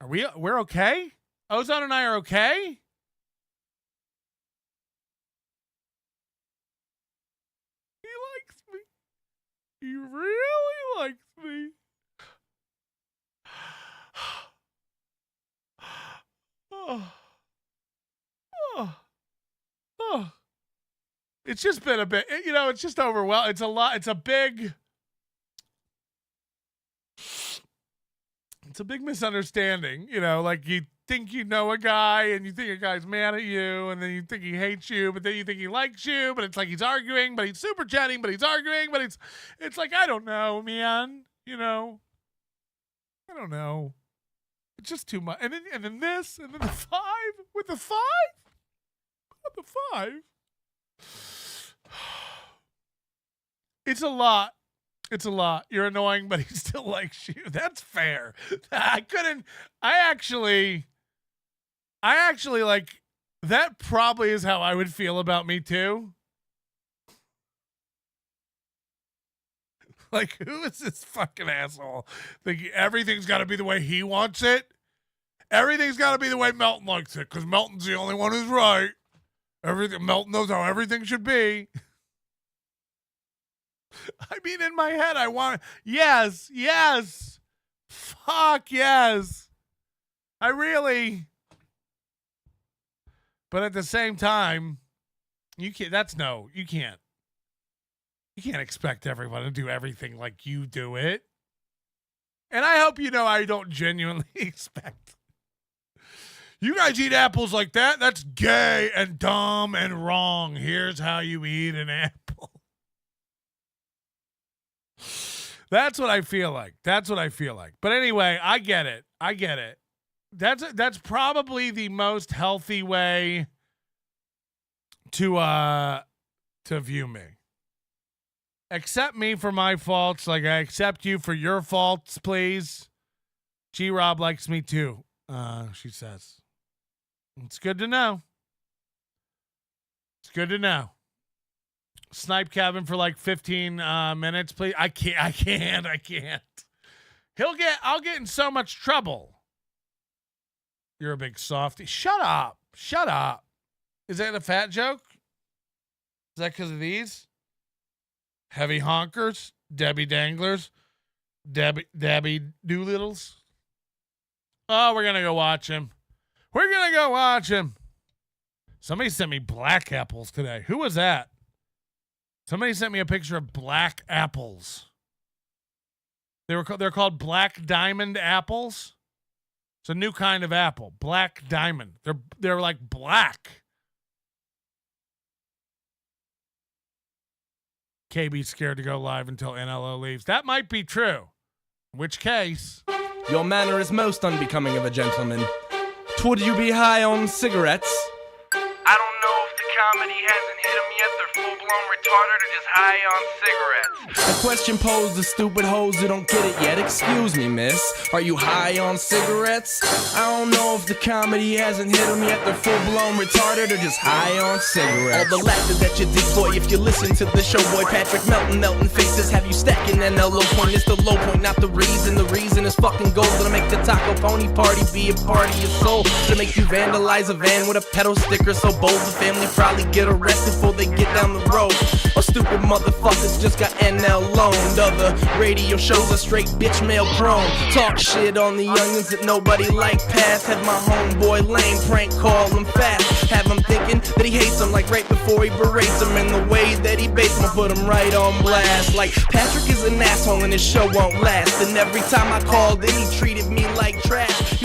We're okay? Ozone and I are okay? He likes me. He really likes me. It's just been a bit, it's just overwhelming. It's a lot. It's a big misunderstanding. Like you think you know a guy and you think a guy's mad at you and then you think he hates you, but then you think he likes you, but it's like he's arguing, but he's super chatting, but he's arguing, but it's like, I don't know, man. I don't know. It's just too much. And then this, and then the 5 with the 5. The 5. It's a lot. It's a lot. You're annoying, but he still likes you. That's fair. I actually like that. Probably is how I would feel about me too. Like, who is this fucking asshole? Thinking everything's got to be the way he wants it. Everything's got to be the way Melton likes it, because Melton's the only one who's right. Melton knows how everything should be. I mean, in my head, I want, yes, fuck yes. I really, but at the same time, you can't expect everyone to do everything like you do it. And I hope I don't genuinely expect You guys eat apples like that? That's gay and dumb and wrong. Here's how you eat an apple. That's what I feel like. But anyway, I get it. That's probably the most healthy way to view me. Accept me for my faults like I accept you for your faults, please. G-Rob likes me too, she says. It's good to know. Snipe Kevin for like 15 minutes, please. I can't. I'll get in so much trouble. You're a big softie. Shut up. Is that a fat joke? Is that because of these? Heavy honkers, Debbie danglers, Debbie Doolittles. Oh, we're going to go watch him. Somebody sent me black apples today. Who was that? Somebody sent me a picture of black apples. They're called black diamond apples. It's a new kind of apple, black diamond. They're like black. KB's scared to go live until NLO leaves. That might be true. In which case, your manner is most unbecoming of a gentleman. Would you be high on cigarettes? I don't know if the comedy hasn't hit them yet. They're full-blown retarded or just high on cigarettes. A question posed to stupid hoes who don't get it yet. Excuse me, miss. Are you high on cigarettes? I don't know if the comedy hasn't hit them yet. They're full-blown retarded or just high on cigarettes. All the laughter that you dig, boy, if you listen to the show, boy. Patrick Melton faces have you stacking that low point. It's the low point, not the reason. The reason is fucking gold. Gonna make the Taco Pony party be a party of soul. To make you vandalize a van with a pedal sticker so bold the family probably get arrested before they get down the road. Or stupid motherfuckers just got NL loaned. Other radio shows are straight bitch mail prone. Talk shit on the youngins that nobody like past. Have my homeboy lame prank call him fast. Have him thinking that he hates him like right before he berates him. And the way that he baits him, I put him right on blast. Like Patrick is an asshole and his show won't last. And every time I called in he treated me like trash.